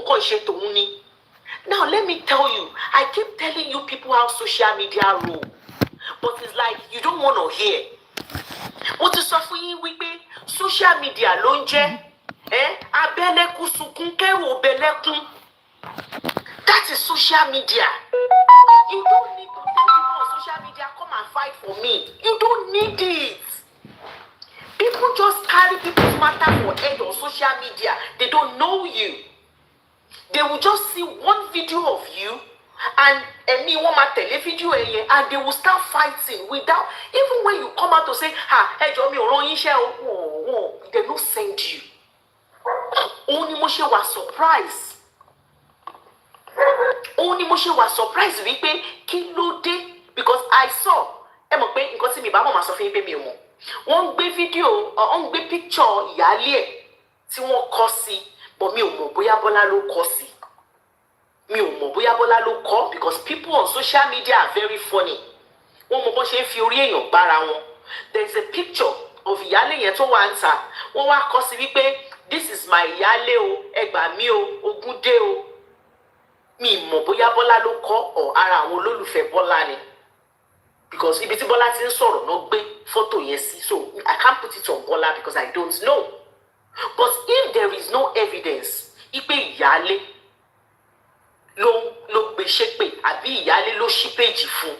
kàn ṣe tòun ni. Now let me tell you, I keep telling you people how social media roll, but it's like you don't want to hear. Mo ti sọ fún yín wípé social media ló ń jẹ́ abẹ́lẹ́kún sunkún kẹ́rù òbẹ́lẹ́kún. That is social media. You don't need to tell people on social media, come and fight for me. You don't need it. People just carry people's matter for head on social media. They don't know you. They will just see one video of you and me one tele video and they will start fighting without, even when you come out to say, hey, Jomi, they don't send you. Only Moshe was surprised. Only Moshe was surprised wípé kí ló dé, because I saw mọ̀ pé nǹkan tí mi bá mọ̀ máa sọ fún yín pé mi ò mọ̀. Wọ́n gbé fídíò, wọ́n gbé picture ìyáálé ẹ̀ tí wọ́n kọ sí, but mi ò mọ̀ bóyá Bọ́lá ló kọ sí. Mi ò mọ̀ bóyá Bọ́lá ló kọ, because people on social media are very funny. Wọ́n mọ̀ bó ṣe ń fi orí èèyàn gbára wọn. There is a picture of ìyáálé yẹn tó wà ń ta. Wọ́n wá kọ sí wípé this is my ìyáálé o, ẹ gbà mí o, ogun dé o. Mi mọ̀ bóyá Bọ́lá ló kọ or ara àwọn olólùfẹ́ Bọ́lá ni, because ibi tí Bọ́lá ti ń sọ̀rọ̀ náà gbé fọ́tò yẹn sí, so I can't put it on Bọ́lá because I don't know. But if there is no evidence ipe ìyáálé ló gbé ṣépè àbí ìyáálé ló ṣí péjì fún,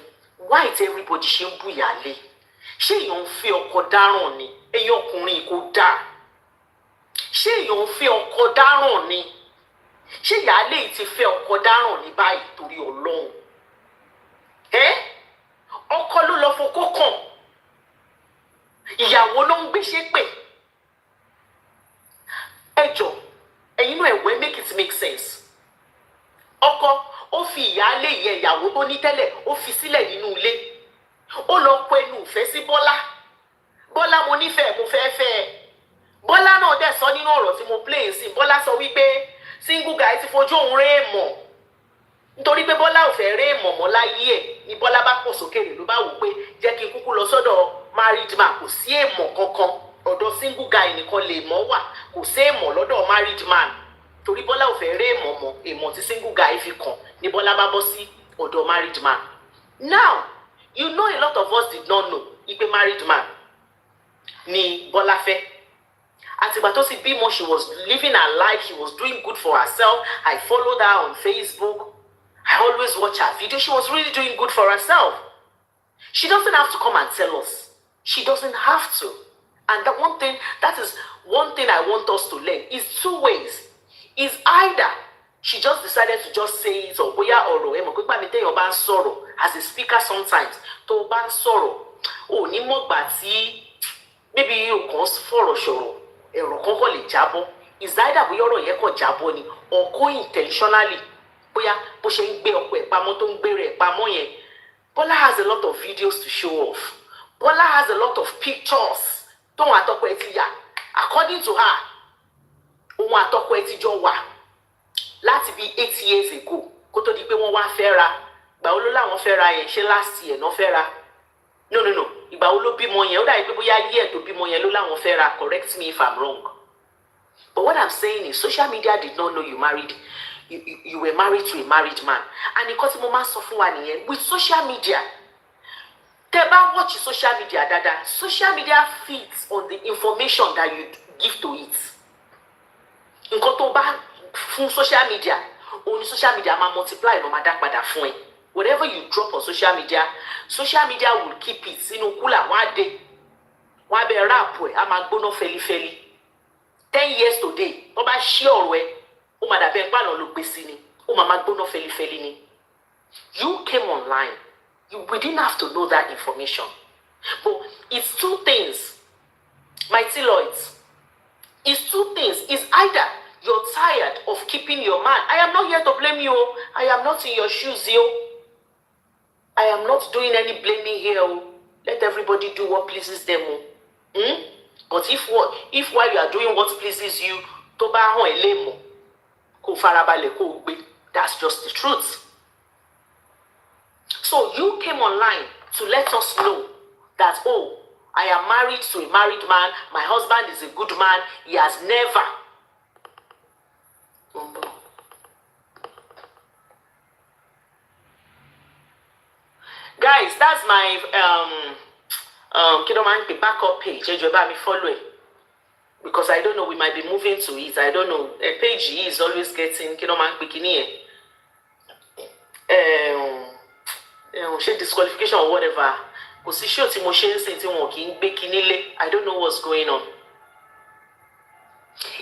why is everybody ṣe ń bú ìyáálé? Ṣé èèyàn ń fẹ́ ọkọ dáràn ni? Èèyàn ọkùnrin kò dáa. Ṣé èèyàn ń fẹ́ ọkọ dáràn ni? Ṣé ìyáálé yìí ti fẹ́ ọkọ dáràn ní báyìí torí Ọlọ́run? Ọkọ ló lọ fokó kàn, ìyàwó ló ń gbé ṣépè. Ẹ jọ̀ọ́, ẹ̀yin náà ẹ̀wẹ́ make it make sense. Ọkọ ó fi ìyáálé yẹ ìyàwó tó ní tẹ́lẹ̀ ó fi sílẹ̀ nínú ilé. Ó lọ kọ ẹnu ìfẹ́ sí Bọ́lá. Bọ́lá mo nífẹ̀ẹ́, mo fẹ́ fẹ́ ẹ. Bọ́lá náà dẹ̀ sọ nínú ọ̀rọ̀ tí mo play sí. Bọ́lá sọ wípé single guy ti fojú òun ré mọ̀. Nítorí pé Bọ́lá ò fẹ́ ré mọ̀ mọ́ láyé ẹ̀ ni Bọ́lá bá pọ̀ sókèrè ló bá wò pé jẹ́ kí n kúkú lọ sọ́dọ̀ married man. Kò sí èèmọ̀ kankan, ọ̀dọ̀ single guy nìkan lè mọ̀ wà. Kò sí èèmọ̀ lọ́dọ̀ married man. Torí Bọ́lá ò fẹ́ ré mọ̀ mọ́, èèmọ̀ tí single guy fi kàn ni Bọ́lá bá bọ́ sí ọ̀dọ̀ married man. Now, you know a lot of us did not know ipe married man ni Bọ́lá fẹ́. Àtìgbà tó sì bímọ, she was living her life, she was doing good for herself. I followed her on Facebook. I always watch her videos. She was really doing good for herself. She doesn't have to come and tell us. She doesn't have to. And that is one thing I want us to learn. Is two ways. Is either she just decided to just say it, or bóyá ọ̀rọ̀ ẹ mọ̀ pé gbàmí téèyàn bá ń sọ̀rọ̀ as a speaker sometimes tó bá ń sọ̀rọ̀ ò ní mọ̀gbà tí maybe o kàn fọ̀rọ̀ sọ̀rọ̀ ẹ̀rọ kankan lè jábọ́. Is either bóyá ọ̀rọ̀ yẹn kàn jábọ́ ni or go intentionally, bóyá bó ṣe ń gbé ọkọ ẹ̀ pamọ́ tó ń gbé rẹ̀ pamọ́ yẹn. Bola has a lot of videos to show off. Bola has a lot of pictures tóun àtọkọ ẹ̀ ti yà. According to her, òun àtọkọ ẹ̀ ti jọ wà láti bí 8 years ago kó tó di pé wọ́n wá fẹ́ra. Ìgbà wo ló láwọn fẹ́ra yẹn? Ṣé last year náà fẹ́ra? No. Ìgbà wo ló bímọ yẹn? Ó dàbí pé bóyá year tó bímọ yẹn ló láwọn fẹ́ra. Correct me if I'm wrong. But what I'm saying is social media did not know you married. You were married to a married man. And nǹkan tí mo máa sọ fún wa nìyẹn. With social media, tẹ́ bá watch social media dáadáa, social media feeds on the information that you give to it. Nǹkan tó bá fún social media, only social media máa multiply ló máa dá padà fún ẹ. Whatever you drop on social media will keep it sínú kúlà. Wọ́n á dé, wọ́n á bẹ ráàpù ẹ̀, á máa gbóná fẹlifẹli. 10 years today, tó bá ṣí ọ̀rọ̀ ẹ, ó máa dàbẹ̀ pààlọ́ ló gbé sí ni, ó máa máa gbóná fẹlifẹli ni. You came online. We didn't have to know that information. But it's two things, my Lloyds. It's two things. It's either you're tired of keeping your man. I am not here to blame you. I am not in your shoes, yo. I am not doing any blaming here. Let everybody do what pleases them. But if while you are doing what pleases you, tó bá hàn ẹ́ lé mọ̀, kó farabalẹ̀ kó gbé. That's just the truth. So you came online to let us know that, oh, I am married to a married man. My husband is a good man. He has never. guys, that's my kí ló máa ń pè backup page. Ẹ jọ̀ọ́ bá mi follow it. Because I don't know, we might be moving to it. I don't know. A page is always getting kí ló máa ń pè kíní ẹ̀. Ṣé disqualification or whatever. Kò sí show tí mo ṣe ń sìn tí wọn kì í gbé kíní lé. I don't know what's going on.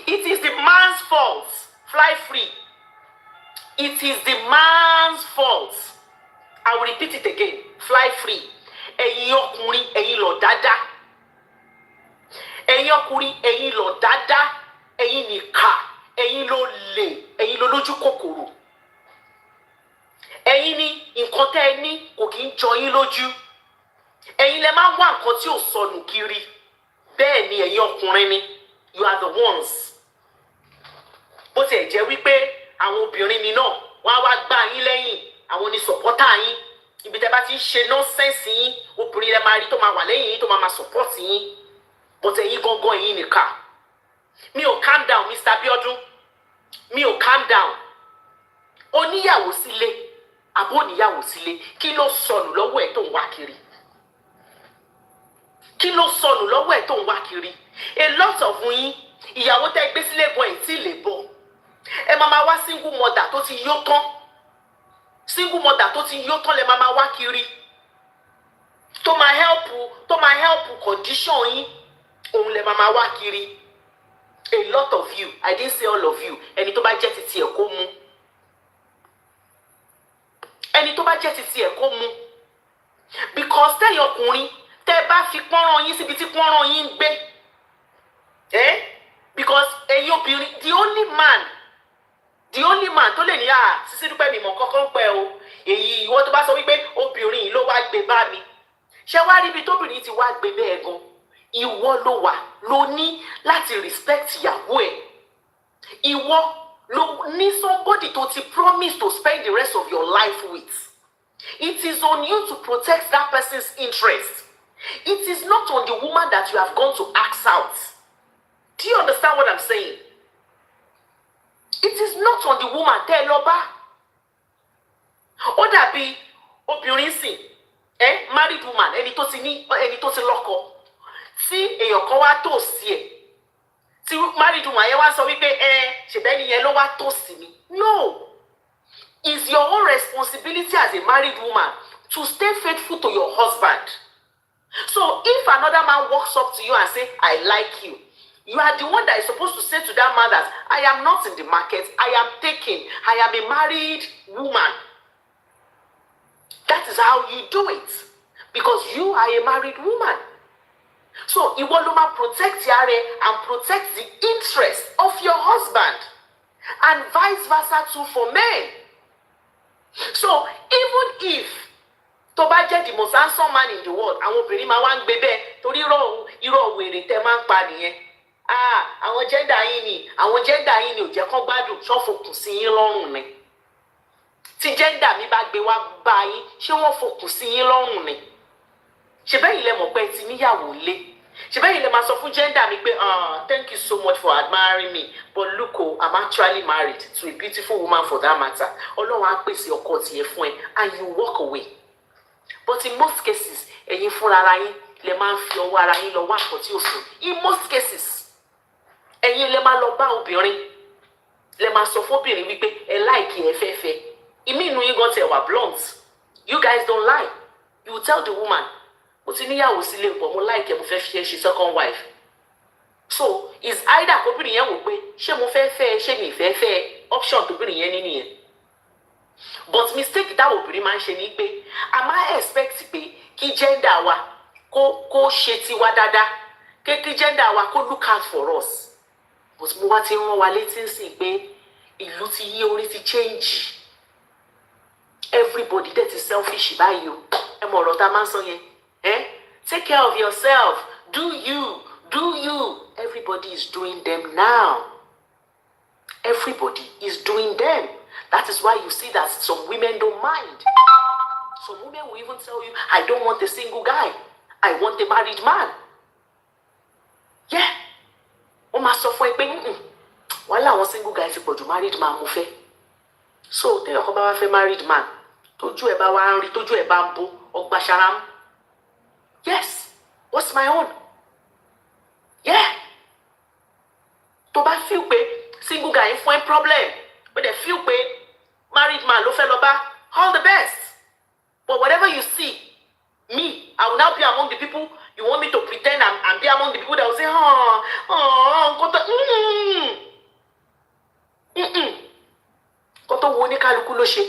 It is the man's fault. Fly free. It is the man's fault. I will repeat it again. Fly free. Ẹ̀yin ọkùnrin, ẹ̀yin lọ dáadáa. Ẹ̀yin ọkùnrin, ẹ̀yin lọ dáadáa. Ẹ̀yin nìkà, ẹ̀yin ló lè, ẹ̀yin ló lójú kòkòrò. Ẹ̀yin ni nǹkan tẹ́ ẹ ní kò kí ń jọ yín lójú. Ẹ̀yin lẹ máa ń wá nǹkan tí ò sọnù kiri. Bẹ́ẹ̀ ni ẹ̀yin ọkùnrin ni. You are the ones. Bó tiẹ̀ jẹ́ wípé àwọn obìnrin mi náà wọ́n á wá gbá yín lẹ́yìn. Àwọn ni sọ̀pọ́tà yín. Ibi tẹ́ bá ti ń ṣe nọ́sẹ̀nsì yín, obìnrin lẹ máa rí tó máa wà lẹ́yìn yín tó máa sọ̀pọ́tì yín. But ẹ̀yin gangan ẹ̀yin nìkà. Mi ò calm down, Mr. Biodun. Mi ò calm down. Oníyàwó sílé, àbó oníyàwó sílé, kí ló sọnù lọ́wọ́ ẹ̀ tó ń wá kiri? Kí ló sọnù lọ́wọ́ ẹ̀ tó ń wá kiri? A lot of yín, ìyàwó tẹ́ gbé sílé gan ẹ̀ tí lè bọ̀. Ẹ máa wá single mother tó ti yó tán. Single mother tó ti yó tán lẹ máa wá kiri. Tó máa help condition yín. Òun lẹ máa wá kiri. A lot of you, I didn't say all of you. Ẹni tó bá jẹ́ titi ẹ̀ kó mú. Ẹni tó bá jẹ́ titi ẹ̀ kó mú. Because tẹ́yìn ọkùnrin, tẹ́ bá fi pọ́nrán yín síbi tí pọ́nrán yín ń gbé. Because ẹ̀yin obìnrin, the only man tó lè ní Sisidupe mi mọ̀ kọ́kọ́ pẹ́ o. Èyí ìwọ tó bá sọ wípé obìnrin yìí ló wá gbé bá mi. Ṣé wá rí ibi tóbìnrin ti wá gbé bẹ́ẹ̀ gan? Ìwọ ló wà ló ní láti respect ìyàwó ẹ̀. Ìwọ ló ní somebody tó ti promise to spend the rest of your life with. It is on you to protect that person's interest. It is not on the woman that you have gone to ask out. Do you understand what I'm saying? It is not on the woman. Tẹ́ lọ bá. Ó dàbí obìnrin sìn, married woman, ẹni tó ti lọ́kọ. Tí èèyàn kan wá tòsí ẹ̀. Tí married woman yẹn wá sọ wípé ṣèbẹ́ni yẹn ló wá tòsí mi. No. It's your own responsibility as a married woman to stay faithful to your husband. So if another man walks up to you and say, I like you, you are the one that is supposed to say to that man that I am not in the market, I am taken, I am a married woman. That is how you do it. Because you are a married woman. So you want to protect your and protect the interest of your husband. And vice versa too for men. So even if tó bá jẹ́ the most handsome man in the world, àwọn obìnrin máa wá ń gbé bẹ́ẹ̀ torí irọ́ wèrè tẹ́ máa ń pa nìyẹn. Àwọn gender yín ni ò jẹ́ kán gbádùn ṣọ́fokùn sí yín lọ́rùn ni. Tí gender mi bá gbé wá bá yín, ṣé wọ́n fokùn sí yín lọ́rùn ni? Ṣé bẹ́ẹ̀ ilẹ̀ mọ̀ pé ti níyàwó lé? Ṣé bẹ́ẹ̀ ilẹ̀ máa sọ fún gender mi pé thank you so much for admiring me, but look I'm actually married to a beautiful woman for that matter. Ọlọ́run á pèsè ọkọ tiẹ̀ fún ẹ and you walk away. But in most cases, ẹ̀yin fúnra ara yín lè máa ń fi ọwọ́ ara yín lọ wá nǹkan tí ó sùn. In most cases, ẹ̀yin lè máa lọ bá obìnrin, lè máa sọ fóbìnrin wípé ẹ láìkí ẹ fẹ́fẹ́. Ìmí inú yín gan tẹ̀ wà blunt. You guys don't lie. You will tell the woman, mo ti níyàwó sílé pọ̀, mo láìkí ẹ, mo fẹ́ fi ẹ ṣe second wife. So it's either kóbìnrin yẹn wò pé ṣé mo fẹ́ fẹ́ ẹ, ṣé mi fẹ́ fẹ́ ẹ, option tóbìnrin yẹn ní nìyẹn. But mistake that obìnrin máa ń ṣe ni pé a máa expect pé kí gender wa kó ṣe tiwa dáadáa, kí gender wa kó look out for us. But mo wá ti rán wa létí sí pé ìlú ti yí, orí ti change. Everybody that is selfish báyìí o. Ẹ mọ̀ ọ̀rọ̀ tá a máa ń sọ yẹn. Take care of yourself. Do you. Everybody is doing them now. Everybody is doing them. That is why you see that some women don't mind. Some women will even tell you, I don't want a single guy. I want a married man. Yeah. Wọ́n máa sọ fún ẹ pé wọ́n láwọn single guys ti pọ̀ jù married man mo fẹ́. So tẹ́lẹ̀ ọkọ bá wá fẹ́ married man, tójú ẹ̀ bá wá ń rí, tójú ẹ̀ bá ń bó, ọgbà ṣaram. Yes, what's my own? Yeah. Tó bá feel pé single guy fún ẹ problem, but they feel pé married man ló fẹ́ lọ bá, all the best. But whatever you see, me, I will now be among the people. You want me to pretend and be among the people that will say, Koto wo ni kálukú ló ṣe.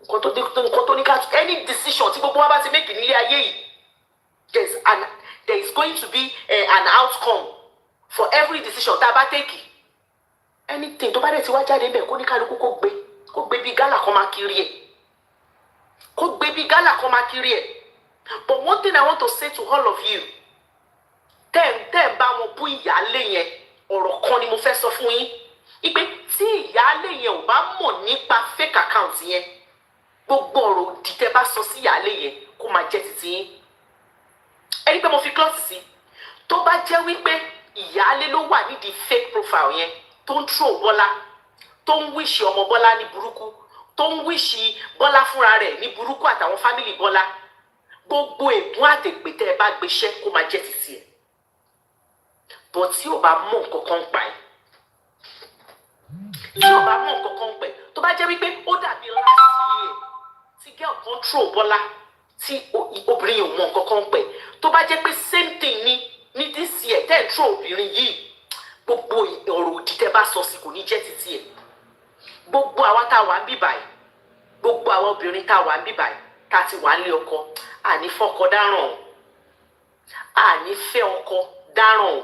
Koto ni kálukú, any decision tí gbogbo wa bá ti make nílé ayé yìí, there is going to be an outcome for every decision tá bá take. Anything tó bá dé ti wá jáde ńbẹ̀ kó ní kálukú kó gbé bí gálà kan máa kiri ẹ̀. Kó gbé bí gálà kan máa kiri ẹ̀. But one thing I want to say to all of you, tẹ́ bá wọn bú ìyáálé yẹn, ọ̀rọ̀ kan ni mo fẹ́ sọ fún yín. Ipe tí ìyáálé yẹn ò bá mọ̀ nípa fake account yẹn, gbogbo ọ̀rọ̀ òdì tẹ́ bá sọ sí ìyáálé yẹn kó máa jẹ́ títí yín. Ẹni pé mo fi klọ́ọ̀tì sí, tó bá jẹ́ wípé ìyáálé ló wà nídìí fake profile yẹn, tó ń tró Bọ́lá, tó ń wíṣì ọmọ Bọ́lá ní burúkú, tó ń wíṣì Bọ́lá fúnra rẹ̀ ní burúkú àtàwọn fámìlì Bọ́lá, gbogbo ègún àtèpè tẹ́ ẹ bá gbéṣẹ́ kó máa jẹ́ títí ẹ̀. But tí ò bá mọ̀ nǹkan kan pa ẹ̀, tí ò bá mọ̀ nǹkan kan pa ẹ̀, tó bá jẹ́ wípé ó dàbí last year tí girl control Bọ́lá, tí obìnrin yìí ò mọ̀ nǹkan kan pa ẹ̀, tó bá jẹ́ pé same thing ní this year tẹ́ ẹ̀ tró obìnrin yìí, gbogbo ọ̀rọ̀ òdì tẹ́ bá sọ sí kò ní jẹ́ títí ẹ̀. Gbogbo àwa tá a wà ń bí báyìí, gbogbo àwa obìnrin tá a wà ń bí báyìí, tá a ti wà ń lé ọkọ, àní fọ́kọ dáràn, àní fẹ́ ọkọ dáràn.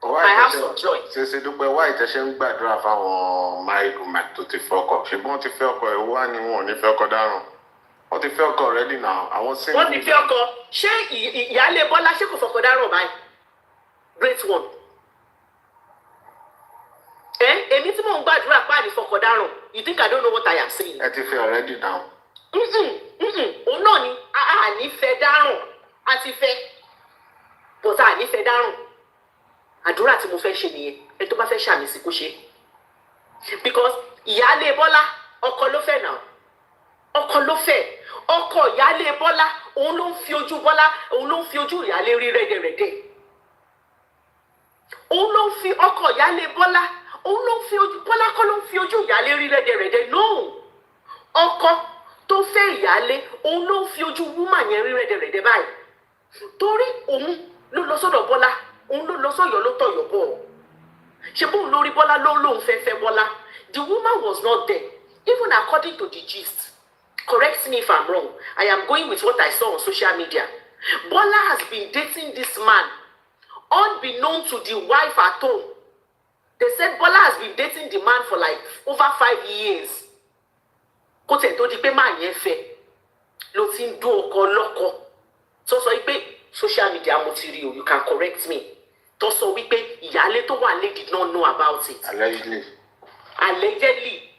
My house of joy. Sisidupe, wá ìtẹ̀ṣẹ́ ń gbàdúrà fáwọn married women tó ti fẹ́ ọkọ. Ṣùgbọ́n wọ́n ti fẹ́ ọkọ ẹ̀ wá ni wọn ò ní fẹ́ ọkọ dáràn. Wọ́n ti fẹ́ ọkọ already now. Àwọn single. Wọ́n ti fẹ́ ọkọ. Ṣé ìyáálé Bọ́lá ṣé kò fọkọ dáràn báyìí? Great one. Èmi tí mò ń gbàdúrà páàdì fọkọ dáràn. You think I don't know what I am saying? Ẹ ti fẹ́ already now. Òun náà ni àní fẹ́ dáràn. A ti fẹ́. But àní fẹ́ dáràn. Àdúrà tí mo fẹ́ ṣe nìyẹn. Ẹ tó bá fẹ́ ṣàmì sí kó ṣe. Because ìyáálé Bọ́lá ọkọ ló fẹ́ náà. Ọkọ ló fẹ́. Ọkọ ìyáálé Bọ́lá òun ló ń fi ojú Bọ́lá, òun ló ń fi ojú ìyáálé rí rẹ́dẹ̀rẹ́dẹ̀. Òun ló ń fi ọkọ ìyáálé Bọ́lá, òun ló ń fi ojú Bọ́lá kọ́ ló ń fi ojú ìyáálé rí rẹ́dẹ̀rẹ́dẹ̀. No. Ọkọ tó fẹ́ ìyáálé òun ló ń fi ojú woman yẹn rí rẹ́dẹ̀rẹ́dẹ̀ báyìí. Torí òun ló lọ sọ́dọ̀ Bọ́lá, òun ló lọ sọ́yọ́ ló tọ̀yọ̀ bọ̀. Ṣé bóun lórí Bọ́lá lóun fẹ́ Bọ́lá? The woman was not there, even according to the gist. Correct me if I'm wrong. I am going with what I saw on social media. Bola has been dating this man, unbeknown to the wife at home. They said Bola has been dating the man for like over 5 years. Kó tẹ̀ tó di pé máa yẹn fẹ́ ló ti ń dún ọkọ lọ́kọ. Tó sọ wípé social media mo ti rí o, you can correct me. Tó sọ wípé ìyáálé tó wà lé did not know about it. Allegedly.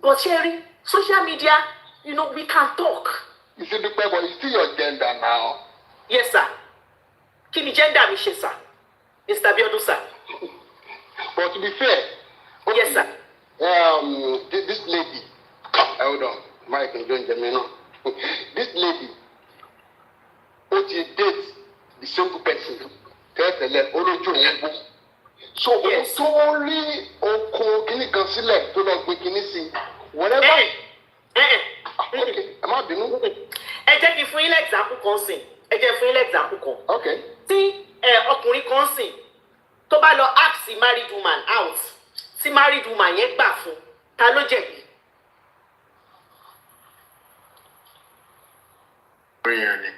But Sherry, social media, you know, we can talk. You see, but it's still your gender now. Yes, sir. Kí ni gender mi ṣe, sir? Mr. Biodun, sir. But to be fair, okay, yes, sir. This lady, hold on, Mike and John Jamino. This lady, what she date the single person, tell the left, only so yes. Only oko kini kan sílẹ̀ tó lọ gbé kini sí whatever. Okay, am I being? Ẹ jẹ́ kí fún yín example kan sìn. Ẹ jẹ́ fún yín example kan. Okay. Tí ọkùnrin kan sìn tó bá lọ ask the married woman out, tí married woman yẹn gbà fún, ta ló jẹ̀bi? Ọkùnrin ni.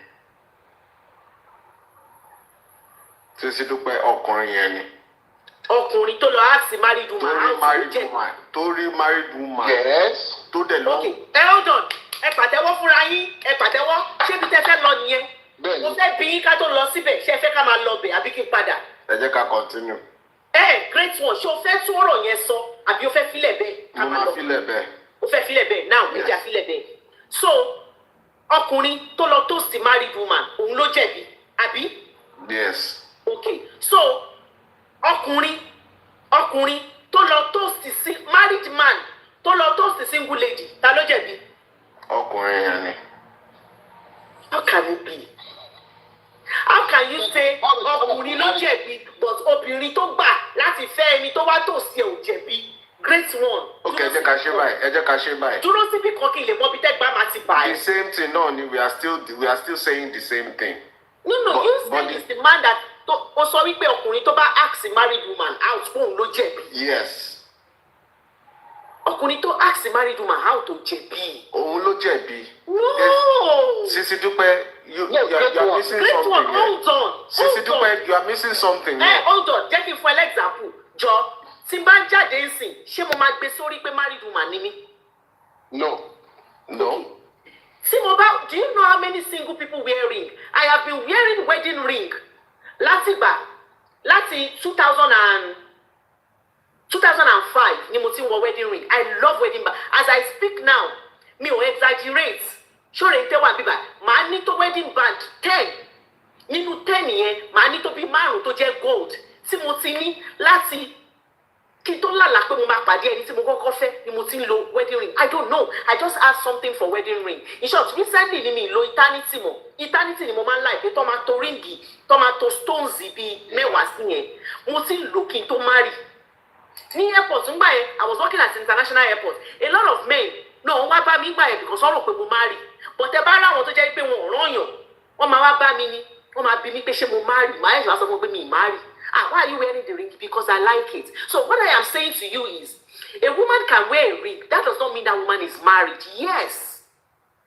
Sisidupe ọkùnrin yẹn ni. Ọkùnrin tó lọ ask the married woman out ló jẹ̀bi. Torí married woman. Yes. Tó dẹ̀ lọ. Okay, hold on. Ẹ pàtẹ́wọ́ fúnra yín, ẹ pàtẹ́wọ́. Ṣé bí tẹ́ fẹ́ lọ nìyẹn? Mo fẹ́ bí yín ká tó lọ síbẹ̀, ṣé ẹ fẹ́ ká máa lọ bẹ̀ àbí kí n padà? Ẹ jẹ́ ká continue. Great one. Ṣé o fẹ́ tún ọ̀rọ̀ yẹn sọ àbí o fẹ́ filẹ̀ bẹ́ẹ̀? Mo máa filẹ̀ bẹ́ẹ̀. O fẹ́ filẹ̀ bẹ́ẹ̀ now, ẹ jẹ́ filẹ̀ bẹ́ẹ̀. So, ọkùnrin tó lọ toast the married woman, òun ló jẹ̀bi, àbí? Yes. Okay. So, ọkùnrin tó lọ toast married man tó lọ toast single lady, ta ló jẹ̀bi? ọkùnrin yẹn ni. How can it be? How can you say ọkùnrin ló jẹ̀bi but obìnrin tó gbà láti fẹ́ ẹni tó wá tòsí ẹ̀ ò jẹ̀bi? Great one. Ok, ẹ jẹ́ ká ṣe báyìí. Dúró síbi kan kí n lè mọ bí tẹ́gbà máa ti bà ẹ́. The same thing náà ni we are still saying the same thing. No, you said it's the man that ó sọ wípé ọkùnrin tó bá ask a married woman out fóun ló jẹ̀bi. Yes. Ọkùnrin tó ask a married woman out ò jẹ̀bi. Òun ló jẹ̀bi. No. Sisidupe, you are missing Great something one, here. hold on. Sisidupe, you are missing something here. Hold on, jẹ́ kí n fún ẹ example. Jọ, tí n bá ń jáde ń sìn, ṣé mo máa gbé sórí pé married woman ni mí? No. Tí mo bá, do you know how many single people wear ring? I have been wearing wedding ring láti 2005 ni mo ti wọ wedding ring. I love wedding band. As I speak now, mi ò exaggerate. Ṣóre ń tẹ́wà bíbá, màá ní tó wedding band 10. Nínú 10 yẹn, màá ní tó bí 5 tó jẹ́ gold. Tí mo ti ní láti kí n tó lálàá pé mo máa pàdé ẹni tí mo kọ́kọ́ fẹ́ ni mo ti ń lo wedding ring. I don't know. I just asked something for wedding ring. In short, recently ni mi lo eternity mọ̀. Eternity ni mo máa ń like pé tó máa to ríǹgì, tó máa to stones bíi 10 sí yẹn. Mo ti ń lò kí n tó marry. Ní airport ńgbà yẹn, I was working at international airport. A lot of men náà wá bá mi ńgbà yẹn because wọ́n rò pé mo marry. But ẹ bá ráwọn tó jẹ́ pé wọn ò rányàn, wọ́n máa wá bá mi ní, wọ́n máa bi mí pé ṣé mo marry. Màá ẹ̀sùn wá sọ fún mi pé mi ì marry. Why are you wearing the ring? Because I like it. So what I am saying to you is, a woman can wear a ring. That does not mean that woman is married. Yes.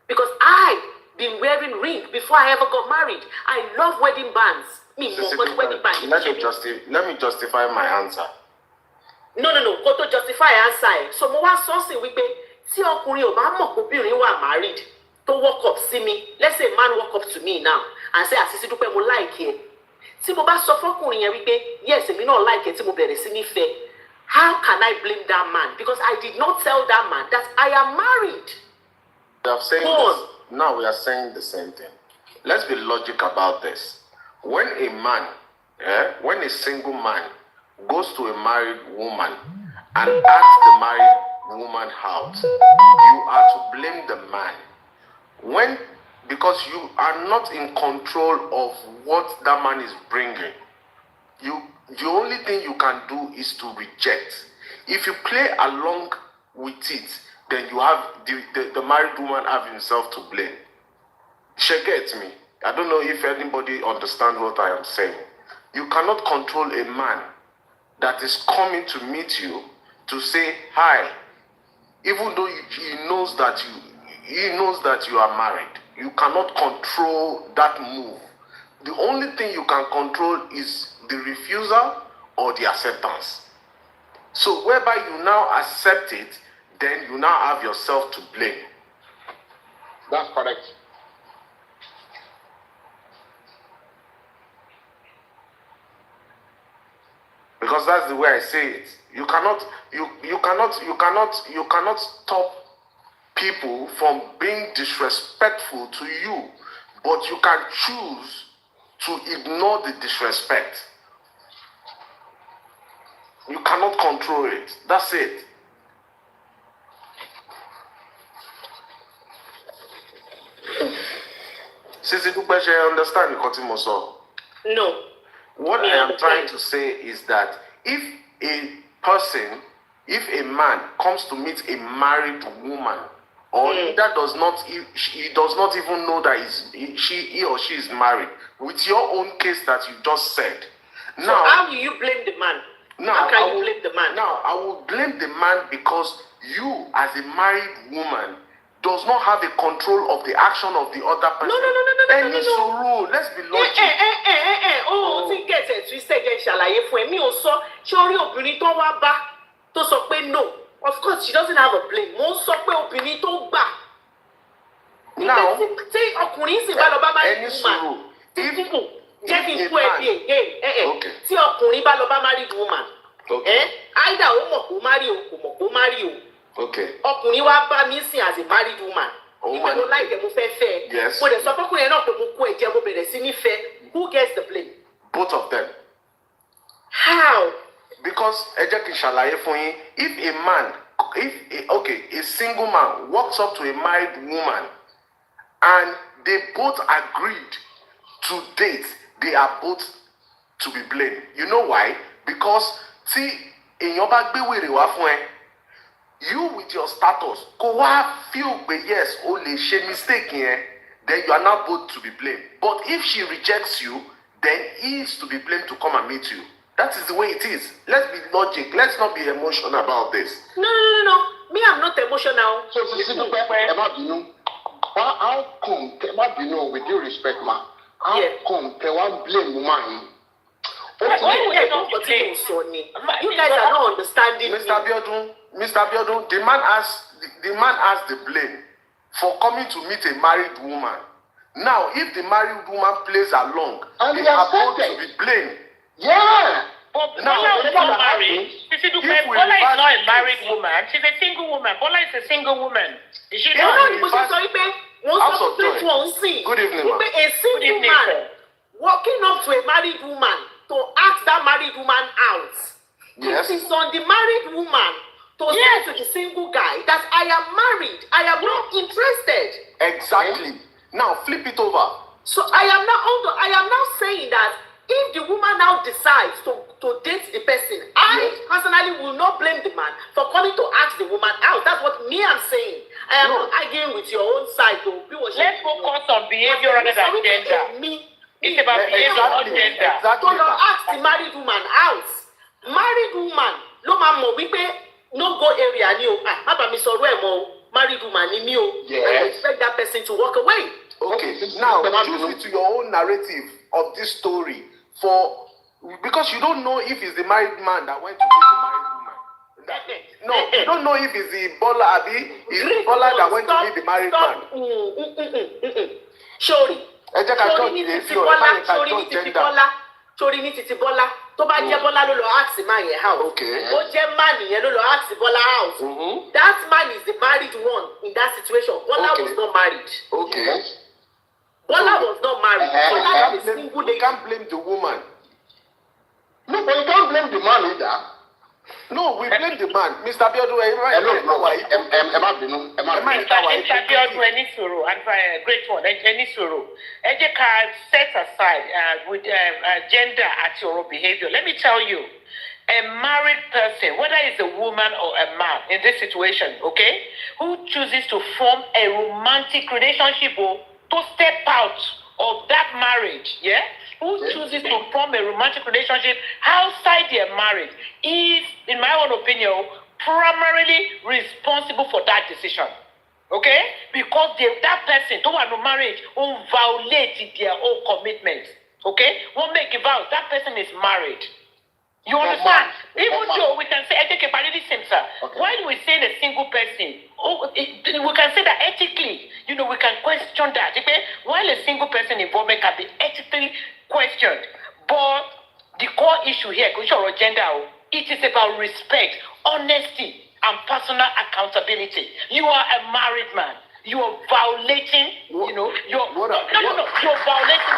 Because I been wearing ring before I ever got married. I love wedding bands. Wedding bands. Let me justify my answer. No. Kó tó justify answer ẹ̀. So mo wá sọ́ọ̀sì wípé tí ọkùnrin ò bá mọ̀ pé obìnrin wà married tó walk up sí mi, let's say a man walk up to me now and say Sisidupe mo like ẹ. Tí mo bá sọ fọ́kùnrin yẹn wípé yes èmi náà like ẹ tí mo bẹ̀rẹ̀ sí ní fẹ́, how can I blame that man? Because I did not tell that man that I am married. Now we are saying the same thing. Let's be logic about this. When a single man goes to a married woman and asks the married woman out, you are to blame the man. Because you are not in control of what that man is bringing. The only thing you can do is to reject. If you play along with it, then you have the married woman have himself to blame. She gets me. I don't know if anybody understands what I am saying. You cannot control a man that is coming to meet you to say hi, even though he knows that you are married. You cannot control that move. The only thing you can control is the refusal or the acceptance. So whereby you now accept it, then you now have yourself to blame. That's correct. Because that's the way I say it. You cannot stop people from being disrespectful to you, but you can choose to ignore the disrespect. You cannot control it. That's it. Sisidupe, I understand the Kotimoso. No. What I am trying to say is that if a man comes to meet a married woman, or that he does not even know that he or she is married, with your own case that you just said. So how do you blame the man? How can you blame the man? Now, I will blame the man because you, as a married woman, does not have a control of the action of the other person. No. Let's be logical. Oh, ti get it. We say get ṣàlàyé fún ẹ. Mi ò sọ ṣé orí obìnrin tó wá bá tó sọ pé no. Of course, she doesn't have a blame. Mo sọ pé obìnrin tó gbà. Now, tí ọkùnrin sì bá lọ bá married woman. Jẹ́ kí n kú ẹbí again. Tí ọkùnrin bá lọ bá married woman. Either ó mọ̀ kó marry o, kò mọ̀ kó marry o. Ọkùnrin wá bá mi sìn as a married woman. Ìgbẹ́ mo láìpẹ́ mo fẹ́ fẹ́. Mo dẹ̀ sọ fọ́kùnrin yẹn náà pé mo kú ẹ̀jẹ̀ mo bẹ̀rẹ̀ sí ní fẹ́. Who gets the blame? Both of them. How? Because ẹ jẹ́ kí n ṣàlàyé fún yín, if a man a single man walks up to a married woman and they both agreed to date, they are both to be blamed. You know why? Because tí èèyàn bá gbé wèrè wá fún ẹ, you with your status kò wá feel pé yes o lè ṣe mistake yẹn, then you are now both to be blamed. But if she rejects you, then he is to be blamed to come and meet you. That is the way it is. Let's be logic. Let's not be emotional about this. No. Me, I'm not emotional. So, Sisidupe, how come, with due respect, ma, how come they want blame woman? You guys are not understanding Mr. Abiodun, the man has the blame for coming to meet a married woman. Now, if the married woman plays along, they are both to be blamed. Yeah. But Bola is not married. Bola is not a married woman. She's a single woman. Bola is a single woman. Is she not? Good evening, ma'am. A single man walking up to a married woman to ask that married woman out. Yes. It is on the married woman to say to the single guy that I am married. I am not interested. Exactly. Now flip it over. So I am now saying that if the woman now decides to date the person, I personally will not blame the man for coming to ask the woman out. That's what me I'm saying. I am not arguing with your own side though. Let's focus on behavior rather than gender. It's about behavior, not gender. So now ask the married woman out. Married woman, no man mo wípé no go area ni o. Má bá mi sọ̀rọ̀ ẹ̀ mọ́ o. Married woman ni mi o. I expect that person to walk away. Okay, now choose it to your own narrative of this story because you don't know if it's the married man that went to meet the married woman. No, you don't know if it's the Bola is the Bola that went to meet the married man. Sorry ní titi Bola tó bá jẹ́ Bola ló lọ ask man yẹn house. Okay. Ó jẹ́ man yẹn ló lọ ask Bola house. That man is the married one in that situation. Bola was not married. Okay. Bola was not married. Bola is a single lady. You can't blame the woman. No, but you can't blame the man either. No, we blame the man. Mr. Abiodun, any sorrow, and for a great one, any sorrow. And you can set aside with gender at your behavior. Let me tell you, a married person, whether it's a woman or a man in this situation, okay, who chooses to form a romantic relationship or to step out of that marriage, who chooses to form a romantic relationship outside their marriage is, in my own opinion, primarily responsible for that decision. Okay? Because that person, don't want to marriage, won't violate their own commitment. Okay? Won't make a vow. That person is married. You understand? Even though we can say, when we say the single person, we can say that ethically, we can question that. Okay? While a single person involvement can be ethically questioned, but the core issue here, it is about respect, honesty, and personal accountability. You are a married man. You are violating, you're violating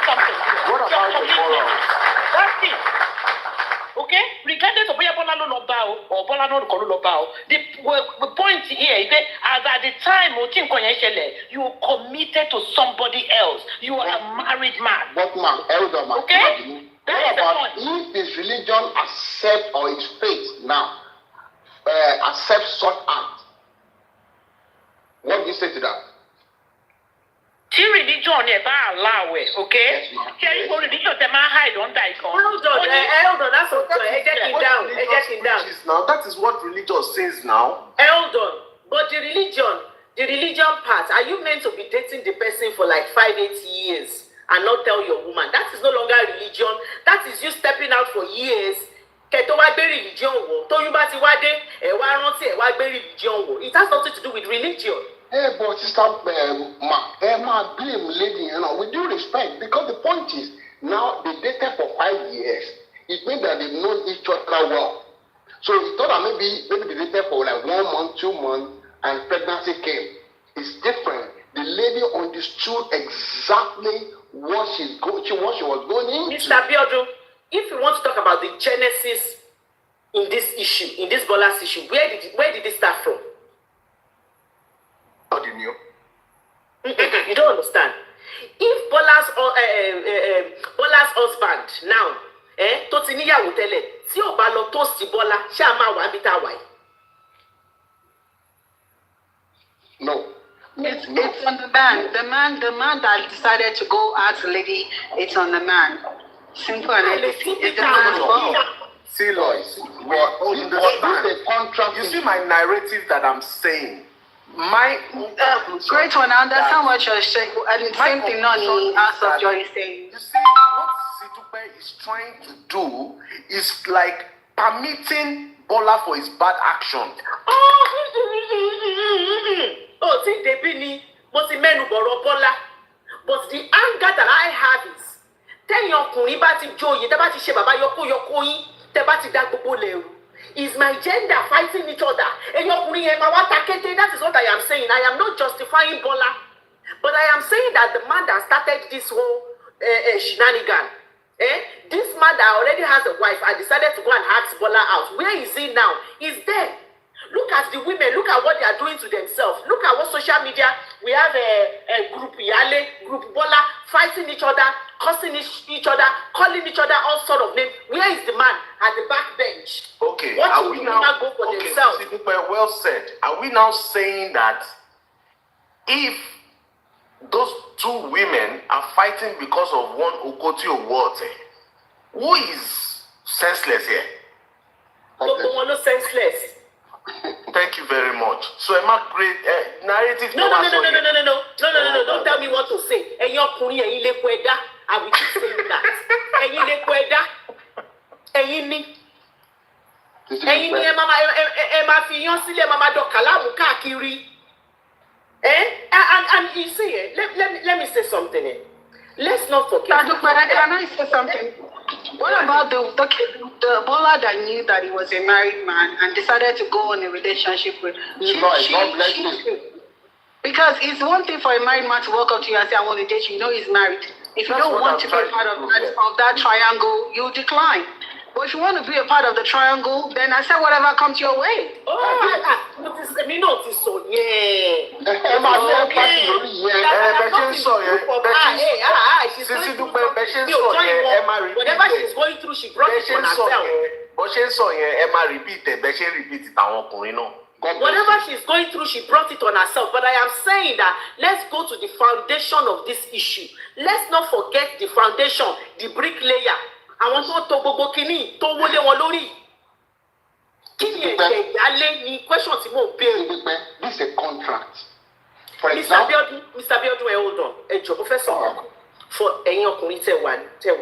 something. What about the moral? That's it. Okay? Regardless of whether Bola no bow or Bola no bow, the point here is that as at the time you are committed to somebody else. You are a married man. But man, elder man. Okay? What about if his religion accept or his faith now accept such act? What do you say to that? See, religion never allow it, okay? Yes, religion they might hide on that. Hold on, that's okay. Get down. Now that is what religion says now. Hold on, but the religion part, are you meant to be dating the person for like 5-8 years and not tell your woman? That is no longer religion. That is you stepping out for years. Religion. It has nothing to do with religion. Hey, but sister, ma, blame lady, with due respect, because the point is, now they dated for 5 years. It means that they've known each other well. So he thought that maybe they dated for like 1 month, 2 months, and pregnancy came. It's different. The lady understood exactly what she was going into. Mr. Abiodun, if you want to talk about the genesis in this issue, in this Bola's issue? Where did it start from? How do you know? You don't understand. If Bola's husband now, tó ti níyàwó tẹ́lẹ̀, tí ò bá lọ toast Bola, ṣé a máa wà níbi tá a wà yìí? No. It's on the man. The man that decided to go ask the lady, it's on the man. Simple and everything. It's the man's fault. See, Lois, we understand. You see my narrative that I'm saying. My Great one. I understand what you're saying. And the same thing on the answer of Joy is saying. You see, what Sisidupe is trying to do is like permitting Bola for his bad action. Oh, see, Debini, mo ti mẹ́nu bọ̀rọ̀ Bola. But the anger that I have is, tẹ́yìn ọkùnrin bá ti joyè, tẹ́ bá ti ṣe bàbá yọkóyọkó yín, tẹ́ bá ti dá gbogbo lẹ́rù. Is my gender fighting each other? Ẹ̀yin ọkùnrin yẹn máa wá ta kété. That is what I am saying. I am not justifying Bola, but I am saying that the man that started this whole shenanigan, this man that already has a wife and decided to go and ask Bola out. Where is he now? He's there. Look at the women. Look at what they are doing to themselves. Look at what social media. We have a group Yale, group Bola, fighting each other, cursing each other, calling each other all sort of names. Where is the man at the back bench? Okay, What are will we the now? woman go for Okay, themselves? Sisidupe, well said. Are we now saying that if those two women are fighting because of one Okoti Owote, who is senseless here? No, senseless. Thank you very much. So, Emma, great narrative. No. Don't tell me what to say. Ẹ̀yin ọkùnrin, ẹ̀yin lè kó ẹ̀dá. I will keep saying that. Ẹ̀yin lè kó ẹ̀dá. Ẹ̀yin ni. Ẹ̀yin ni ẹ máa fi yán sílẹ̀, máa dọ̀ kàlámù káàkiri. And you see, let me say something. Let's not forget. Can I say something? What about the Bola that knew that he was a married man and decided to go on a relationship with? Because it's one thing for a married man to walk up to you and say, "I want to date you." You know he's married. If you don't want to be a part of that triangle, you decline. But if you want to be a part of the triangle, then I said whatever comes your way. Me notice so yeah. Whatever she's going through, she brought it on herself. Whatever she's going through, she brought it on herself. But I am saying that let's go to the foundation of this issue. Let's not forget the foundation, the bricklayer. Àwọn tó to gbogbo kínní tó wọlé wọn lórí. Kí ni ẹ̀jẹ̀ ìyálé ni question tí mò ń béèrè? This is a contract. For Mr. example, Biodun, hold on. Ẹ jọ̀ọ́, mo fẹ́ sọ for ẹ̀yin ọkùnrin tẹ́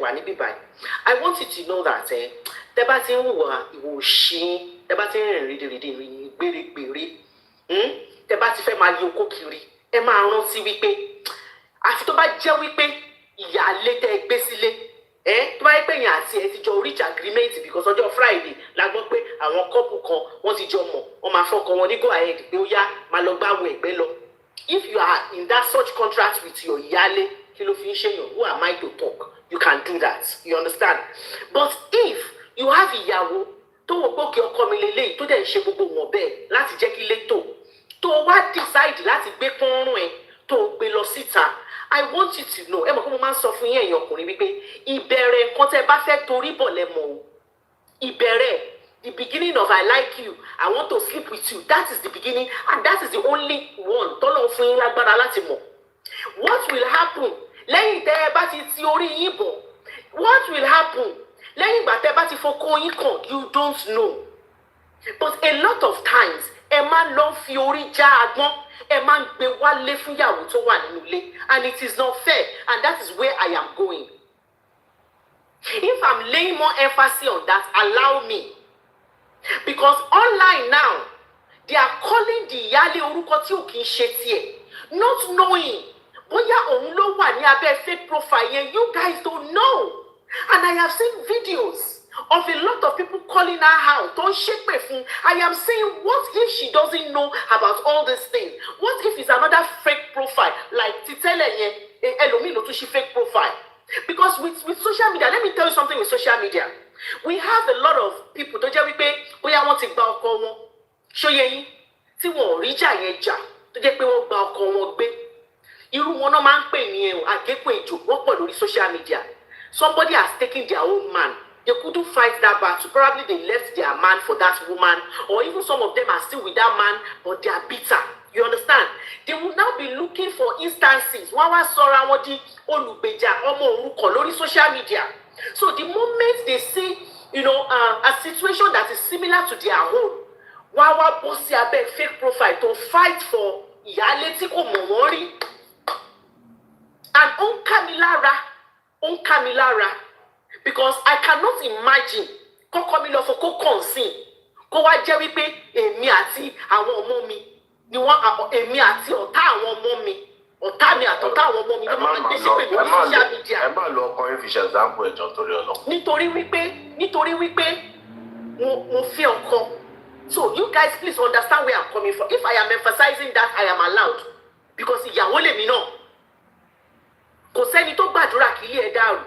wà níbí báyìí. I want you to know that tẹ́ bá ti ń hùwà ìwò òṣì, tẹ́ bá ti ń rìn rìndìnrìn gbèrègbèrè, tẹ́ bá ti fẹ́ máa yí okó kiri, ẹ máa rántí wípé àfi tó bá jẹ́ wípé ìyálé tẹ́ gbé sílé, tó bá yẹ pé yẹn àti ẹ ti jọ reach agreement because ọjọ́ Friday la gbọ́ pé àwọn couple kan wọ́n ti jọ mọ̀, wọ́n máa fọ́kọ wọn ní go ahead pé ó yá máa lọ gbáwo ẹ̀gbẹ́ lọ. If you are in that such contract with your ìyálé, kí ló fi ń ṣe yàn? Who am I to talk? You can do that. You understand? But if you have ìyàwó tó wò pé òkè ọkọ mi lélẹ́yìí tó dẹ̀ ń ṣe gbogbo wọn bẹ́ẹ̀ láti jẹ́ kí ilé tó wá decide láti gbé pọ́nrún ẹ̀ tó gbé lọ síta, I want you to know, ẹ mọ̀ kó mo máa ń sọ fún yín ẹ̀yin ọkùnrin wípé ìbẹ̀rẹ̀ nǹkan tẹ́ bá fẹ́ torí bọ̀ lẹ́mọ̀ o. Ìbẹ̀rẹ̀, the beginning of I like you, I want to sleep with you, that is the beginning and that is the only one tọ́lọ́ fún yín lágbára láti mọ̀. What will happen lẹ́yìn tẹ́ ẹ bá ti orí yín bọ̀? What will happen lẹ́yìn ìgbà tẹ́ bá ti fọkọ yín kàn? You don't know. But a lot of times ẹ máa lọ fi orí já agbọ́n, ẹ máa ń gbé wálé fún ìyàwó tó wà nínú ilé, and it is not fair, and that is where I am going. If I'm laying more emphasis on that, allow me, because online now they are calling the ìyálé orúkọ tí ò kì í ṣe tiẹ̀, not knowing bóyá òun ló wà ní abẹ́ fake profile yẹn. You guys don't know, and I have seen videos of a lot of people calling her out. Don't shake me fun. I am saying, what if she doesn't know about all these things? What if it's another fake profile like Titele yẹn? Ẹlòmíì ló tún ṣí fake profile Because with social media, let me tell you something with social media. We have a lot of people tó jẹ́ wípé bóyá wọ́n ti gba ọkọ wọn ṣóyẹ yín tí wọn ò rí jà yẹn jà tó jẹ́ pé wọ́n gba ọkọ wọn gbé. Irú wọn náà máa ń pè ní àgékù èjò wọ́n pọ̀ lórí social media. Somebody has taken their own man. They couldn't fight that battle. Probably they left their man for that woman, or even some of them are still with that man, but they are bitter. You understand? They will now be looking for instances. Wọ́n wá sọra wọn di olùgbèjà ọmọ òrukàn lórí social media. So the moment they see, a situation that is similar to their own, wọ́n wá bọ́ sí abẹ́ fake profile to fight for ìyálé tí kò mọ̀ wọ́n rí. And ó ń ká mi lára, because I cannot imagine kọ́kọ́ mi lọ fún kó kọ̀ǹsìn kó wá jẹ́ wípé èmi àti àwọn ọmọ mi ni wọ́n èmi àti ọ̀tá àwọn ọmọ mi ọ̀tá mi àtọ̀tá àwọn ọmọ mi ni wọ́n gbé sí pé lórí social media. Ẹ má lọ ọkùnrin fi ṣe example ẹ̀jọ̀ torí ọ̀nà. nítorí wípé mo fẹ́ ọkọ. So you guys please understand where I'm coming from. If I am emphasizing that, I am allowed, because ìyàwó lèmi náà. Kò sẹ́ni tó gbàdúrà kí ilé ẹ dàrú.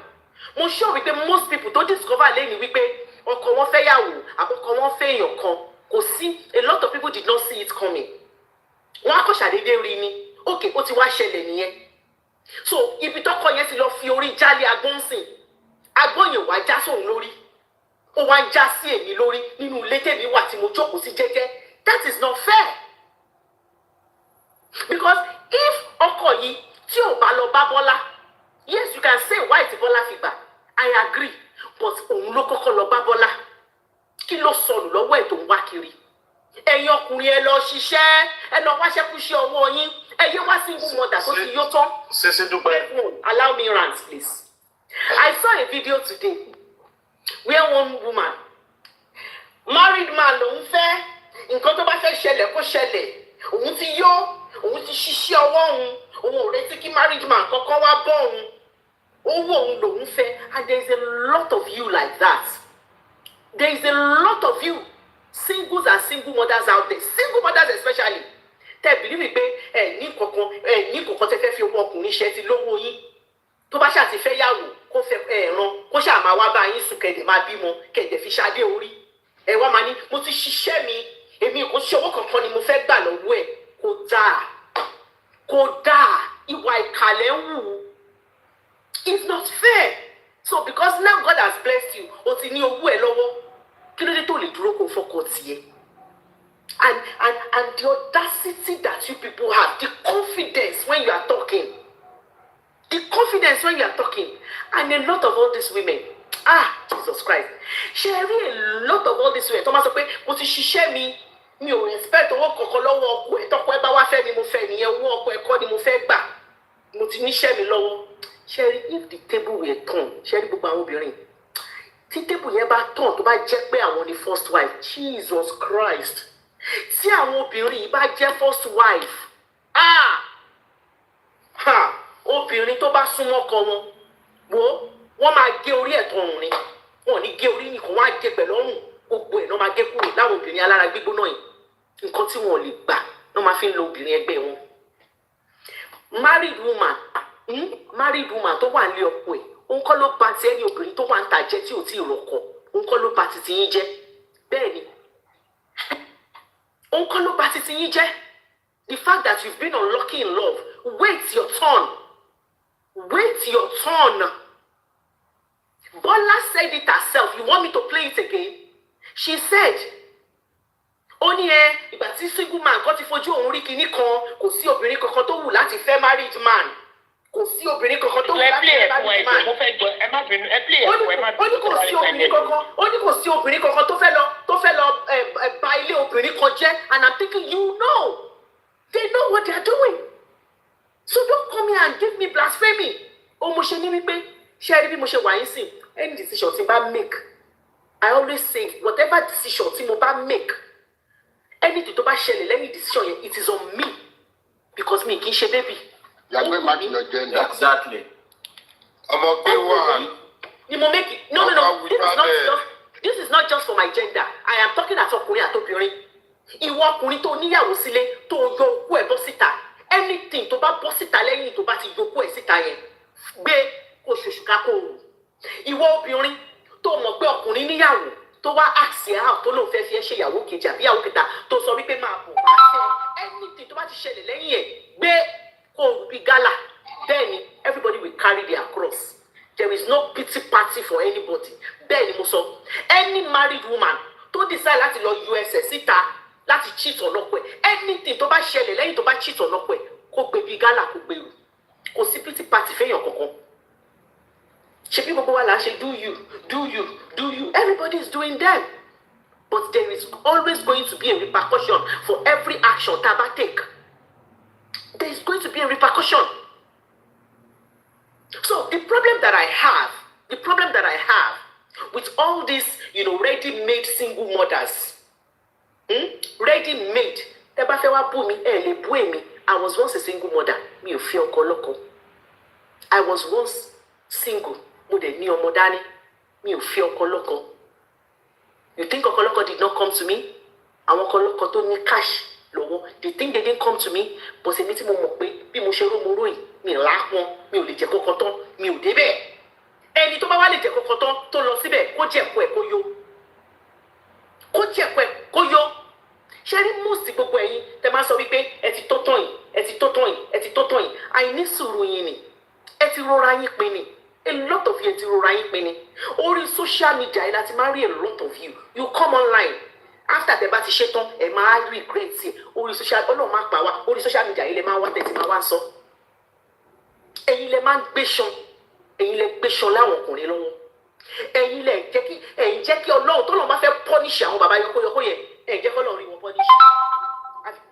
Mo sure wípé most people tó discover lẹ́yìn wípé ọkọ wọn fẹ́ yàwó àkọ́kọ́ wọn fẹ́ èèyàn kan. Kò sí, a lot of people did not see it coming. Wọ́n á kọ́ ṣàdédé rí ni. Okay, ó ti wá ṣẹlẹ̀ nìyẹn. So ibi tọ́kọ yẹn ti lọ fi orí jálé agbọ́n sìn. Agbọ́n yẹn wá já sóun lórí. Ó wá ń já sí èmi lórí nínú ilé tèmi wà tí mo jókòó sí jẹ́jẹ́. That is not fair. Because if ọkọ yìí tí ò bá lọ bá Bọ́lá, yes, you can say why ti Bọ́lá fi gbà. I agree. But òun ló kọ́kọ́ lọ bá Bọ́lá. Kí ló sọnù lọ́wọ́ ẹ̀ tó ń wá kiri? Ẹ̀yin ọkùnrin ẹ lọ ṣiṣẹ́, ẹ lọ wáṣẹ́ kúṣẹ́ ọwọ́ yín. Ẹ yé wá single mother tó ti yó tán. Sisidupe. Allow me rant, please. I saw a video today where one woman, married man lòun fẹ́, nǹkan tó bá fẹ́ ṣẹlẹ̀ kó ṣẹlẹ̀. Òun ti yó, òun ti ṣiṣẹ́ ọwọ́ òun ò retí kí married man kọ́kọ́ wá bọ́ òun. Owó òun lòun fẹ́, and there is a lot of you like that. There is a lot of you, singles and single mothers out there, single mothers especially. Tẹ́ believe pé ní kankan tẹ́ fẹ́ fi owó ọkùnrin ṣe ti lówó yín. Tó bá ṣáà ti fẹ́ yàwó kó fẹ́ ẹ̀ràn kó ṣáà máa wá bá yín sùn kẹ̀dẹ̀ máa bímọ kẹ̀dẹ̀ fi ṣadé orí. Ẹ wá máa ní mo ti ṣiṣẹ́ mi, èmi kò ṣe owó kankan ni mo fẹ́ gbà lọ́wọ́ ẹ̀. Kò dáa, ìwà ìkàlẹ̀ ń wù. It's not fair. So because now God has blessed you, o ti ní owó ẹ lọ́wọ́, kí ló dé tó lè dúró kó fọkọ tiẹ̀? And the audacity that you people have, the confidence when you are talking, and a lot of all these women, Jesus Christ, sharing a lot of all these women, Thomas sọ pé mo ti ṣiṣẹ́ mi ò respect owó kankan lọ́wọ́ ọkọ ẹ̀, tọ́kọ ẹ bá wá fẹ́ mi mo fẹ́ nìyẹn, owó ọkọ ẹ̀ kọ́ ni mo fẹ́ gbà, mo ti níṣẹ́ mi lọ́wọ́. Sherry, if the table were turned, Sherry gbogbo àwọn obìnrin, tí table yẹn bá turn tó bá jẹ́ pé àwọn ni first wife, Jesus Christ. Tí àwọn obìnrin bá jẹ́ first wife, obìnrin tó bá súnmọ́ ọkọ wọn, wọ́n máa gé orí ẹ̀ tọrùn ni. Wọ́n ní gé orí nìkan, wọ́n á gé pẹ̀lú ọrùn. Gbogbo ẹ̀ náà máa gé kúrò láwọn obìnrin alára gbígbóná yìí. Nǹkan tí wọn ò lè gbà náà máa fi ń lo obìnrin ẹgbẹ́ wọn. Married woman tó wà nílé ọkọ ẹ̀, òun kọ́ ló bà ti ẹni obìnrin tó wà ń ta jẹ́ tí ò tí ì rọ́kọ, òun kọ́ ló bà ti ti yín jẹ́. Bẹ́ẹ̀ ni, òun kọ́ ló bà ti ti yín jẹ́. The fact that you've been unlucky in love, wait your turn. Bola said it herself. You want me to play it again? She said, ó ní ìgbà tí single man kan ti fojú òun rí kinní kan, kò sí obìnrin kankan tó wù láti fẹ́ married man. Kò sí obìnrin kankan tó wù láti fẹ́ married man. Ó ní kò sí obìnrin kankan tó fẹ́ lọ bà ilé obìnrin kan jẹ́. And I'm thinking, they know what they are doing. So don't come here and give me blasphemy. Mo ṣe ní wípé ṣé ẹ rí bí mo ṣe wà yín sìn, any decision tí bá make, I always say whatever decision tí mo bá make, anything tó bá ṣẹlẹ̀ lẹ́yìn decision yẹn, it is on me, because mi kì í ṣe baby. Yàgbé má kì í lọ jẹ́ ní. Exactly. Ọmọ pé wà. Ni mo make it. No. This is not just for my gender. I am talking as ọkùnrin àtobìnrin. Ìwọ ọkùnrin tó níyàwó sílé tó yọ okú ẹ̀ bọ́ síta. Anything tó bá bọ́ síta lẹ́yìn tó bá ti yọ okú ẹ̀ síta yẹn, gbé kó ṣoṣù ká tó lóun fẹ́ fi ẹ́ ṣe ìyàwó kejì àbí ìyàwó kẹta tó sọ wípé máa bọ̀ máa fẹ́ anything tó bá ti ṣẹlẹ̀ lẹ́yìn ẹ̀ gbé kó o bí gálà bẹ́ẹ̀ ni everybody will carry their cross. There is no pity party for anybody. Bẹ́ẹ̀ ni mo sọ any married woman tó decide láti lọ USS síta láti cheat ọlọ́pọ̀ ẹ̀ anything tó bá ṣẹlẹ̀ lẹ́yìn tó bá cheat ọlọ́pọ̀ ẹ̀ kó gbé bí gálà kó gbèrú kò sí pity party fẹ́yàn kankan. Ṣé bí gbogbo wa là ń ṣe do you everybody is doing them but there is always going to be a repercussion for every action tá a bá take. There is going to be a repercussion. So the problem that I have with all these, ready-made single mothers, ready-made, tẹ́ bá fẹ́ wá bú mi, ẹ lè bú èmi. I was once a single mother. Mi ò fi ọkọ lọ́kọ. I was once single. Mo dẹ̀ ní ọmọ dání. Mi ò fi ọkọ lọ́kọ. You think ọkọ lọ́kọ did not come to me? Àwọn ọkọ lọ́kọ tó ní cash lọ́wọ́. They think they didn't come to me. But èmi tí mo mọ̀ pé bí mo ṣe rómoró yìí, mi lápọn, mi ò lè jẹ kọ́kọ́ tán, mi ò débẹ̀. Ẹni tó bá wá lè jẹ kọ́kọ́ tán tó lọ síbẹ̀ kó jẹ̀kọ́ ẹ̀ kó yó. Kó jẹ̀kọ́ ẹ̀ kó yó. Ṣé rí mùsì gbogbo ẹ̀yin tẹ máa sọ wípé ẹ ti tó tán yìí, ẹ ti tó tán yìí, ẹ ti tó tán yìí. Àìní sùúrù yín ni. Ẹ ti rọra yín pin ni. A lot of you ẹ ti rọra yín pin ni. Orí social media yìí láti máa rí a lot of you. You come online. After tẹ bá ti ṣe tán, ẹ máa regret ẹ. Orí social Ọlọ́run máa pa wá. Orí social media yìí lè máa wá tẹ̀sí máa wá sọ. Ẹ̀yin lẹ máa ń gbéṣan. Ẹ̀yin lẹ gbéṣan láwọn ọkùnrin lọ́wọ́. Ẹ̀yin lẹ jẹ́ kí Ọlọ́run tó lọ́n bá fẹ́ punish àwọn bàbá yọkóyọkó yẹn. Ẹ jẹ́ kọ́lọ́run rí wọn punish.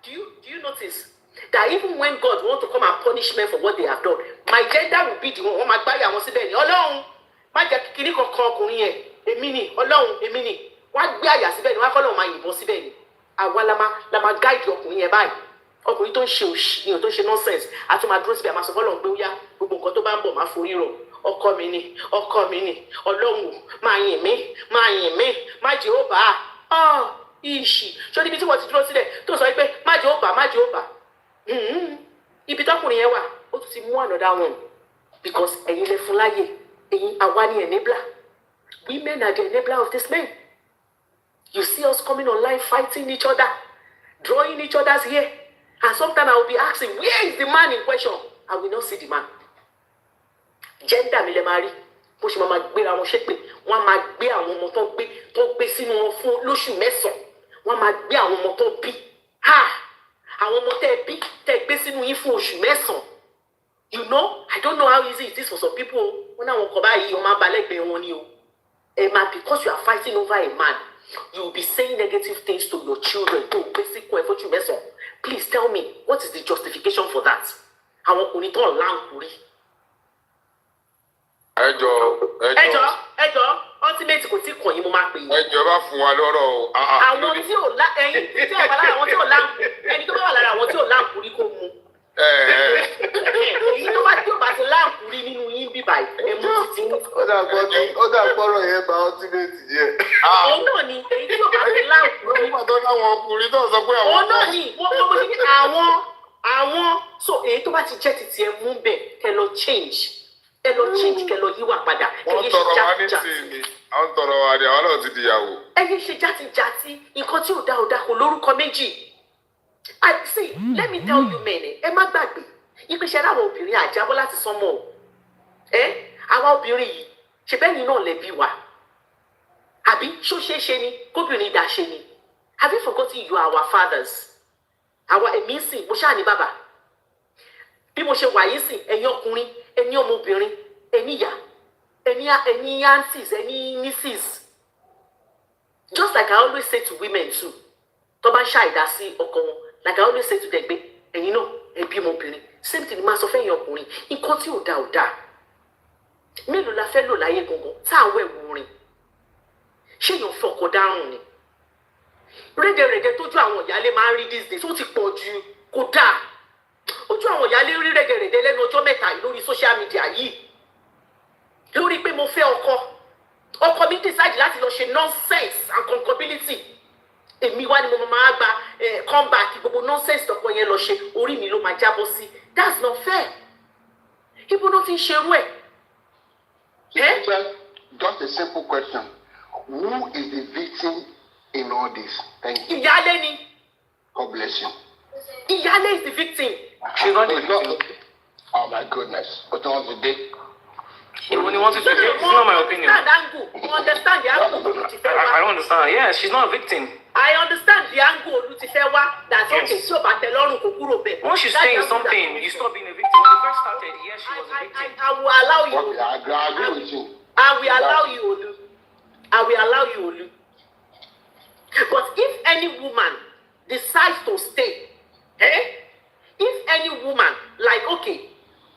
Do you notice that even when God wants to come and punish men for what they have done, my gender will be the one. Wọ́n máa gbáyà wọn síbẹ̀ ni. Ọlọ́run má jẹ́ kíní kankan ọkùnrin yẹn. Èmi ni Ọlọ́run èmi ni. Wọ́n á gbé àyà síbẹ̀ ni wọ́n á kọ́lọ́run máa yìnbọn síbẹ̀ ni. Àwa la máa guide ọkùnrin yẹn báyìí. Ọkùnrin tó ń ṣe òṣì ni ò tó ń ṣe nonsense a tún máa dúró síbi àmàsọ fọlọ́run pé ó yá gbogbo nǹkan tó bá ń bọ̀ máa forí rọ̀ ọkọ mi ni Ọlọ́run máa yìn mí má jẹ́ ó bá a ìṣì ṣó níbi tí wọ́n ti dúró sílẹ̀ tó sọ pé má jẹ́ ó bá ibi tọkùnrin yẹn wà ó tún ti mú another one because ẹ̀yin lẹ fún láyè ẹ̀yin àwa ni enabler women are the enabler of this men. You see us coming online fighting each other drawing each other's hair. And sometimes I will be asking, where is the man in question? I will not see the man. Gender mi lè máa rí. Bó ṣe máa gbéra wọn ṣépè. Wọ́n máa gbé àwọn ọmọ tó gbé sínú wọn fún lóṣù mẹ́sàn-án. Wọ́n máa gbé àwọn ọmọ tó bí. Àwọn ọmọ tẹ́ bí tẹ́ gbé sínú yín fún oṣù mẹ́sàn-án. You know, I don't know how easy it is for some people. Wọ́n náà wọn kọ̀ báyìí, wọ́n máa balẹ̀ gbé wọn ni o. Because you are fighting over a man, you will be saying negative things to your children. To basic way for oṣù mẹ́sàn-án. Please tell me, what is the justification for that? Àwọn ọkùnrin tó láǹkúrí. Ẹjọ́, ultimate kò tí kàn yín mo máa pè yín. Ẹjọ́ bá fún wa lọ́rọ̀ o. Àwọn tí ò wà lára àwọn tí ò láǹkúrí, ẹni tó bá wà lára àwọn tí ò láǹkúrí kò mu. Èyí tó bá tí ò bá ti láǹkúrí nínú yín bíbá ẹ̀ mú títí ní. Ó dà gbọ́rọ̀ yẹn bá ultimate yẹn. Òun náà ni èyí tí ò bá ti láǹkúrí. Nígbà tó láwọn ọkùnrin náà sọ pé àwọn. Òun náà ni mo ṣe ní àwọn so èyí tó bá ti jẹ́ títí ẹ mú bẹ̀ kẹ lọ change kẹ lọ yíwà padà. Wọ́n tọrọ wa ní tìǹbì àwọn tọrọ wa ni àwọn náà ti di ìyàwó. Ẹyẹ ṣe játijàti nǹkan tí ò dá kò lórúkọ méjì. I see, let me tell you men, ẹ má gbàgbé ìpèsè àwọn obìnrin àjábọ́ láti sánmọ̀ o. Àwa obìnrin yìí ṣe bẹ́yìn náà lẹ́bi wa. Àbí ṣó ṣeé ni kóbìnrin dà ṣe ni. Have you forgotten you are our fathers? Àwa èmi sìn mo ṣáà ní bàbá. Bí mo ṣe wà yìí sìn ẹ̀yin ọkùnrin ẹ̀yin ọmọbìnrin ẹ̀yin ìyá ẹ̀yin aunties ẹ̀yin nieces. Just like I always say to women too, tó bá ń ṣàìdá sí ọkọ wọn, like I always say to them pé ẹ̀yin náà ẹbí ọmọbìnrin same thing ni máa sọ fẹ́yìn ọkùnrin nǹkan tí ò dáa. Mélòó la fẹ́ lò láyé gangan tá à ń wẹ̀wù rìn? Ṣé èèyàn fẹ́ ọkọ dárùn ni? Rẹ́gẹ̀rẹ́gẹ́ tójú àwọn ìyálé máa ń rí these days ó ti pọ̀ ju kò dáa. Ojú àwọn ìyálé rí rẹ́gẹ̀rẹ́gẹ́ lẹ́nu ọjọ́ mẹ́ta yìí lórí social media yìí. Lórí pé mo fẹ́ ọkọ mi decide láti lọ ṣe nonsense and concubinity. Èmi wá ni mo máa gba comeback gbogbo nonsense tọkọ yẹn lọ ṣe orí mi ló máa jábọ́ sí. That's not fair. Ibo ló ti ń ṣerú ẹ̀? Just a simple question. Who is the victim in all this? Thank you. Ìyálé ni. God bless you. Ìyálé is the victim. She's not the victim. Oh my goodness. What do you want to do? She only wanted to do. It's not my opinion. You understand the angle? I don't understand. Yes, she's not a victim. I understand the angle Olutife that's okay. So, but the Lord will kúrò bẹ́ẹ̀. Once she's saying something, you stop being a victim. When you first started, yes, she was a victim. I will allow you. Okay, I agree with you. I will allow you, Olu. I will allow you, Olu. But if any woman decides to stay, if any woman, like, okay,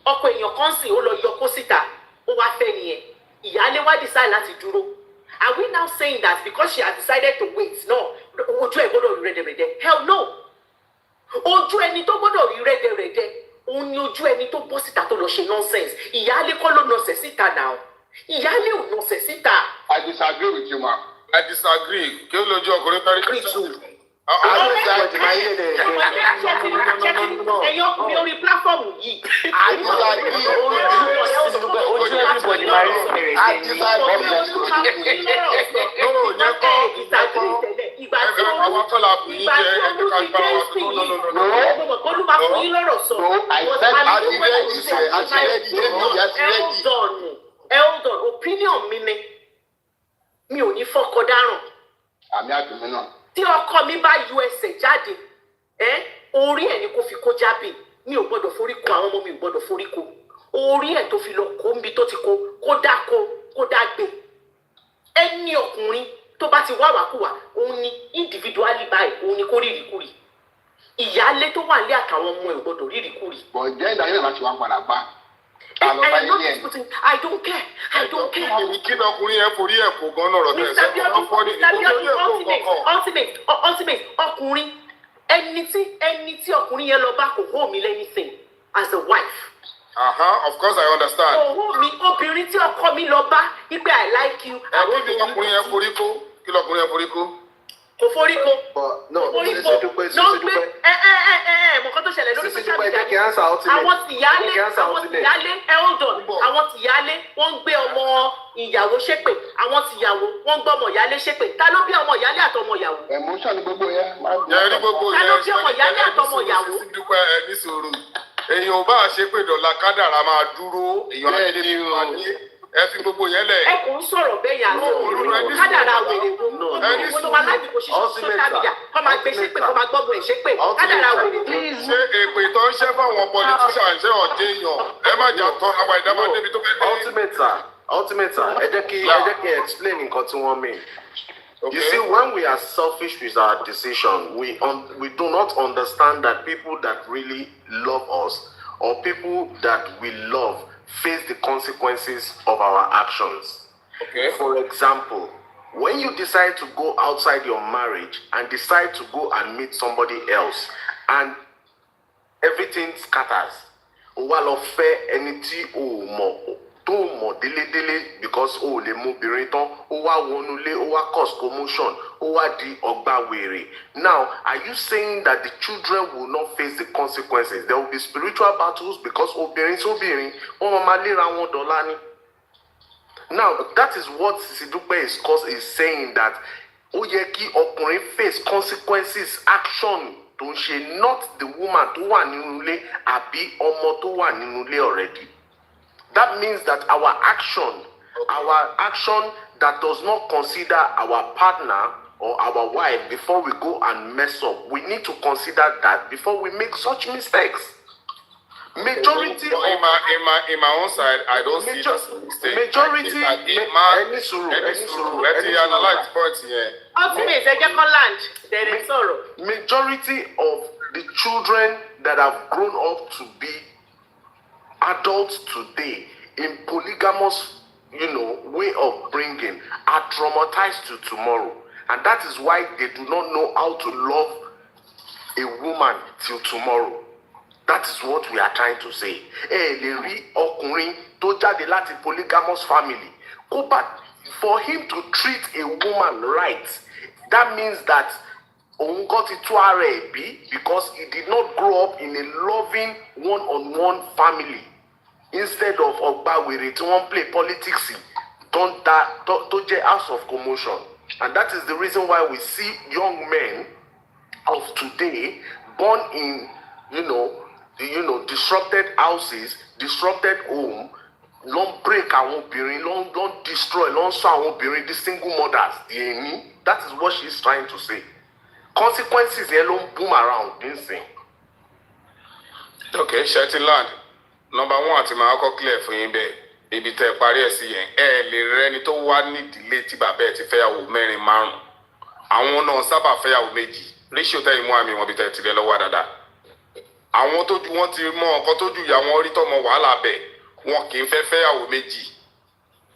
ọkọ èèyàn kan sì ó lọ yọkó síta, ó wá fẹ́ nìyẹn, ìyálé wá decide láti dúró. Are we now saying that because she has decided to wait? No. Ojú ẹ̀ gbọ́dọ̀ rí rẹ́dẹ̀rẹ́dẹ́. Hell no. Ojú ẹni tó gbọ́dọ̀ rí rẹ́dẹ̀rẹ́dẹ́. Òun ni ojú ẹni tó bọ́ síta tó lọ ṣe nonsense. Ìyálé kọ́ ló nọ̀sẹ̀ síta now. Ìyálé ò nọ̀sẹ̀ síta. I disagree with you, ma. I disagree. Kí ló lójú ọkùnrin very good. Ẹ̀yọ́ mi orí pláfọ́ọ̀mù yìí. I disagree. Ojú everybody máa rí I disagree. Ìgbà tí Olú ti dé sí yìí, Olúwa fún yín lọ́rọ̀ sọ. Hold on, opinion mi ni. Mi ò ní fọ́kọ dáràn. Àmì àdùnmí náà. Tí ọkọ mi bá yọ ẹsẹ̀ jáde, orí ẹ̀ ni kò fi kó jábì. Mi ò gbọ́dọ̀ forí ko àwọn ọmọ mi ò gbọ́dọ̀ forí ko. Orí ẹ̀ tó fi lọ kó níbi tó ti kó dáko, kó dágbé. Ẹni ọkùnrin tó bá ti wá wàkúwà, òun ni individually báyìí, òun ni kó rírìkúrì. Ìyálé tó wà lé àtàwọn ọmọ ẹ̀ ò gbọ́dọ̀ rírìkúrì. Bọ̀ jẹ́ ìdáyẹ̀ láti wá padà bá. I am not disputing. I don't care. I don't care. Kí lọkùnrin yẹn forí ẹ̀ kó gan-an ọ̀rọ̀ tẹ̀ sẹ́ kọ́ fọ́ọ̀dì ní kó forí ẹ̀ kó kọ̀ọ̀kan. Ultimate ọkùnrin ẹni tí ọkùnrin yẹn lọ bá kò hold me anything as a wife. Of course I understand. Kò hold me obìnrin tí ọkọ mi lọ bá wípé I like you. Kí ni ọkùnrin yẹn forí kó? Kí lọkùnrin yẹn forí kó? Kò forí kó. Sisidupe. Mọ̀kọ́ tó ṣẹlẹ̀ lórí social media. Jẹ́ kí answer ultimate. Àwọn tìyálé hold on. Àwọn tìyálé wọ́n ń gbé ọmọ ìyàwó ṣépè. Àwọn tìyàwó wọ́n ń gbé ọmọ ìyálé ṣépè. Ta ló bí ọmọ ìyálé àtọmọ ìyàwó? Emotion ni gbogbo yẹn. Yẹ rí gbogbo Ta ló bí ọmọ ìyálé àtọmọ ìyàwó? Sisidupe ẹni sòrò. Èèyàn ò bá ṣe pé dọ̀là kádàrá máa dúró. Èèyàn á lè máa ní ẹ fi gbogbo yẹn lẹ̀. Ẹ kò ń sọ̀rọ̀ bẹ́ẹ̀ yà lọ. Kádàrá wèrè wo. Ó máa láti kò ṣiṣẹ́ social media. Kọ́ máa gbé ṣépè, kọ́ máa gbọ́gbọ́ ẹ̀ ṣépè. Kádàrá wèrè wo. Ṣé èpè tó ń ṣẹ́ fáwọn politician ṣé ọ̀dẹ́ èèyàn? Ẹ má jà tán àwọn ìdá máa débi tó fẹ́ dé. Ultimate sir, ẹ jẹ́ kí explain nǹkan tí wọ́n mean. You see, when we are selfish with our decision, we do not understand that people that really love us or people that we love face the consequences of our actions. Okay. For example, when you decide to go outside your marriage and decide to go and meet somebody else and everything scatters, while of fair anything tó mọ̀ délédélé because ó lè mú obìnrin tán ó wá wọnúlé ó wá cause commotion ó wá di ọgbà wèrè. Now, are you saying that the children will not face the consequences? There will be spiritual battles because obìnrin sóbìnrin wọ́n máa léra wọn dọ́là ni. Now, that is what Sisidupe is saying, that ó yẹ kí ọkùnrin face consequences action tó ń ṣe, not the woman tó wà nínú ilé àbí ọmọ tó wà nínú ilé already. That means that our action that does not consider our partner or our wife before we go and mess up, we need to consider that before we make such mistakes. Majority in my own side, I don't see that mistake. Majority analyze points here. Majority of the children that have grown up to be adults today in polygamous, way of bringing are traumatized to tomorrow, and that is why they do not know how to love a woman till tomorrow. That is what we are trying to say. Lè rí ọkùnrin tó jáde láti polygamous family, for him to treat a woman right, that means that òun got it to ara ẹ̀ bí, because he did not grow up in a loving one-on-one family. Instead of ọgbà wèrè tí wọ́n play politics tó jẹ́ house of commotion. And that is the reason why we see young men of today born in, disrupted houses, disrupted home, long break àwọn obìnrin, long destroy, long sọ àwọn obìnrin, the single mothers, the ẹni. That is what she's trying to say. Consequences yẹn ló ń boom around nísìn. Okay, Shetland. Number one àti máa kọ́ clear fún yín bẹ́ẹ̀. Ibi tẹ́ parí ẹ̀ sí yẹn. Ẹ lè rẹ́ni tó wá nídìílé tí bàbá ẹ̀ ti fẹ́yàwó mẹ́rin márùn-ún. Àwọn náà sábà fẹ́yàwó méjì. Ratio tẹ́ ìmú àmì wọn bí tẹ́ tilẹ̀ lọ́wọ́ dáadáa. Àwọn tójú wọn ti mọ nǹkan tójú ìyá wọn rí tọmọ wàhálà bẹ̀. Wọn kì í fẹ́yàwó méjì.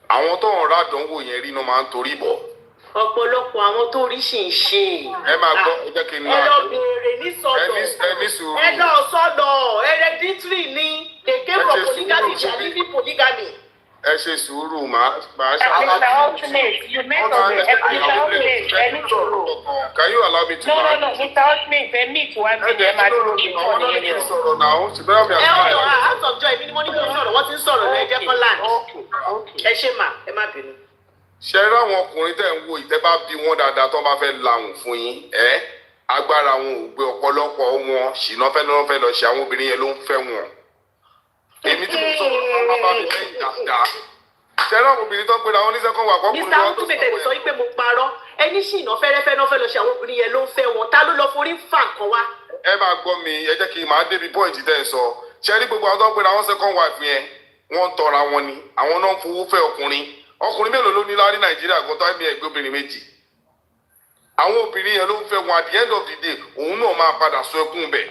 Àwọn tó ń ràdánwò yẹn rí náà máa ń torí bọ̀. Ọ̀pọ̀lọpọ̀ àwọn tó rí sì ń ṣe. Ẹ máa gbọ́ ẹ jẹ́ kí n ẹ lọ béèrè ní sọ́dọ̀. Ẹ ní sùúrù. Ẹ lọ sọ́dọ̀ hereditary ni they came from polygamy they are living polygamy. Ẹ ṣe sùúrù màá Mr. Ultimate, you make of it. Mr. Ultimate, ẹ ní sọ̀rọ̀. Can you allow me to? No, Mr. Ultimate, ẹ meet one thing, ẹ máa dúró bí àwọn náà ní kí n fún sọ̀rọ̀ náà ṣùgbọ́n mi Ẹ àti ọ̀dọ̀ out of joy, èmi ni mo ní kí n sọ̀rọ̀, wọ́n ti ń sọ̀rọ̀ lọ, ẹ jẹ́ kọ́ land. Ẹ ṣe mà, ẹ má bínú. ṣe rí àwọn ọkùnrin tẹ̀ ń wo ìtẹ́ bá bí wọn dáadáa tó bá fẹ́ lahùn fún yín agbára wọn ò gbé ọ̀pọ̀lọpọ̀ wọn ṣìnà fẹ́ lọ ṣe àwọn obìnrin yẹn ló ń fẹ́ wọn. èmi tí mo sọ̀rọ̀ náà bàbá mi lẹ́yìn dáadáa ṣe rí àwọn obìnrin tó ń pera wọn ní sẹ́kọ̀n wà kọ́kùnrin Mr. Ultimate sọ wípé mo parọ́, ẹni ṣìnà fẹ́rẹ́fẹ́ náà fẹ́ lọ ṣe àwọn obìnrin yẹn ló ń fẹ́ wọn, ta ló lọ forí fà kan wá? ẹ máa gbọ́ mi ẹ jẹ́ kí n máa débi pọ́ìntì tẹ́ ẹ sọ ṣe rí gbogbo àwọn tó ń pera wọn sẹ́kọ̀n wife yẹn wọ́n ń tọra wọn ni àwọn náà ń fowó fẹ́ ọkùnrin mélòó ló ní láàrin Nàìjíríà kan tó ẹ̀mí ẹ̀gbẹ́ obìnrin méjì àwọn obìnrin yẹn ló ń fẹ́ wọn at the end of the day òun náà máa padà sọ ẹkún bẹ̀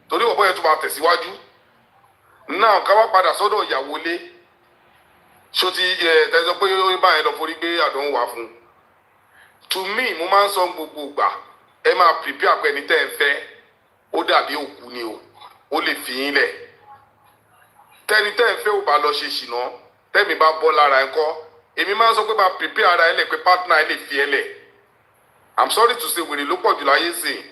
torí ọ̀pọ̀ yẹn tó máa tẹ̀síwájú náà ká wá padà sọ́dọ̀ ìyàwó lé ṣó ti tẹ̀sán pé ó bá yẹn lọ forí gbé àdánwò wá fún to me mo máa ń sọ gbogbo ìgbà ẹ máa prepare pé ẹni tẹ́ ẹ fẹ́ ó dàbí òkú ni o ó lè fi yín lẹ̀ tẹ́ni tẹ́ ẹ fẹ́ ò bá lọ ṣe ṣìnà tẹ́mi bá bọ́ lára ẹ kọ́ èmi máa ń sọ pé máa prepare ara ẹ lẹ̀ pé partner ẹ lè fi ẹ lẹ̀ I'm sorry to say wèrè ló pọ̀ jù láyé sí i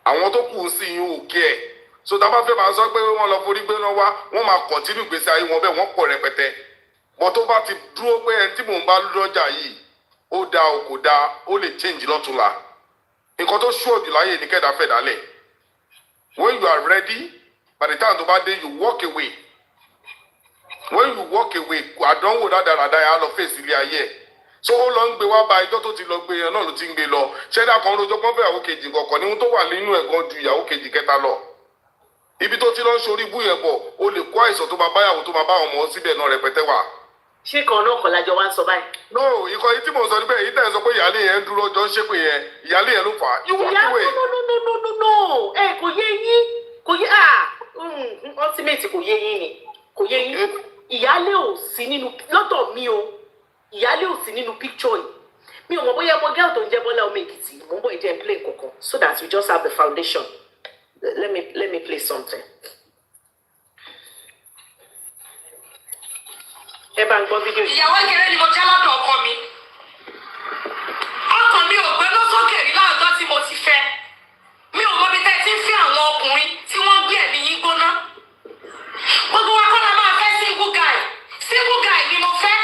àwọn tó kù sí yín ò kí ẹ̀ so tá a bá fẹ́ máa sọ pé wọ́n lọ forí gbé náà wá wọ́n máa continue gbèsè ayé wọn bẹ́ẹ̀ wọ́n pọ̀ rẹpẹtẹ bọ́ tó bá ti dúró pé ẹni tí mò ń bá lọ́jà yìí ó dáa o kò dáa ó lè change lọ́túnla nǹkan tó ṣúọ̀ jù láyé ní kẹ́dà fẹ́ dálẹ̀ when you are ready by the time tó bá dé you walk away when you walk away àdánwò dáadáa yà á lọ fèsì ilé ayé ẹ̀ so ó lọ ń gbé wá ba ẹjọ́ tó ti lọ gbé yẹn náà ló ti ń gbé lọ ṣẹ́dá kan lójó pọ́n fẹ́ ìyàwó kejì kọ̀ọ̀kan ní ohun tó wà nínú ẹ̀gán ju ìyàwó kejì kẹta lọ ibi tó ti lọ ń ṣorí bú yẹn bọ̀ o lè kó àìsàn tó máa báyàwó tó máa bá ọmọ síbẹ̀ náà rẹpẹtẹ wà. ṣé kan náà kọ́ lájọ wá ń sọ báyìí. no ikọ̀ yìí tí mò ń sọ níbẹ̀ yìí tẹ̀ ń sọ pé ìyáálé yẹn ń dúró jọ ń ṣépè yẹn ìyáálé yẹn ló fà á. no kò yé yín kò yé ultimate kò yé yín ni kò yé yín ìyáálé ò sí nínú lọ́dọ̀ mi o ìyáálé ò sí nínú picture yìí mi ò mọ̀ bóyá ọmọ gẹ́gẹ́ tó ń jẹ́ Bọ́lá ọmọ Èkìtì mò ń bọ̀ ìjẹ́ play kankan so that we just have the foundation let me play something. ẹ bá ń gbọ́ fídíò yìí. ìyàwó kéré ni mo jẹ́ lọ́dọ̀ ọkọ mi ọkàn mi ò gbé lọ́sọ̀kè rí láàgbá tí mo ti fẹ́ mi ò mọ bí tẹ́ ẹ ti ń fẹ́ àwọn ọkùnrin tí wọ́n gbé ẹ̀mí yín gbóná gbogbo wa kọ́ la máa fẹ́ single guy ni mo fẹ́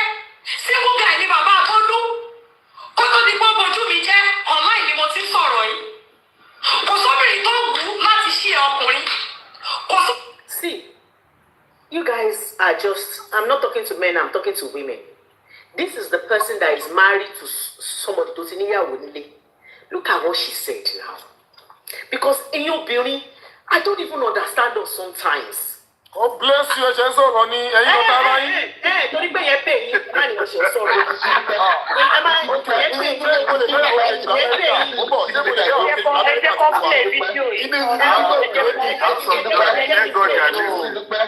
single guy ni bàbá àbọ́dún kó tó di pọ́ bojú mi jẹ́ online ni mo ti ń sọ̀rọ̀ yìí kò sóbìnrin tó wù láti ṣí ọkùnrin kò só. See, you guys are just, I'm not talking to men, I'm talking to women. This is the person that is married to somebody tó ti níyàwó nílé. Look at what she said now. Because ẹ̀yin obìnrin, I don't even understand us sometimes. God bless you, ẹ ṣe ń sọ̀rọ̀ ní ẹ̀yin lọ́ta ara yín. Torí pé yẹn pè yín, má ní mo ṣe sọ̀rọ̀. Ẹ máa yẹn pè yín, yẹn pè yín. ẹ jẹ́ kó play fídíò yìí.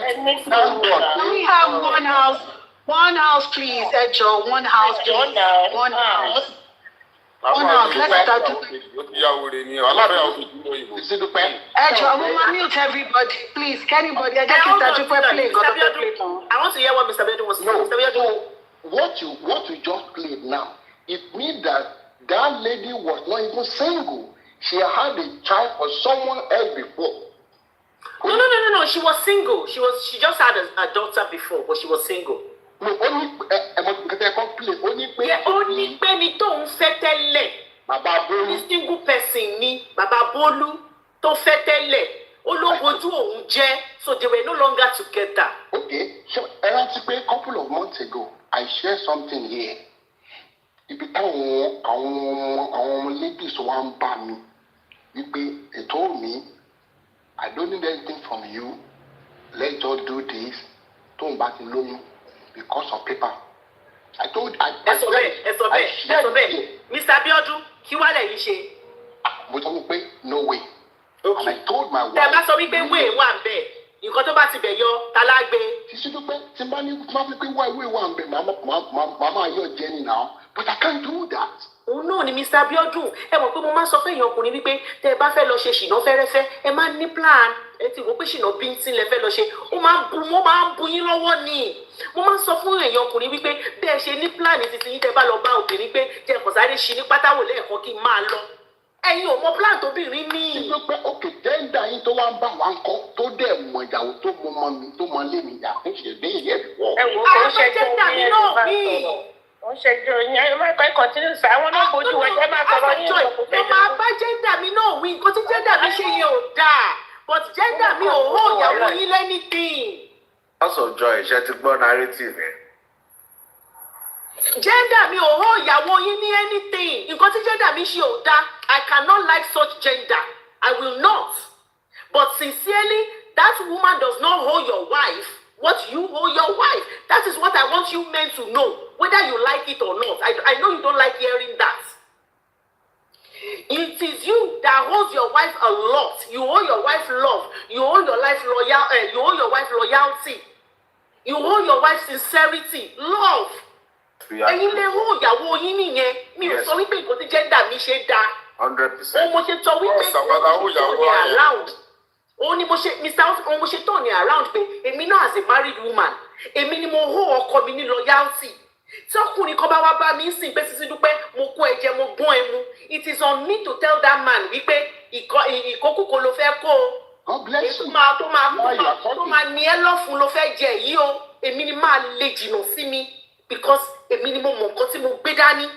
Can we have one house please, ẹ jọ̀ọ́, one house please, one house. One house, let's start to. Ẹ jọ̀ọ́, mo máa mute everybody, please. Anybody, ẹ jẹ́ kí Sisidupe play nǹkan tó fẹ́ play fún. I want to hear what Mr. Abiodun was saying. Mr. Abiodun. So what you just played now, it means that lady was not even single. She had a child for someone else before. No. She was single. She just had a daughter before, but she was single. no ó ní ẹ̀mọ́ kẹtẹ ẹ̀kọ́ play ó ní pé. ó ní pé ni tóun fẹ́ tẹ́lẹ̀. bàbá Bólú. ní single person ni bàbá Bólú tó fẹ́ tẹ́lẹ̀ ó ló bojú òun jẹ́ so they were no longer together. Okay, so ẹ rántí pé couple of months ago I shared something here. Ibi táwọn àwọn ladies wa ń bá mi wípé they told me I don't need anything from you, let's just do this tóun bá ti lóyún because of paper. I told ẹ sọ bẹ́ẹ̀ Mr. Abiodun kí wá lẹ̀ yìí ṣe. mo sọ fún pé no way. And I told my wife. tẹ bá sọ wípé wéè wà ń bẹ̀ nǹkan tó bá ti bẹ̀ yọ ta lágbé. Sisidupe tí n bá ní pé wéè wà ń bẹ̀ màmá yọ jẹ́ ni now but I can't do that. òun náà ni Mr. Abiodun ẹ mọ̀ pé mo máa ń sọ fún èèyàn ọkùnrin wípé tẹ ẹ bá fẹ́ lọ ṣe ṣìnà fẹ́rẹ́fẹ́ ẹ máa ní plan ẹ ti wò pé ṣìnà bíntín lẹ fẹ́ lọ ṣe ó máa ń bu yín lọ́wọ́ ni mo máa ń sọ fún èèyàn ọkùnrin wípé bí ẹ ṣe ní plan títí yín tẹ bá lọ bá obìnrin pé jẹ kàn sáré ṣí ní pátáwò lẹ́ẹ̀kan kí n máa lọ ẹ̀yin ò mọ plan tóbìnrin ní. ṣé pé òkè jẹ́ńdà yín tó wá ń bá wa ń kọ́ tó dẹ̀ mọ ìyàwó tó mọ ọmọ mi tó mọ lé mi yà fún ìṣẹ̀lẹ̀ yẹn wọ̀. ẹ wò ó ṣẹjọ́ mi náà bí ó ṣẹjọ́ yín ẹ má kọ́ ẹ kọ́ntínú sí àwọn náà bójú wọn ẹ má sọ̀rọ̀ yín lọ́kùnrin fẹ́ẹ́. mo máa bá jẹ́ńdà mi náà wí nǹkan tí jẹ́ńdà mi ṣe yẹn ò dáa but jẹ́ńdà mi ò hó ìyàwó yín lẹ́nìtìn. House of Joy ṣe ti gbọ́ narrative ẹ̀. Gender mi ò hó ìyàwó yín ní anything nǹkan tí gender mi ṣe ò dáa I cannot like such gender I will not but sincerely that woman does not hold your wife what you hold your wife that is what I want you men to know whether you like it or not I know you don't like hearing that it is you that holds your wife a lot you hold your wife love you hold your wife loyalty you hold your wife sincerity love. ẹ̀yin lè hó ìyàwó yín nìyẹn mi ò sọ wípé nǹkan tí jẹ́ndà mi ṣe dáa 100%. òun mo ṣe tọ wípé òun ni mo ṣe Mr. òun mo ṣe tọ̀ ní around pé èmi náà as a married woman èmi ni mo hó ọkọ mi ní loyalty tí ọkùnrin kan bá wá bá mi sìn pé Sisidupe mo kó ẹ̀jẹ̀ mo gbọ́n ẹmu it is on me to tell that man wípé ìkókùkò ló fẹ́ kó o tó máa ní ẹ lọ́fun ló fẹ́ jẹ yìí o èmi ni máa lè jìnnà sí mi. Because èmi ni mo mọ nǹkan tí mo gbé dání.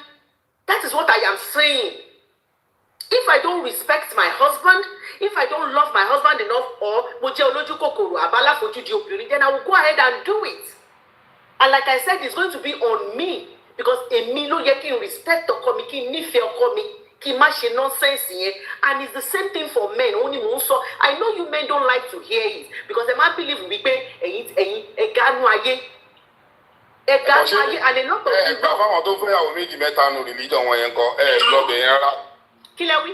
That is what I am saying. If I don't respect my husband, if I don't love my husband enough, or mo jẹ́ olójú kòkòrò àbáláfojú di obìnrin, then I will go ahead and do it. And like I said, it's going to be on me because èmi ló yẹ kí n respect ọkọ mi, kí n nífẹ̀ẹ́ ọkọ mi, kí n má ṣe nonsense yẹn. And it's the same thing for men. Ó ní mò ń sọ. I know you men don't like to hear it because ẹ má believe wípé ẹ̀yin ẹ̀gánú ayé. Ẹ̀ka ayé and a lot of people. Ẹ̀gbọ́n fáwọn tó fẹ́ àwọn méjì mẹ́ta nù religion wọn yẹn kọ́ lọ́bẹ̀ yẹn rárá. Kí lẹ wí?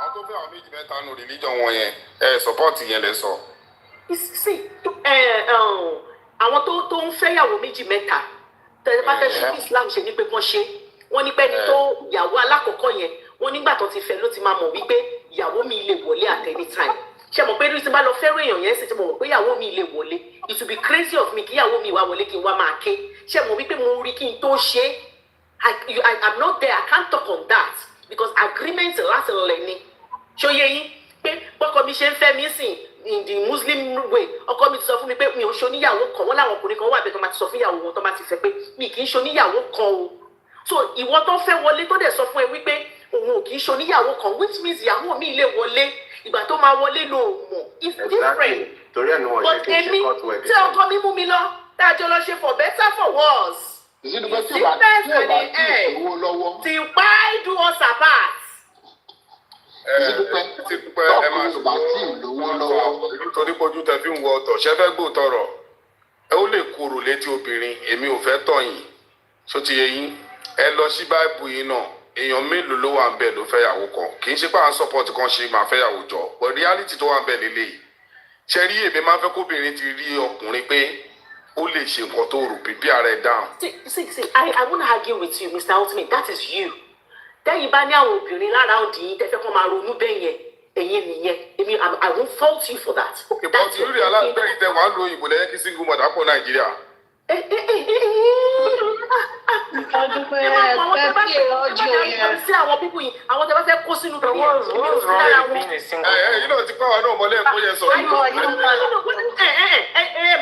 Àwọn tó fẹ́ àwọn méjì mẹ́ta nù religion wọn yẹn support yẹn lẹ sọ. Sí àwọn tó ń fẹ́yàwó méjì mẹ́ta tẹ̀lé bá fẹ́ ṣe Islam ṣe ní pé wọ́n ṣe wọ́n ní pẹ́ni tó ìyàwó alákọ̀ọ́kọ́ yẹn wọ́n nígbà tó ti fẹ́ ló ti máa mọ̀ wípé ìyàwó mi lè wọlé at any time. Ṣé mo pé tí n bá lọ fẹ́ràn èèyàn yẹn sì ti mọ̀ pé ìyàwó mi lè wọlé it will be crazy of me kí ìyàwó mi wá wọlé kí n wá máa ké ṣé mo wípé mo rí kí n tó ṣe I'm not there I can't talk on that because agreement láti lẹ̀ ni ṣóyé yín pé bọ́kọ mi ṣe ń fẹ́ mi sìn in the Muslim way ọkọ mi ti sọ fún mi pé mi ò ṣe oníyàwó kan wọn láwọn ọkùnrin kan wà bẹ́ẹ̀ tó máa ti sọ fún ìyàwó wọn tó máa ti fẹ́ pé mi kì í ṣe oníyàwó kan o so ìwọ tó fẹ́ wọlé tó dẹ̀ sọ fún ẹ wípé òun ò kì í ṣe oníyàwó kan which means ìyàwó mi lè wọlé ìgbà tó máa wọlé ló mọ̀ it's different but èmi tí ọkọ mi mú mi lọ tá a jọ lọ ṣe for better for worse it's different for the air till why do us apart. Ti pẹ́ ẹ máa sọ nítorí pojú tẹ fi ń wọ ọ̀tọ̀ ṣẹ́ fẹ́ gbò tọrọ ẹ ó lè kúrò létí obìnrin èmi ò fẹ́ tọ̀yìn ṣó ti yẹ yín ẹ lọ sí báìbù yín náà èèyàn mélòó ló wà ń bẹ̀ ló fẹ́ yàwó kan kì í ṣe pé à ń support kan ṣe máa fẹ́ yàwó jọ but reality tó wà ń bẹ̀ lélẹ́yìí ṣe rí èmi máa fẹ́ kóbìnrin ti rí ọkùnrin pé ó lè ṣe nǹkan tó rò pípí ara ẹ̀ down. See, I won't argue with you Mr. Ultimate that is you. Tẹ́yìn bá ní àwọn obìnrin lára òdì yín tẹ́fẹ́ kọ́ máa ronú bẹ́ẹ̀ yẹn ẹ̀yin nìyẹn èmi I won't fault you for that. Okay, but you realize bẹ́ẹ̀ tẹ wàá lo òyìnbó lẹ́yìn kí single mother pọ̀ Nàìjíríà. Àwọn pípọ̀ yìí àwọn tẹ bá fẹ́ kó sínú tó yẹ yìí náà ti pàwọn náà mọ́lẹ́ ẹ̀kọ́ yẹn sọ.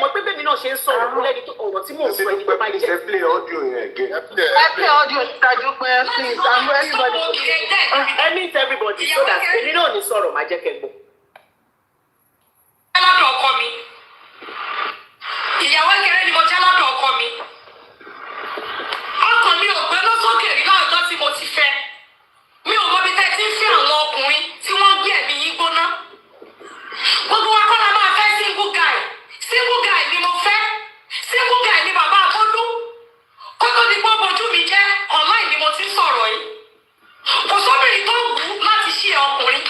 Mọ̀ pé bẹ́ẹ̀ mi náà ṣe ń sọ̀rọ̀ mo lẹ́ni tó ọ̀rọ̀ tí mò ń sọ ẹni tó bá Please jẹ́. play audio yẹn again. Play audio Sisidupe, please. I'm everybody. I meet everybody so that èmi náà ní sọ̀rọ̀ máa jẹ́ kẹ́ gbọ́. lọ́dọ̀ ọkọ mi ìyàwó kẹrẹ ni mo jẹ́ lọ́dọ̀ ọkọ mi ọkàn mi ò gbé lọ́sọ̀kè rí láàjọ tí mo ti fẹ́ mi ò mọbi tẹ́ ti ń fẹ́ àwọn ọkùnrin tí wọ́n gbé ẹ̀mí yín gbóná gbogbo wa kọ́ la máa fẹ́ single guy ni mo fẹ́ single guy ni bàbá àbọ́dún kó tó di pọ́ bojú mi jẹ́ online ni mo ti ń sọ̀rọ̀ yìí kò sóbìnrin tó wù ú láti ṣí ọkùnrin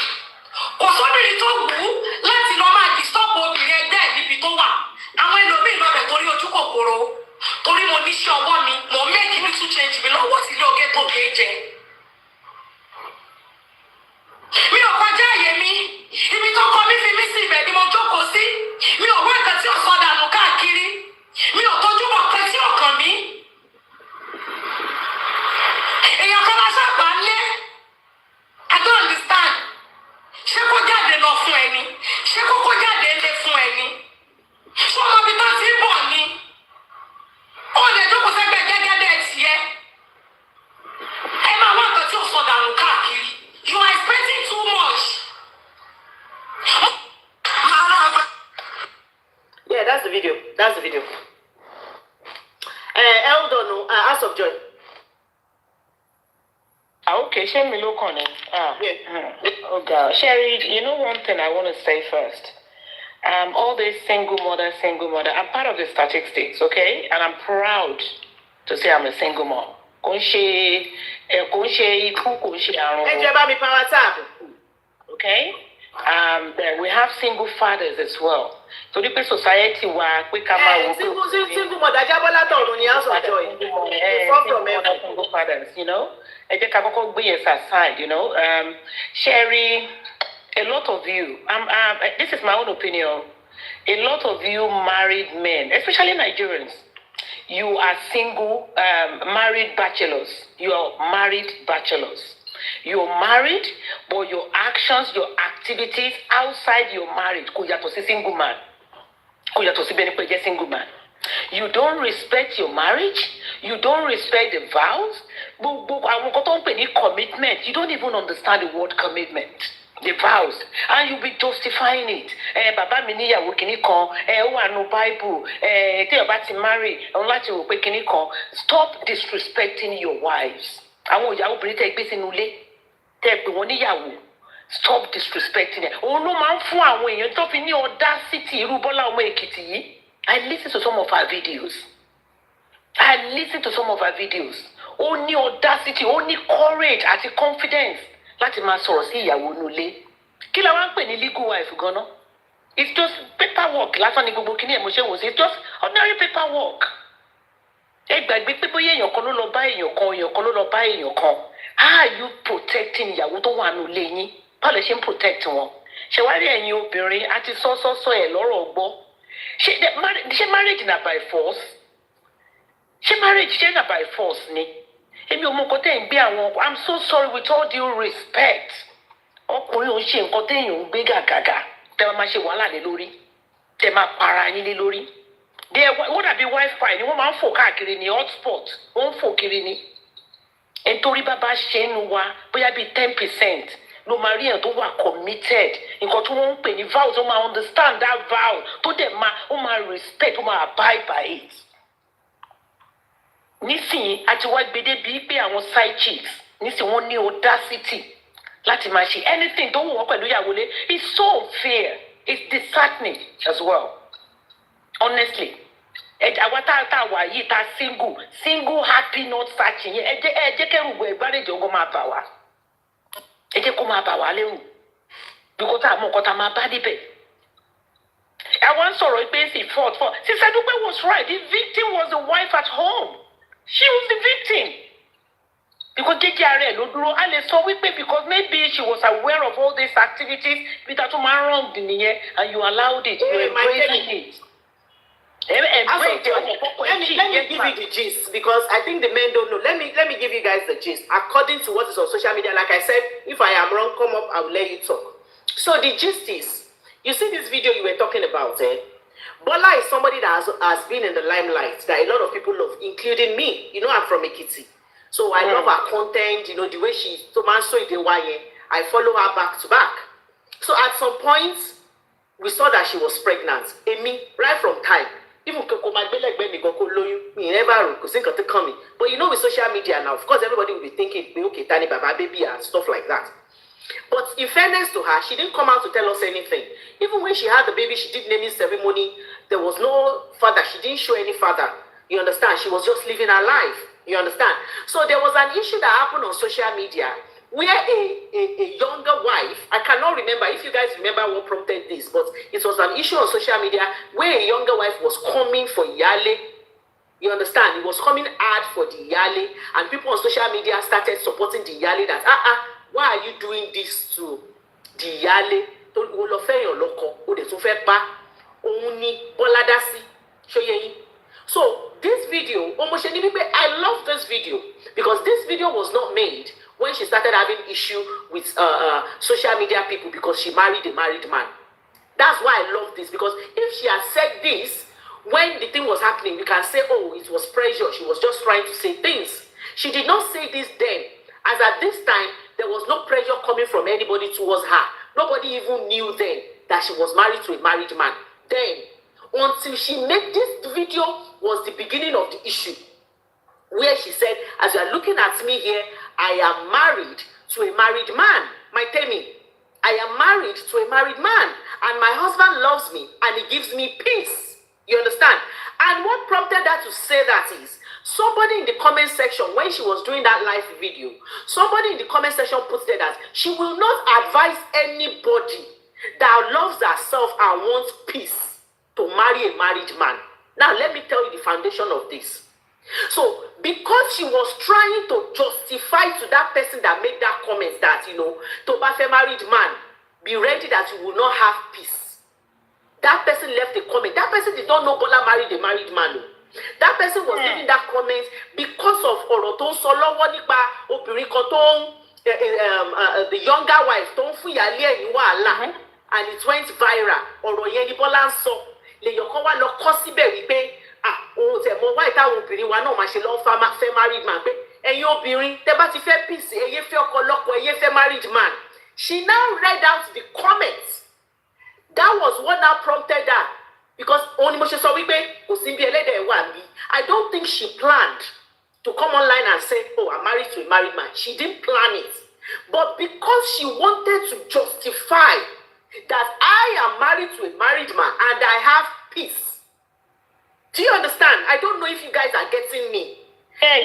kò sóbìnrin tó wù ú láti lọ máa disturb obìnrin ẹgbẹ́ ẹ̀ níbi tó wà àwọn ẹlòmíín lọ bẹ̀ torí ojú kòkòrò torí mo níṣẹ́ ọwọ́ mi mo make little change mi lọ́wọ́ sí ilé oge tó gé jẹ. mi ò kọjá àyè mi ibi tó kọ mí fi mí sí ibẹ̀ ni mo jókòó sí mi ò wá nǹkan tí ò sọ dànù káàkiri mi ò tójú bọ̀ pé tí ò kàn mí. èèyàn kan máa ṣàgbá lé I don't understand ṣé kó jáde lọ fún ẹni ṣé kókó jáde lé fún ẹni ṣé ọmọ ibi tó ti ń bọ̀ ni ó lè jókòó sẹ́gbẹ́ gẹ́gẹ́dẹ́ tiẹ̀ ẹ máa wá nǹkan tí ò sọ dànù káàkiri you are expecting too much. Yeah, that's the video. That's the video. Hold on, House of Joy. Okay, share me look on it. Oh God, Sherry, you know one thing I want to say first. All these single mother. I'm part of the statistics, okay, and I'm proud to say I'm a single mom. Okay. Then we have single fathers as well. So the society where we come out single mother, Bola told me House of Joy. Single fathers, you know. Aside, you know. Sherry, a lot of you, this is my own opinion. A lot of you married men, especially Nigerians, you are single, married bachelors. You are married bachelors. You're married, but your actions, your activities outside your marriage, single man. Single man. You don't respect your marriage. You don't respect the vows. Commitment. You don't even understand the word commitment. The vows. And you'll be justifying it. Baba mi níyàwó kìíní kan. Ó wà nínú Bible. Tí o bá ti marry, òun láti rò pé kìíní kan. Stop disrespecting your wives. Àwọn ìyàwó obìnrin tẹ́ gbé sínú ilé. Tẹ́ pè wọ́n níyàwó. Stop disrespecting them. Òun ló máa ń fún àwọn èèyàn tó fi ní audacity irú Bọ́lá ọmọ Èkìtì yìí. I listen to some of our videos. Ó ní audacity, ó ní courage àti confidence láti máa sọ̀rọ̀ sí ìyàwó nulẹ̀. Kí la wá ń pè ní legal wife gan-an? It's just paperwork lásán ni gbogbo kíní ẹ̀ mo ṣe wò sí. It's just ordinary paperwork. Ẹ gbàgbé pé bóyá èèyàn kan ló lọ bá èèyàn kan, èèyàn kan ló lọ bá èèyàn kan. How are you protecting ìyàwó tó wà nulẹ̀ yín? Báwo lè ṣe ń protect wọn? Ṣé wá rí ẹ̀yin obìnrin àti sọ́sọ́sọ́ ẹ̀ lọ́rọ̀ gbọ́? Ṣé marriage na by force? Ṣé marriage ṣe na by force ni? Èmi ò mọ nǹkan tẹ́ ń gbé àwọn I'm so sorry with all due respect. Ọkùnrin ò ń ṣe nǹkan téèyàn ń gbé gàgàgà. Tẹ́ máa ṣe wàhálà lé lórí. Tẹ́ máa para yín lé lórí. Wọ́n dàbí wifi ni wọ́n máa ń fò káàkiri ní hotspot. Wọ́n ń fò kiri ni. Nítorí bàbá ṣe ń wa bóyá bíi 10%. Ló máa rí ẹ̀ tó wà committed nǹkan tí wọ́n ń pè ní vows ó máa understand that vow tó dẹ̀ ó máa respect ó máa abide by it. Nísìnyí àti wá gbedé bíi pé àwọn side chicks nísìnyí wọ́n ní audacity láti máa ṣe anything tó wù wọ́n pẹ̀lú ìyàwó lé. It's so unfair. It's disheartening as well. Honestly. Àwa tá a wà yìí tá single happy not searching yẹn ẹ jẹ́ kẹ́rù gbọ́ ìgbàlejò ọgọ́ máa bà wá. Ẹ jẹ́ kó máa bà wá lérò bíkọ́ tá a mọ̀ nǹkan tá a máa bá débẹ̀. Àwọn sọ̀rọ̀ pé sì fought. Sisidupe was right. The victim was the wife at home. She was the victim. Because jẹ́jẹ́ ara ẹ̀ ló dúró. A lè sọ wípé because maybe she was aware of all these activities bí ta tó máa ń wrong nìyẹn and you allowed it. You embraced it. Let me give you the gist because I think the men don't know. Let me give you guys the gist. According to what is on social media, like I said, if I am wrong, come up, I will let you talk. So the gist is, you see this video you were talking about, Bola is somebody that has been in the limelight that a lot of people love, including me. You know, I'm from Ekiti. So I love her content, you know, the way she I follow her back to back. So at some point, we saw that she was pregnant. Amy, right from time. Even me never coming. But you know, with social media now, of course, everybody will be thinking, okay, Tani Baba baby and stuff like that. But in fairness to her, she didn't come out to tell us anything. Even when she had the baby, she did naming ceremony. There was no father. She didn't show any father. You understand? She was just living her life. You understand? So there was an issue that happened on social media where a younger wife, I cannot remember if you guys remember what prompted this, but it was an issue on social media where a younger wife was coming for Yale. You understand? It was coming hard for the Yale, and people on social media started supporting the Yale that, why are you doing this to the Yale? So this video, I love this video because this video was not made when she started having issue with social media people because she married a married man. That's why I love this, because if she had said this when the thing was happening, we can say, oh, it was pressure. She was just trying to say things. She did not say this then. As at this time, there was no pressure coming from anybody towards her. Nobody even knew then that she was married to a married man. Then, until she made this video was the beginning of the issue, where she said, as you are looking at me here, I am married to a married man. My Temi, I am married to a married man, and my husband loves me, and he gives me peace. You understand? And what prompted her to say that is, somebody in the comment section, when she was doing that live video, somebody in the comment section put there that she will not advise anybody that loves herself and wants peace to marry a married man. Now, let me tell you the foundation of this. So, because she was trying to justify to that person that made that comment that, you know, to a married man, be ready that you will not have peace. That person left a comment. That person did not know Bola married a married man. That person was giving that comment because of Oroton Solowo nipa obìnrin kan tó the younger wife tó ń fún ìyálé ẹ̀ ní wàhálà, and it went viral. Ọ̀rọ̀ yẹn ni Bola ń sọ. Lèyàn kan wá lọ kọ síbẹ̀ wípé ohun tẹ̀ mọ́ wáyé táwọn obìnrin wa náà máa ṣe lọ́n fẹ́ married man pé ẹ̀yin obìnrin tẹ́ bá ti fẹ́ peace ẹ yé fẹ́ ọkọ lọ́kọ ẹ yé fẹ́ married man. She now read out the comments. That was what now prompted her. Because only Moshe saw I don't think she planned to come online and say, oh, I'm married to a married man. She didn't plan it. But because she wanted to justify that I am married to a married man and I have peace. Do you understand? I don't know if you guys are getting me. Yeah.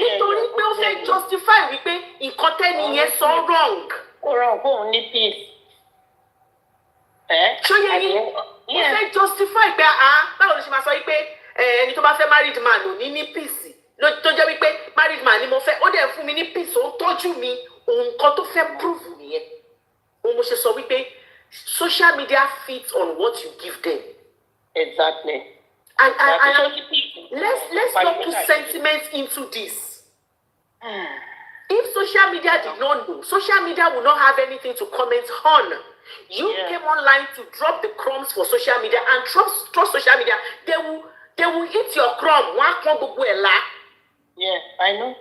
Justify in content yes so wrong. Only peace. So yeah. Justify báwo ni ṣe máa sọ wípé ẹni tó bá fẹ́ married man ò ní peace tó jẹ́ wípé married man ni mo fẹ́ ó dẹ̀ fún mi ní peace ó ń tọ́jú mi òun kan tó fẹ́ prove nìyẹn òun mo ṣe sọ wípé social media feeds on what you give them. Exactly. And let's not put sentiment into this. If social media did not know, social media will not have anything to comment on. You came online to drop the crumbs for social media and trust social media. They will eat your crumb. Yeah, I know.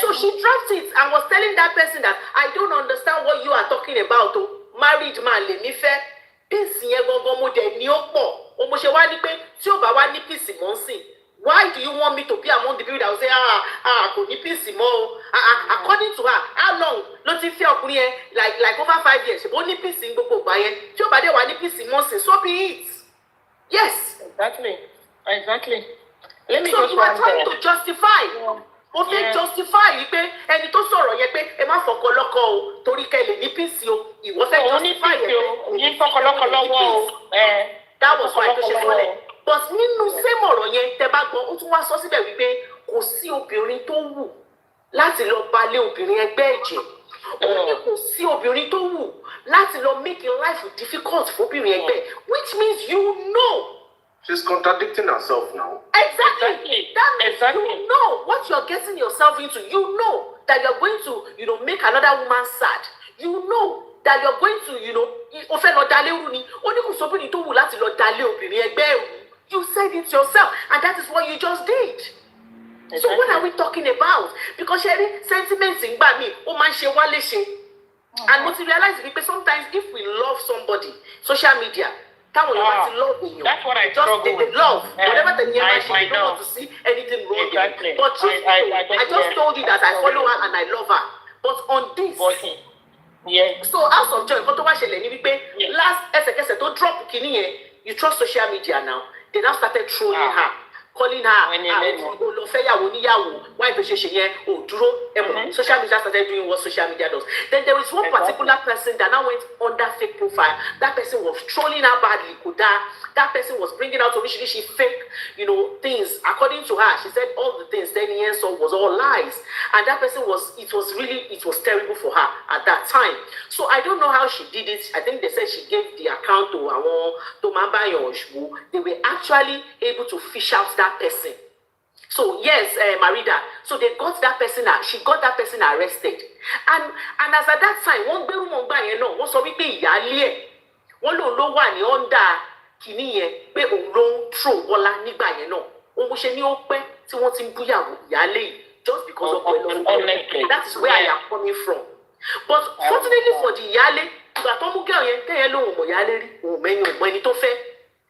So she dropped it and was telling that person that I don't understand what you are talking about. Married man, le mi fẹ́ peace yẹn gangan mo dẹ̀ ní ó pọ̀. O mo ṣe wá ní pé tí ó bá wá ní peace mọ́ nsìn. Why do you want me to be among the people that will say, kò ní peace mọ́? According to her, how long ló ti fẹ́ ọkùnrin yẹn like over 5 years? Ó ní peace ní gbogbo ìgbà yẹn. Tí ó bá dé wá ní peace mọ́ nsìn, so be it. Yes. Exactly. Let me so you are trying to justify. O fẹ́ justify yìí pé ẹni tó sọ̀rọ̀ yẹn pé ẹ má fọkọ lọ́kọ o torí kẹ́ lè ní peace o. Ìwọ fẹ́ justify yẹn pé ní fọkọ lọ́kọ lọ́wọ́ o. That was why tó ṣe sọ́lẹ̀. But nínú same ọ̀rọ̀ yẹn tẹ́ bá gbọ́ ó tún wá sọ síbẹ̀ wípé kò sí obìnrin tó wù láti lọ balẹ̀ obìnrin ẹgbẹ́ ẹ̀jẹ̀. Ó ní kò sí obìnrin tó wù láti lọ make life difficult fóbìnrin ẹgbẹ́, which means you know. She's contradicting herself now. Exactly. That means you know what you're getting yourself into. You know that you're going to, make another woman sad. You know that you're going to, You said it yourself, and that is what you just did. Exactly. So what are we talking about? Because sharing sentiments in me, oh man, she wale she. And what you realize is because sometimes if we love somebody, social media, that's what I just they love. Whatever the near I don't want to see anything wrong. Exactly. But I just told you that I follow her and I love her. But on this, yeah. So House of Joy, last SKS don't drop kini, you trust social media now. They now started trolling her. Calling her, why social media started doing what social media does. Then there is one particular person that now went under fake profile. That person was trolling her badly. That person was bringing out originally fake, things. According to her, she said all the things 10 years old was all lies. And that person it was terrible for her at that time. So I don't know how she did it. I think they said she gave the account to Mamba Yoshbu. They were actually able to fish out that person. So yes, Marida. So they got that person. She got that person arrested. And as at that time, one be one so we be yali. One lo wa ni under kini yen pe òun ló throw Bola nígbà yẹn náà. Ohun ṣe ni ó pẹ́ tí wọ́n ti ń búyàwó yálé just because of that is where I am coming from. But fortunately for the yálé, ìgbà tó mú girl yẹn tẹ́yẹ lóhùn mọ̀ yálé rí òun mẹ́yìn òun ẹni tó fẹ́.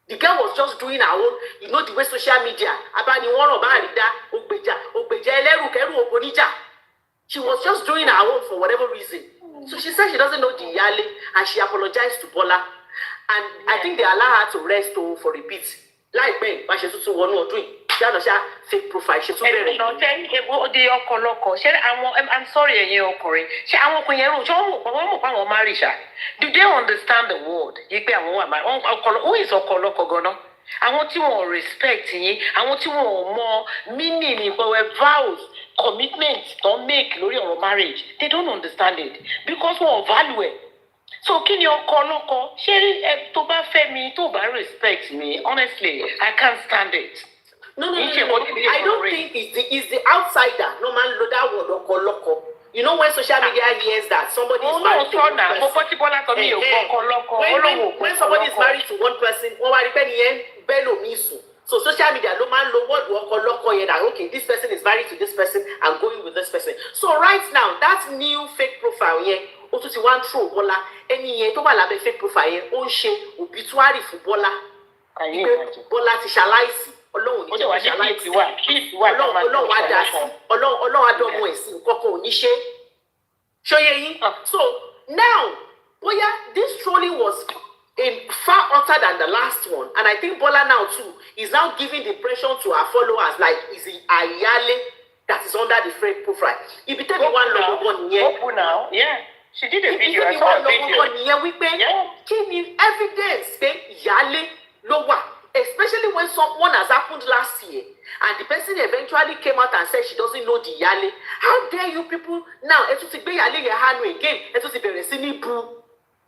The girl was just doing her own, the way social media, she was just doing her own for whatever reason. So she said she doesn't know the Yale, and she apologized to Bola. And I think they allow her to rest for repeat. Like me, but she's also one or doing. She has a fake profile. She's so very. I'm sorry, do they understand the word? Who is Okoloko? I want you more respect. I want you more meaning for vows, commitments don't make glory of marriage. They don't understand it because we value it. So can you call Sherry Toba Femi Toba respect me? Honestly, I can't stand it. No. I don't think it's the outsider. No man know that word Okoloko. You know when social media hears that somebody is married to one person. When somebody is married to one person, so social media no man know what Okoloko that okay, this person is married to this person and going with this person. So right now, that new fake profile here, Otuti one true Bola, any year to be fake profile here, own shame obituary for Bola. Bola Tishalisi. Ọlọ́run so now this trolling was far hotter than the last one, and I think Bola now too is now giving the impression to her followers like is it Ayale that is under the fake profile. If you tell me one logo now, yeah, she did a video. I saw a video. Give me evidence, Yale lower. Especially when someone has happened last year and the person eventually came out and said she doesn't know the Yale. How dare you people now?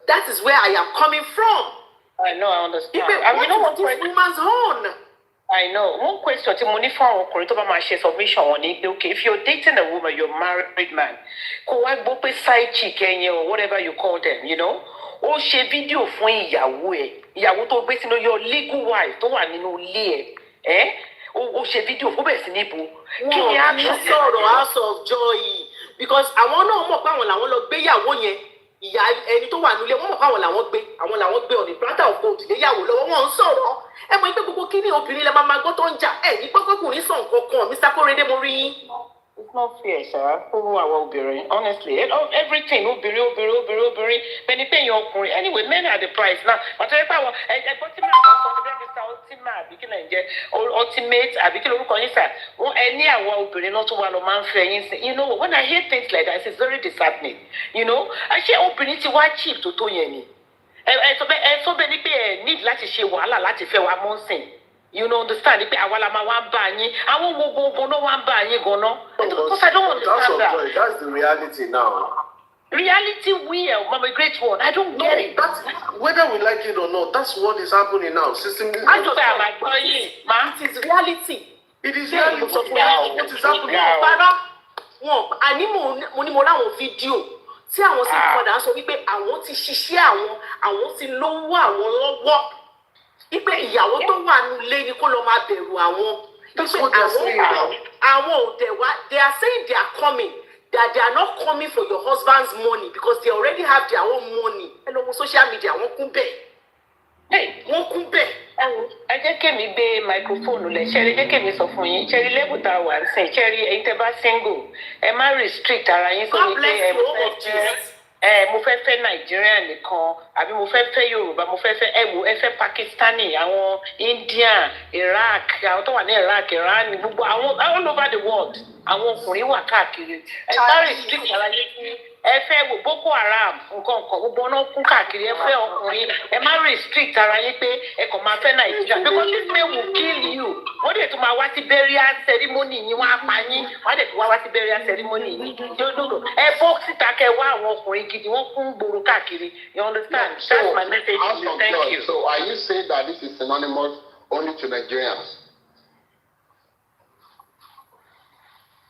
That is where I am coming from. I know, I understand. You know what this woman's own? I know. One question to money for submission on it. Okay, if you're dating a woman, you're a married man, side chick or whatever you call them, ó ṣe fídíò fún ìyàwó tó gbé sínú your legal wife tó wà nínú ilé ó ṣe fídíò fún bẹ́ẹ̀ sí níbo kí ni a tún sọ̀rọ̀ House of Joy because àwọn náà mọ̀ pé àwọn làwọn lọ gbé ìyàwó yẹn ìyá ẹni tó wà nílé wọ́n mọ̀ pé àwọn làwọn gbé on the platter of gold léyàwó lọ́wọ́ wọn ń sọ̀rọ̀ ẹ mọ̀ pé gbogbo kíní obìnrin lẹ máa gbọ́ tó ń jà ní gbọ́kọ́kùnrin sàn kankan Mr. Korede mo rí yín. It's not fair, sir. Honestly, everything, anyway, men are the price now. But I you know, when I hear things like that, it's very disheartening. I say, opening to what cheap to Tonyani. So many people need like to share wala, like to feel one thing. You know, understand? Because I don't understand that. That's the reality now. Reality will, Mama Great One. I don't get it. Whether we like it or not, that's what is happening now. It is reality. It is reality. What is happening now? Video. Tí àwọn sì padà sọ wípé àwọn ti ṣiṣẹ́ àwọn ti lówó àwọn lọ́wọ́. Ipe ìyàwó tó wà nílé ni kó lọ máa bẹ̀rù àwọn. That's what they're saying now. Àwọn ò tẹ̀ wá, they are saying they are coming, that they are not coming for your husband's money because they already have their own money. Ẹ lọ wo social media, wọ́n kún bẹ́ẹ̀. Wọ́n kún bẹ́ẹ̀. Ẹ jẹ́ kémi gbé microphone lẹ̀, ṣẹ́rí jẹ́ kémi sọ fún yín, ṣẹ́rí level tá a wà ń sìn, ṣẹ́rí ẹ̀yin tẹ́ bá single, ẹ má restrict ara yín sórí pé mo fẹ́ fẹ́ Nàìjíríà nìkan, àbí mo fẹ́ fẹ́ Yorùbá, mo fẹ́ fẹ́ Pakistani, àwọn India, Iraq, àwọn tó wà ní Iraq, Iran, gbogbo àwọn all over the world, àwọn ọkùnrin wà káàkiri. Ẹ má restrict ara yín fún ẹ fẹ́ wo Boko Haram nǹkan gbogbo ọ̀nà kún káàkiri ẹ fẹ́ ọkùnrin ẹ má restrict ara yín pé ẹ kàn máa fẹ́ Nàìjíríà because this man will kill you wọ́n dẹ̀ tún máa wá sí burial ceremony yín wọ́n á pa yín wọ́n dẹ̀ tún wá sí burial ceremony yín dòdòdò ẹ bọ́ síta kẹ wá àwọn ọkùnrin gidi wọ́n kún gbòòrò káàkiri you understand that's my message to you thank you. So are you saying that this is synonymous only to Nigerians?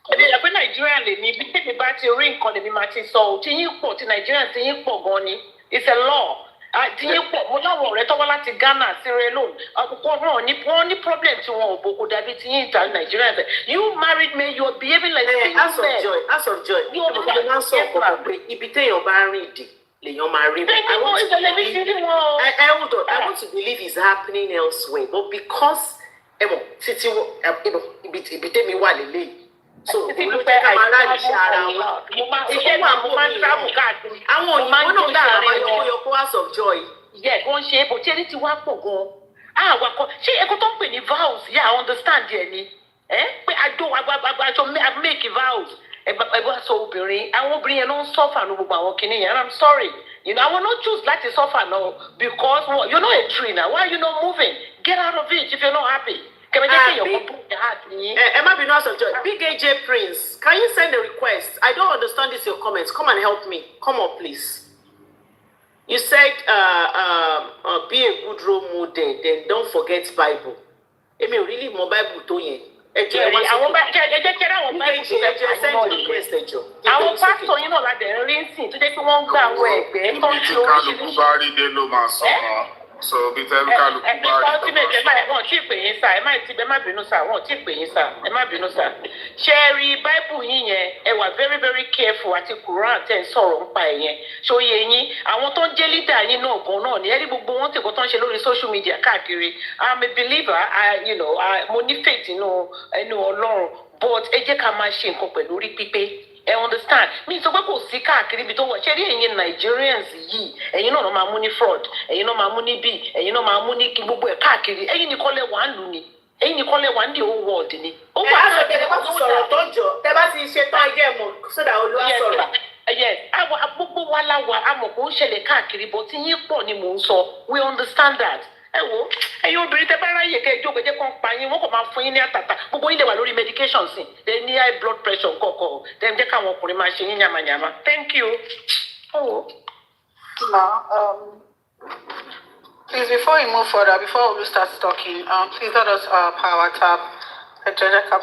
Ẹgbẹ́ Nàìjíríà lè ní bí tèmi bá ti rí nǹkan lèmi máa ti sọ ọ́ tí yín pọ̀ tí Nàìjíríà ti yín pọ̀ gan ni it's a law tí yín pọ̀ mo láwọn ọ̀rẹ́ tọ́wọ́ láti Ghana Sierra Leone àkókò náà wọ́n ní problem tí wọn ò boko dàbí tí yín ìta Nàìjíríà fẹ́ you married me you are behaving like a single man. As of joy mo máa ń sọ ọ̀pọ̀ pé ibi téèyàn bá rìn dé lèèyàn máa rí bẹ́ẹ̀. I want to believe it's happening elsewhere but because títí ibi tèmi wà lélẹ́yìí. So Sisidupe àìsàn ara wa iṣẹ́ náà mo máa ń travel káàkiri àwọn òyìnbó náà láàrin ọjọ́ yọkọ house of joy. Yes wọ́n ṣe é bò tí ẹni ti wá pọ̀ gan-an àwakọ̀ ṣé ẹ̀kọ́ tó ń pè ní vows yà I understand ẹ̀ ni pé àjọ make vows ẹ̀bá sọ obìnrin àwọn obìnrin yẹn ló ń suffer ní gbogbo àwọn kìnìún yẹn and I'm sorry you know I will not choose láti suffer now because you're not a tree now why are you not moving get out of it if you're not happy. Big AJ Prince, can you send a request? I don't understand this your comments. Come and help me. Come up, please. You said be a good role model, then don't forget Bible. I mean, really, my Bible to you. Àwọn pásítọ̀ yín náà la dẹ̀ ń rí sìn tó jẹ́ pé wọ́n ń gbà wọ ẹ̀gbẹ́ tó ń ṣe oríṣiríṣi. bá rí dé ló máa sọ ọ́ so bí tẹ́lú kálukú bá rí tó máa sọ. Wọ́n ti pè yín sá ẹ má bínú sá wọ́n ti pè yín sá ẹ má bínú sá. Ṣé ẹ rí Báíbù yín yẹn ẹ wà very very careful àti Quran tẹ̀ ń sọ̀rọ̀ nípa ẹ̀ yẹn. Ṣó yẹ yín àwọn tó ń jẹ́ leader yín náà gan náà ni ẹ rí gbogbo wọn tí kò tó ń ṣe lórí social media káàkiri. I'm a believer mo ní faith inú Ọlọ́run but ẹ jẹ́ ká máa ṣe nǹkan pẹ̀lú orí pípé. I understand mi sọ pé kò sí káàkiri ibi tó wọ̀ ṣe rí ẹ̀yin Nigerians yìí ẹ̀yin náà máa mú ní fraud ẹ̀yin náà máa mú ní bí ẹ̀yin náà máa mú ní kí gbogbo ẹ̀ káàkiri ẹ̀yin nìkan lẹ̀ wà ń lù ní ẹ̀yin nìkan lẹ̀ wà ń di whole world ni. ó wà á sọ pé ẹ bá ti sọ̀rọ̀ tó jọ tẹ bá ti ṣe tán ẹjẹ́ mọ̀ sódà olúwa sọ̀rọ̀. Yes, gbogbo wa la wà á mọ̀ kó ń ṣẹlẹ̀ káàkiri bó ti yín pọ̀ ni mò ń sọ we understand that. Ẹ wo ẹ̀yin obìnrin tẹ́ bá ráyè kẹ́ ẹjọ́ gbẹ́jẹ́ kan pa yín wọ́n kò máa fún yín ní àtàtà gbogbo yín lè wà lórí medication sí ẹ ní high blood pressure kọ̀ọ̀kan ẹ jẹ́ káwọn ọkùnrin máa ṣe yín yàmàyàmà thank you. Please, before we move further, before Olu starts talking, please let us power tap.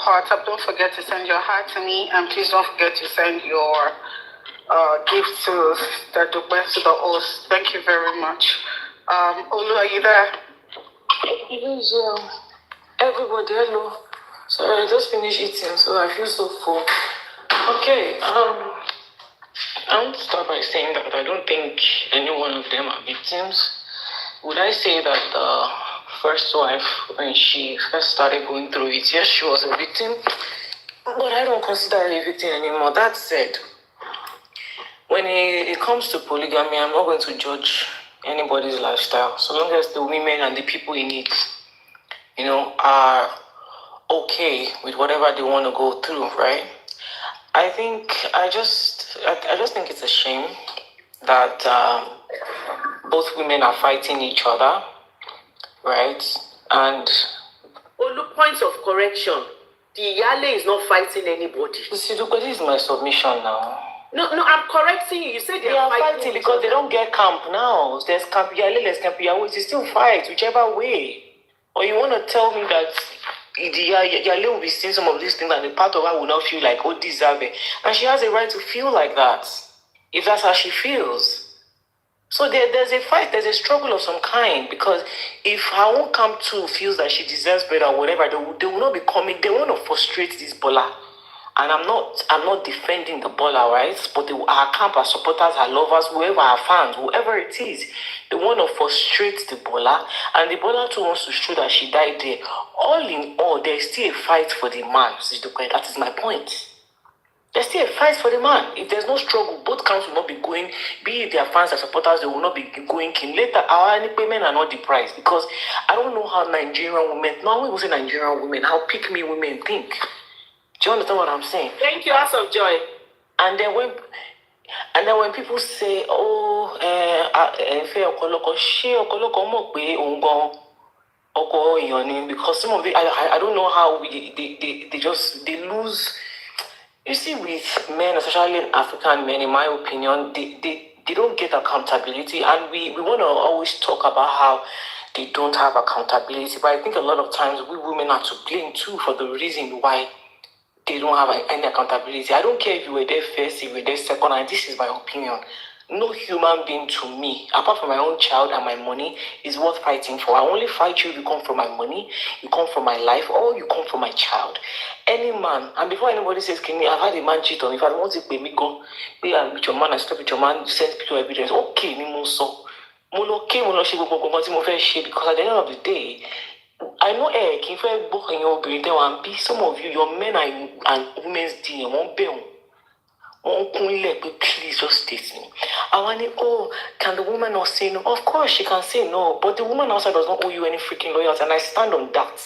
Power tap. Don't forget to send your heart to me, and please don't forget to send your gift to the host. Thank you very much. Olu, are you there? Yes, everybody, hello. Sorry, I just finished eating, so I feel so full. Okay, I want to start by saying that I don't think any one of them are victims. Would I say that the first wife, when she first started going through it, yes, she was a victim, but I don't consider her a victim anymore. That said, when it comes to polygamy, I'm not going to judge anybody's lifestyle, so long as the women and the people in it, are okay with whatever they want to go through, right? I just think it's a shame that both women are fighting each other, right? And points of correction. The Yale is not fighting anybody. Sisidupe, this is my submission now. No, I'm correcting you. You said they are fighting because they don't get camp now. There's camp Yale, there's camp Yahweh. It's still fight, whichever way. Or you want to tell me that Yale will be seeing some of these things and the part of her will not feel like, oh, deserve it. And she has a right to feel like that, if that's how she feels. So there's a fight, there's a struggle of some kind, because if her own camp too feels that she deserves better or whatever, they will not be coming. They want to frustrate this Bola. And I'm not defending the Bola, right? But our camp, our supporters, our lovers, whoever, our fans, whoever it is, they want to frustrate the Bola, and the Bola too wants to show that she died there. All in all, there's still a fight for the man, Sisidupe. That is my point. There's still a fight for the man. If there's no struggle, both camps will not be going, be it their fans or supporters, they will not be going king. Later, our men are not the prize, because I don't know how Nigerian women, now we will say Nigerian women, how pick-me women think. Do you understand what I'm saying? Thank you, House of Joy. And then when people say, oh, because some of it, I don't know how they lose. You see, with men, especially African men, in my opinion, they don't get accountability, and we want to always talk about how they don't have accountability. But I think a lot of times we women are to blame too for the reason why they don't have any accountability. I don't care if you were there first, if you were there second, and this is my opinion. No human being to me, apart from my own child and my money, is worth fighting for. I only fight you if you come from my money, you come from my life, or you come from my child. Any man, and before anybody says, Kenny, I've had a man cheat on me. If I want to pay me, go, hey, I'm with your man, I stop with your man, send picture evidence. Okay, me more so. Because at the end of the day, I know can you book in your brain there and be some of you, your men and women's DM won't be please just state me. I want it, oh, can the woman not say no? Of course she can say no, but the woman outside does not owe you any freaking loyalty, and I stand on that.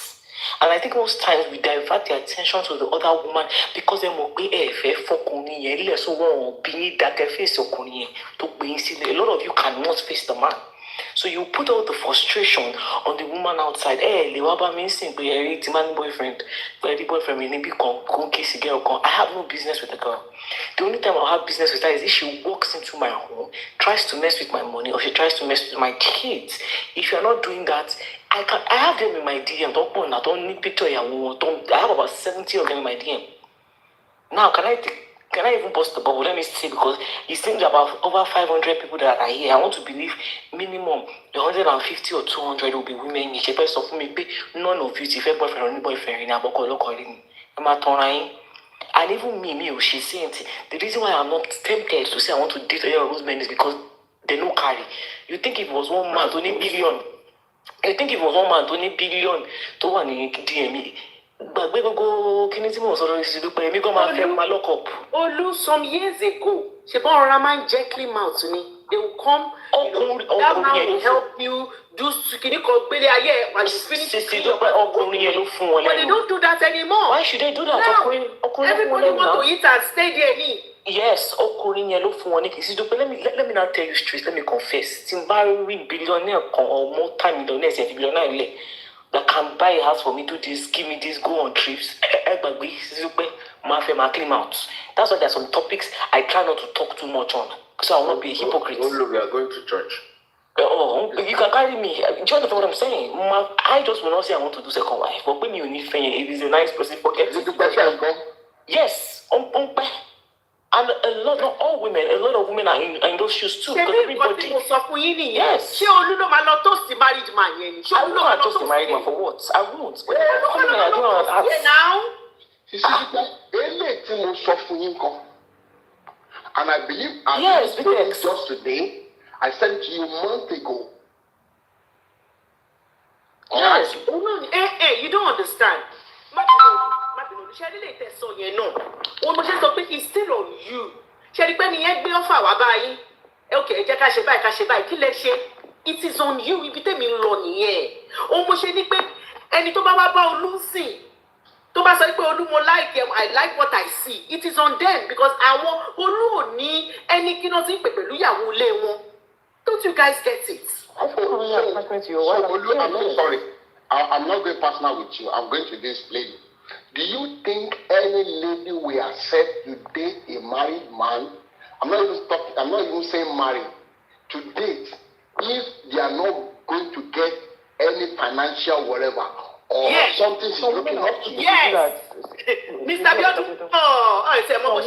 And I think most times we divert the attention to the other woman because they will be a lot of you cannot face the man. So you put all the frustration on the woman outside. Boyfriend, I have no business with the girl. The only time I'll have business with her is if she walks into my home, tries to mess with my money, or she tries to mess with my kids. If you're not doing that, I have them in my DM. Don't need picture. I have about 70 of them in my DM. Now, can I even bust the bubble? Let me see, because it seems about over 500 people that are here. I want to believe minimum 150 or 200 will be women. None of you, if a boyfriend or any boyfriend, and even me, she's saying the reason why I'm not tempted to say I want to date any of those men is because they no carry. You think if it was one man, only billion. You think if it was one man, only billion to one in DME. But we go lock up. Olu, some years ago, she bought Raman gently mouth to me. They will come, that man will help you do sukini kogbele aye when you finish. But they don't do that anymore. Why should they do that? Now, everybody want to eat and stay there. Yes, let me now tell you straight, let me confess. Timbari billionaire or more time millionaires and billionaire that can buy a house for me, do this, give me this, go on trips. That's why there are some topics I try not to talk too much on, so I will not be a hypocrite. We are going to church. Oh, you can carry me. Do you understand what I'm saying? I just will not say I want to do second wife, but when you need friend, if he's a nice person, forget it. Yes, and a lot of women are in those shoes too. Because everybody. Yes. She only know my not toast the married man. I will not toast the married man for what? I won't. And I believe just today, I sent to you a month ago. Yes. You don't understand. It's still on you. Okay, it is on you. I like what I see. It is on them because don't you guys get it? I'm so sorry. I'm not going personal with you. I'm going to this lady. Do you think any lady will accept to date a married man? I'm not even saying married. To date, if they are not going to get any financial whatever, or Yes. something she's looking up to. Yes. Mr. Biodun. I say more.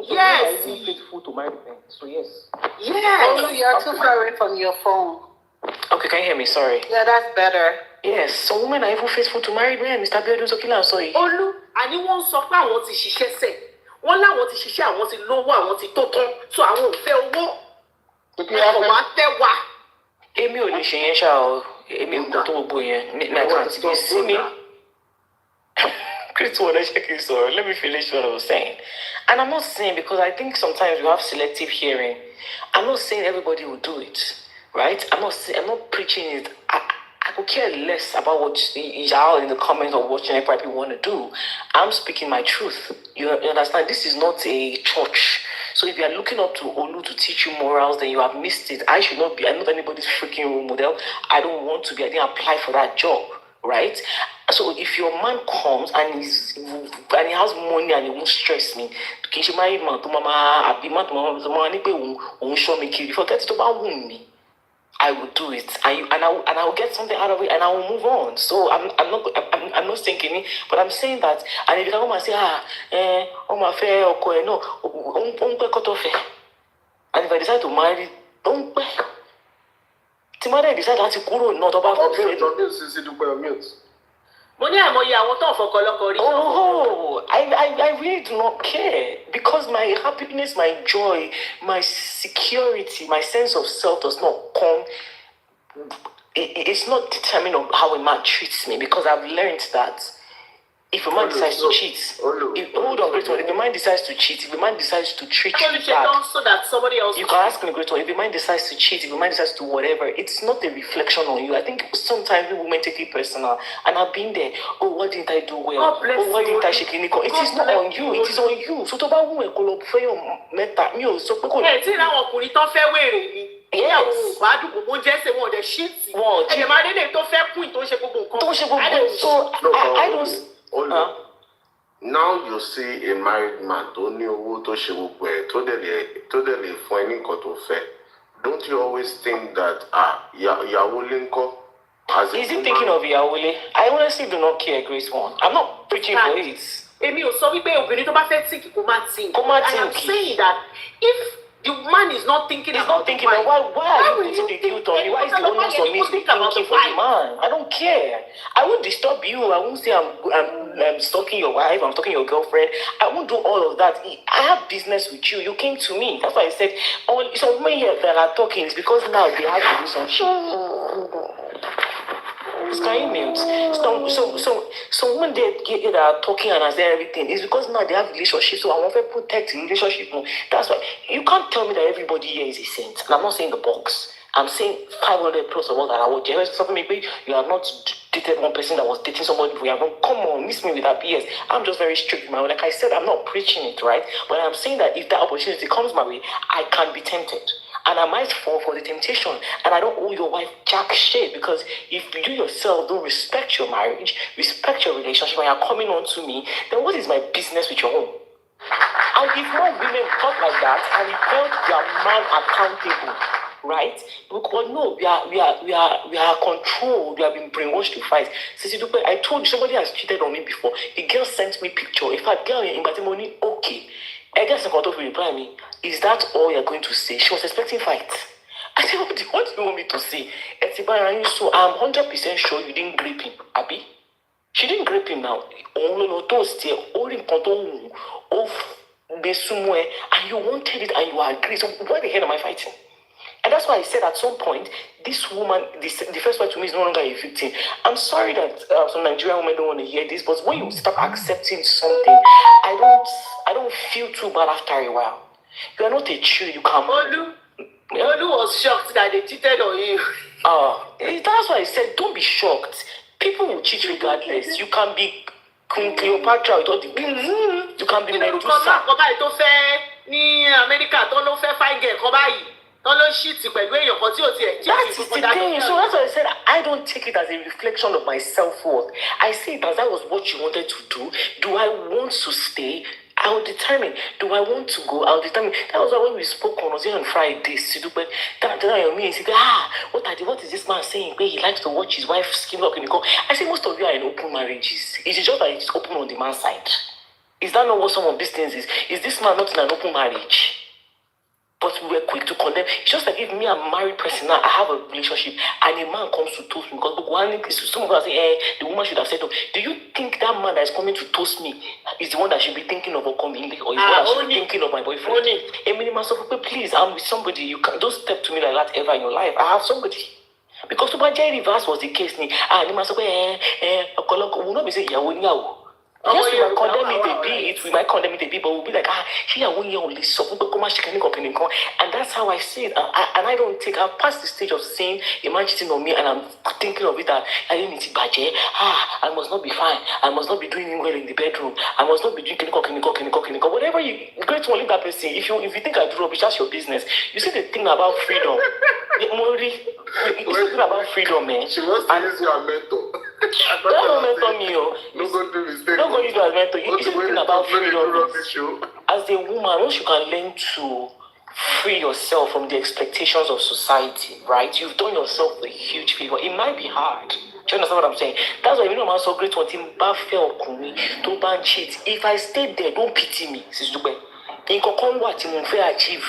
Yes. Faithful to married men. So yes. Olu, Yes. you're too far away from your phone. Okay, can you hear me? Sorry. Yeah, that's better. Yes, some women are even faithful to married men. Mr. Biodun Sokila, sorry. Olú, àní wọ́n sọ pé àwọn ti ṣiṣẹ́ sẹ̀. Wọ́n láwọn ti ṣiṣẹ́, àwọn ti lówó, àwọn ti tó tán. So àwọn ò fẹ́ owó. Ẹ̀kọ́ wa fẹ́ wà. Èmi ò lè ṣe yẹn ṣá o. Èmi ò tó gbogbo yẹn. Nàìjíríà ti fi sí mi. Chris, let me finish what I was saying. And I'm not saying, because I think sometimes we have selective hearing. I'm not saying everybody will do it, right? I'm not preaching it. I could care less about what y'all in the comments or what people want to do. I'm speaking my truth. You understand? This is not a church. So if you are looking up to Olu to teach you morals, then you have missed it. I'm not anybody's freaking role model. I don't want to be. I didn't apply for that job, right? So if your man comes and he has money and he won't stress me, forget it about me. I will do it, and I will get something out of it, and I will move on. So I'm not thinking it, but I'm saying that. And if you come and say my fair or no, and if I decide to marry, don't pay. Timothy decide to go not about. Oh, I really do not care, because my happiness, my joy, my security, my sense of self does not come. It's not determined on how a man treats me, because I've learned that if a man decides to cheat, hold on, great one. If a man decides to cheat, if a man decides to treat you bad, so that somebody else. You can ask me, great one. If a man decides to cheat, if a man decides to whatever, it's not a reflection on you. I think sometimes women take it personal, and I've been there. Oh, what didn't I do well? Oh, why didn't I shake it? It is not on you. It is on you. So to about women, call up for your meta. Me so because. Yes. So I don't. Now you see a married man tó ní owó tó ṣe gbogbo ẹ̀ tó dẹ̀ lè fún ẹ ní nǹkan tó fẹ́. Don't you always think that ìyàwó lé ńkọ́? Is he thinking of Yahweh? I honestly do not care, Grace One. I'm not preaching for it. Èmi ò sọ wípé obìnrin tó bá fẹ́ think kó má think. I am saying that if the man is not thinking about the wife, why are you putting the guilt on me? Why is the onus on me to be thinking for the man? I don't care. I won't disturb you. I won't say I'm stalking your wife, I'm stalking your girlfriend. I won't do all of that. I have business with you. You came to me. That's why I said, some women here that are talking is because now they have to do something. Can you mute? So when they are talking and I say everything, it's because now they have relationships. So I want to protect the relationship. That's why you can't tell me that everybody here is a saint. And I'm not saying the box. I'm saying 500 plus of us that I would jealous. Something maybe you have not dated one person that was dating somebody. We haven't come on, miss me with that BS. I'm just very strict with my own. Like I said, I'm not preaching it, right? But I'm saying that if that opportunity comes my way, I can be tempted. And I might fall for the temptation. And I don't owe your wife jack shit, because if you yourself don't respect your marriage, respect your relationship, and you're coming on to me, then what is my business with your own? And if more women talk like that and hold their man accountable, right? Because no, we are controlled. We have been brainwashed to fight. Sisidupe, I told you somebody has cheated on me before. The girl sent me picture. In fact, girl in Batimoni, okay. I guess I got to reply me. Is that all you're going to say? She was expecting fight. I said, what do you want me to say? So I'm 100% sure you didn't grape him, Abby. She didn't grape him now. And you wanted it and you agreed. So why the hell am I fighting? And that's why I said at some point, this woman, the first wife to me is no longer a victim. I'm sorry that some Nigerian women don't want to hear this, but when you start accepting something, I don't feel too bad after a while. You are not a true, you can. Olu was shocked that they cheated on you. That's why I said, don't be shocked. People will cheat regardless. You can be Queen Cleopatra with all the you can be Medusa. That is the thing. So that's why I said I don't take it as a reflection of my self-worth. I see it as that was what you wanted to do. Do I want to stay? I will determine. Do I want to go? I'll determine. That was why when we spoke on Friday, Sisidupe, what is this man saying? Where he likes to watch his wife skin up in the car. I say most of you are in open marriages. It is just that it's open on the man's side. Is that not what some of these things is? Is this man not in an open marriage? But we were quick to condemn. It's just like if me, I'm a married person now, I have a relationship, and a man comes to toast me, because some of us say, the woman should have said, do you think that man that is coming to toast me is the one that should be thinking of coming, or is the one that should be thinking of my boyfriend? Please, I'm with somebody. You can't, don't step to me like that ever in your life. I have somebody. Because to Jerry reverse was the case, will not be saying, yes, we might condemn it a bit, but we'll be like, and that's how I see it. And I don't think, I've passed the stage of saying a man cheating on me, and I'm thinking of it that I didn't need to budget. I must not be fine. I must not be doing well in the bedroom. I must not be doing clinical. Whatever you great to leave that person. If you think I do rubbish, that's your business. You see the thing about freedom. You see the thing about freedom, man. She wants to use your mentor. Don't mentor me, Don't go do mistake. Don't go use your mentor. You see the thing about freedom. As a woman, once you can learn to free yourself from the expectations of society, right? You've done yourself a huge favor. It might be hard. Do you understand what I'm saying? That's why I'm so great one thing. To ban cheat. If I stay there, don't pity me, Sisidupe. In what you achieve.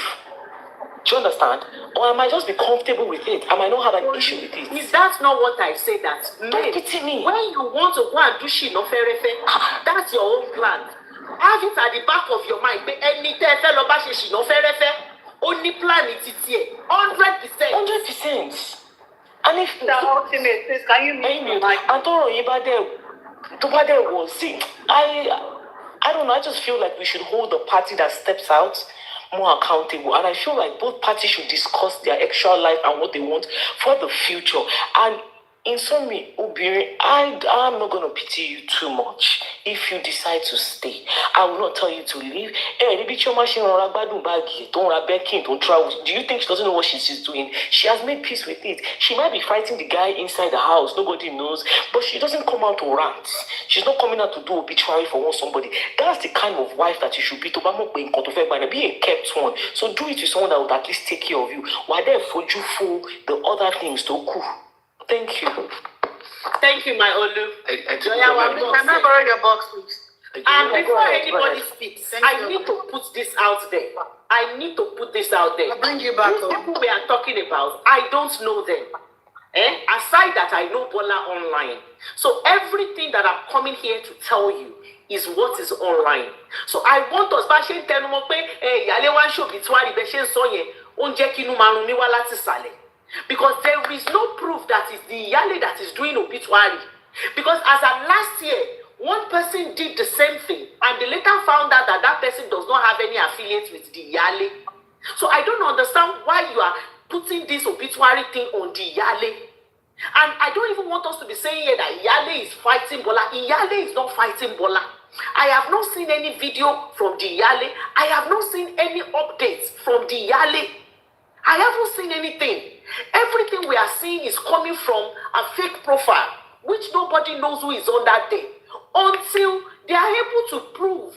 Do you understand? Or I might just be comfortable with it. I might not have an issue with it. Is that not what I say? That don't pity me. When you want to go and do shit, no fair, that's your own plan. Have it at the back of your mind. Any no fair, only plan it here. 100%. 100%. And if The ultimate is, can you make me like? I don't know. See, I don't know. I just feel like we should hold the party that steps out more accountable, and I feel like both parties should discuss their extra life and what they want for the future. And in summary, Obiri, I'm not going to pity you too much if you decide to stay. I will not tell you to leave. Don't travel. Do you think she doesn't know what she's doing? She has made peace with it. She might be fighting the guy inside the house. Nobody knows. But she doesn't come out to rant. She's not coming out to do obituary for somebody. That's the kind of wife that you should be. Be a kept one. So do it with someone that would at least take care of you. While there for you for the other things to cool. Thank you. Thank you, my Olu. Can I borrow your box, please? And before anybody speaks, I need to put this out there. I'll bring you back. These people we are talking about, I don't know them. Aside that, I know Bola online. So everything that I'm coming here to tell you is what is online. So I want us, because there is no proof that is the Yale that is doing obituary. Because as of last year, one person did the same thing, and they later found out that that person does not have any affiliates with the Yale. So I don't understand why you are putting this obituary thing on the Yale. And I don't even want us to be saying here that Yale is fighting Bola. Yale is not fighting Bola. I have not seen any video from the Yale. I have not seen any updates from the Yale. I haven't seen anything. Everything we are seeing is coming from a fake profile, which nobody knows who is on that day, until they are able to prove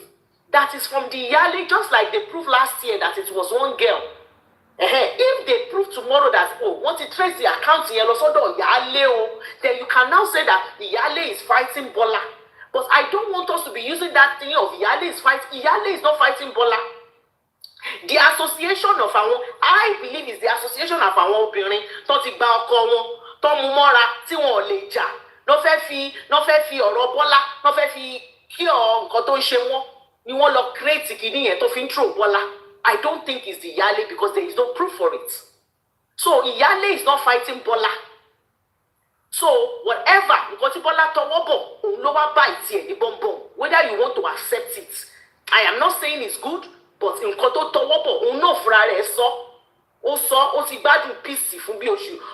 that it's from the Yale, just like they proved last year that it was one girl. If they prove tomorrow that, once you trace the account in Yale, then you can now say that the Yale is fighting Bola. But I don't want us to be using that thing of Yale is fighting. Yale is not fighting Bola. The association of I believe is the association of our obìnrin tó ti gba ọkọ wọn tó mú mọ́ra tí wọn ò lè jà ló fẹ́ fi ọ̀rọ̀ Bọ́lá ló fẹ́ fi kí nǹkan tó ń ṣe wọ́n ni wọ́n lọ create kìíní yẹn tó fi ń throw Bọ́lá. I don't think it's the Yale because there is no proof for it. So Yale is not fighting Bola. So whatever nǹkan tí Bọ́lá tọwọ́ bọ̀ òun ló wá bá ìtì ẹ̀ ní bọ́ńbọ́n, whether you want to accept it. I am not saying it's good. But nǹkan tó tọwọ́ bọ̀ òun náà fúnra rẹ̀ ó ti gbádùn peace fún bí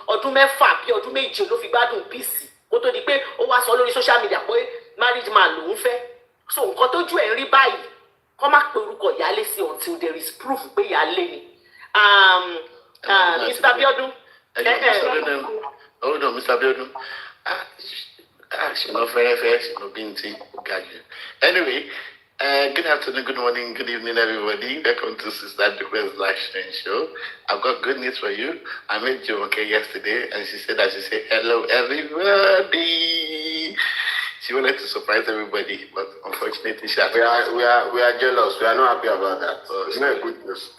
ọdún mẹ́fà bí ọdún méje ló fi gbádùn peace kó tó di pé ó wá sọ lórí social media pé married man lòún fẹ́. So nǹkan tójú ẹ̀ ń rí báyìí kọ́ má pe orúkọ Ìyálé sí until there is proof pé Ìyálé ni. Mr. Abiodun. Hold on, Mr. Abiodun. She no fair, she no binti. Anyway. Good afternoon, good morning, good evening, everybody. Welcome to Sisidupe's live stream show. I've got good news for you. I met Joe yesterday, and she said hello, everybody. She wanted to surprise everybody, but unfortunately, she had We are jealous. We are not happy about that. It's not a good news.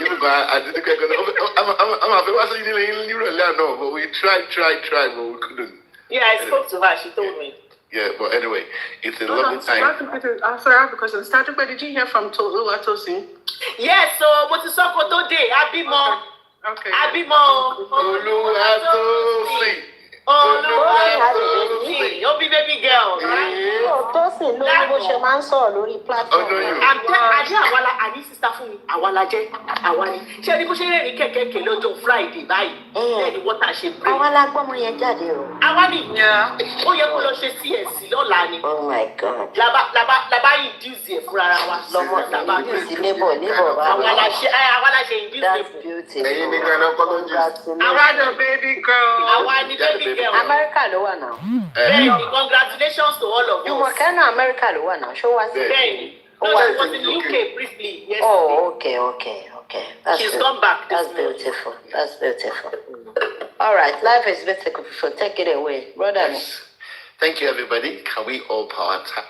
Even I didn't get I'm happy. No, but we tried, but we couldn't. Yeah, I spoke to her. She told me. Yeah, but anyway, it's a No, lovely time. I'm sorry, I have a question. Starting, but did you hear from Tosin? Yes, so what is up today? Abimo. Okay. Abimo. Oluwatosin. Oluwatosin. Obi baby girl. Tosin ló ní bó ṣe máa ń sọ̀rọ̀ lórí platform. Àdé àní sísá fún mi, àwa la jẹ́, àwa ni. Ṣé ní bó ṣe rẹ́rìn kẹ̀kẹ́ lọ́jọ́ Friday báyìí? Bẹ́ẹ̀ ni wọ́tà ṣe break. Àwa la gbọ́mọ yẹn jáde o. Àwa ni. Ó yẹ kó lọ ṣe CSC lọ́la ni. Oh my God. Laba induce ẹ̀ fúnra wa. Lọ́mọ induce labour bá àwa la ṣe induce That's labour. beautiful. Ẹ̀yin ní Ghana kọ́lọ́jì. Àwa ni baby girl. Àwa ni baby girl. America ló wà náà. Bẹ́ẹ̀ni, congratulations to all of us. Jùmọ̀kẹ́ náà America ló wà náà. Ṣó wá sí? Bẹ́ẹ̀ni. No, she was in UK briefly yesterday. Oh, okay. That's She's good. come back this That's beautiful. That's beautiful. All right, life is beautiful. So take it away, brother. Yes. Thank you, everybody. Can we all power tap?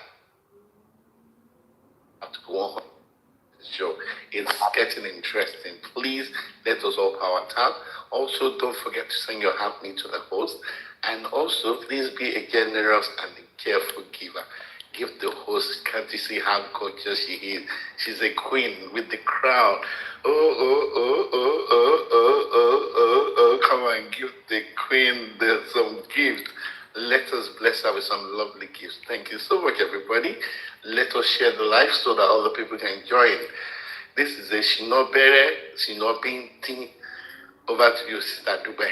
Show. It's getting interesting. Please let us all power tap. Also, don't forget to send your help me to the host. And also, please be a generous and a careful giver. Give the host, can't you see how gorgeous she is? She's a queen with the crown. Come on, give the queen some gift. Let us bless her with some lovely gifts. Thank you so much, everybody. Let us share the life so that other people can join. This is a Shinobin thing. Over to you, Sister Dubai.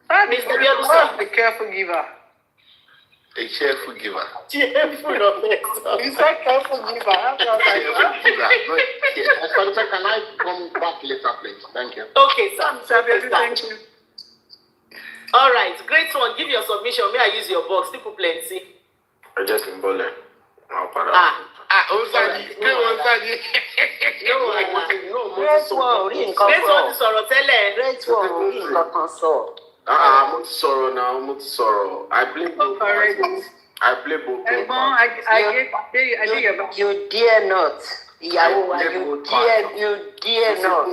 Mr. Bielusa. Be careful, giver. A cheerful giver. Cheerful of it. You said careful, giver. Cheerful giver. Not cheerful. Can I come back later, please? Thank you. Okay, sir. Thank you. All right, great one. Give your submission. May I use your box? People plenty. I just in Bola. Osani. Great one, orí nǹkan Great one ti sọ. sọ̀rọ̀ tẹ́lẹ̀. Great one, orí nǹkan kan sọ. Mo ti sọ̀rọ̀ now, mo ti sọ̀rọ̀. I blame both parties. I blame both parties. I did your box. You dare not. Ìyàwó wa, you dare not.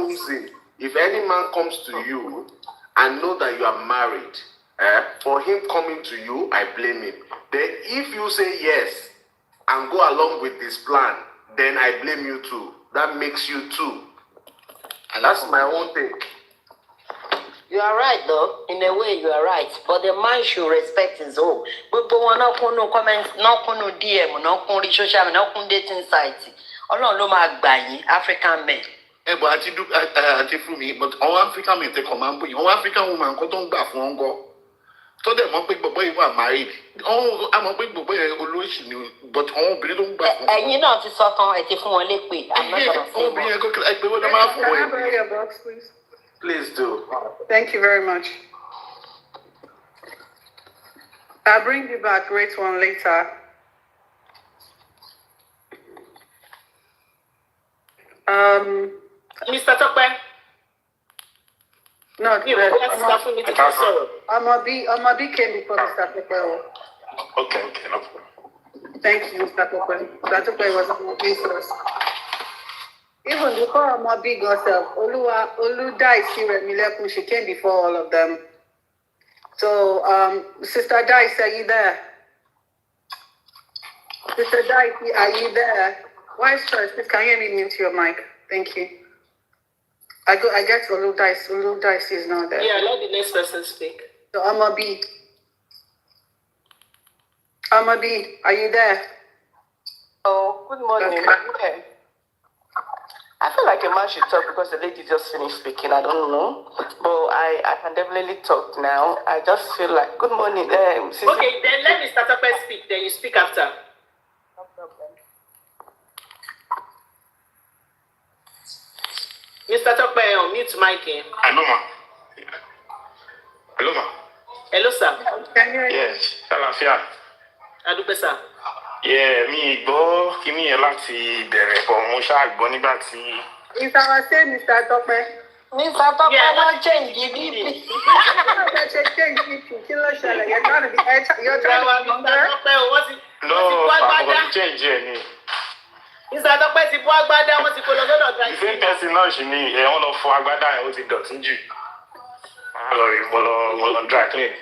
If any man comes to you and know that you are married, for him coming to you, I blame him. Then if you say yes and go along with this plan, then I blame you too. That makes you two. And that's my own thing. You are right though, in a way you are right. But the man should respect his home. Gbogbo wọn náà kún no comment, náà kún no DM, náà kún social media, náà kún dating site. Ọlọ́run ló máa gbà yín, African men. But àti fún mi, but àwọn African men take command bóyá, àwọn African woman kò tó ń gbà fún ọgọ́. Tó dẹ̀ mọ̀ pé gbogbo yìí wà married. A mọ̀ pé gbogbo yẹn olóṣì ni, but àwọn obìnrin tó ń gbà fún. Ẹ̀yin náà ti sọ tán, ẹ ti fún wọn lépè. I'm not gonna say Obìnrin yẹn more. kò ẹgbẹ́ wọn máa fún Can I wọn. borrow your box, please? Please do. Thank you very much. I'll bring you back, great one, later. Mr. Tope. No, Mi ò bá sísá fún mi tí kò sọ̀rọ̀. Omobi came before Mr. Tope. Okay, no problem. Thank you, Mr. Tope. Mr. Tope was Omobi first. Even before Omobi herself, Oludaisi Remilekun, she came before all of them. So, Sister Daisy, are you there? Sister Daisy, are you there? Wise Choice, please can you mute your mic? Thank you. I get Oludaisi. Oludaisi is not there. Yeah, let the next person speak. So Omobi, are you there? Oh, good morning. Okay. Yeah. I feel like a man should talk because the lady just finished speaking. I don't know. But I can definitely talk now. I just feel like, good morning. Okay, then let Mr. Tope speak. Then you speak after. No problem. Mr. Tope, mute mic. Hello, ma. Hello, ma. Hello, sir. Can you hear me? Yes, àlàáfíà. Adúpẹ́, sir. Yeah, mi gbọ́ kíní yẹn láti bẹ̀rẹ̀ bọ̀ mo ṣáà gbọ́ nígbà tí. If I was saying Mr. Tope, Mr. Tope Yeah, don change the DP. you're trying to be Mr. Tope, what Tọ́pẹ́ ti bọ́ agbádá wọn ti kó lọ sọ́dọ̀ dry the same person náà ṣì ni wọ́n lọ fọ agbádá yẹn ó ti dọ̀tí jù mo lọ dry clean.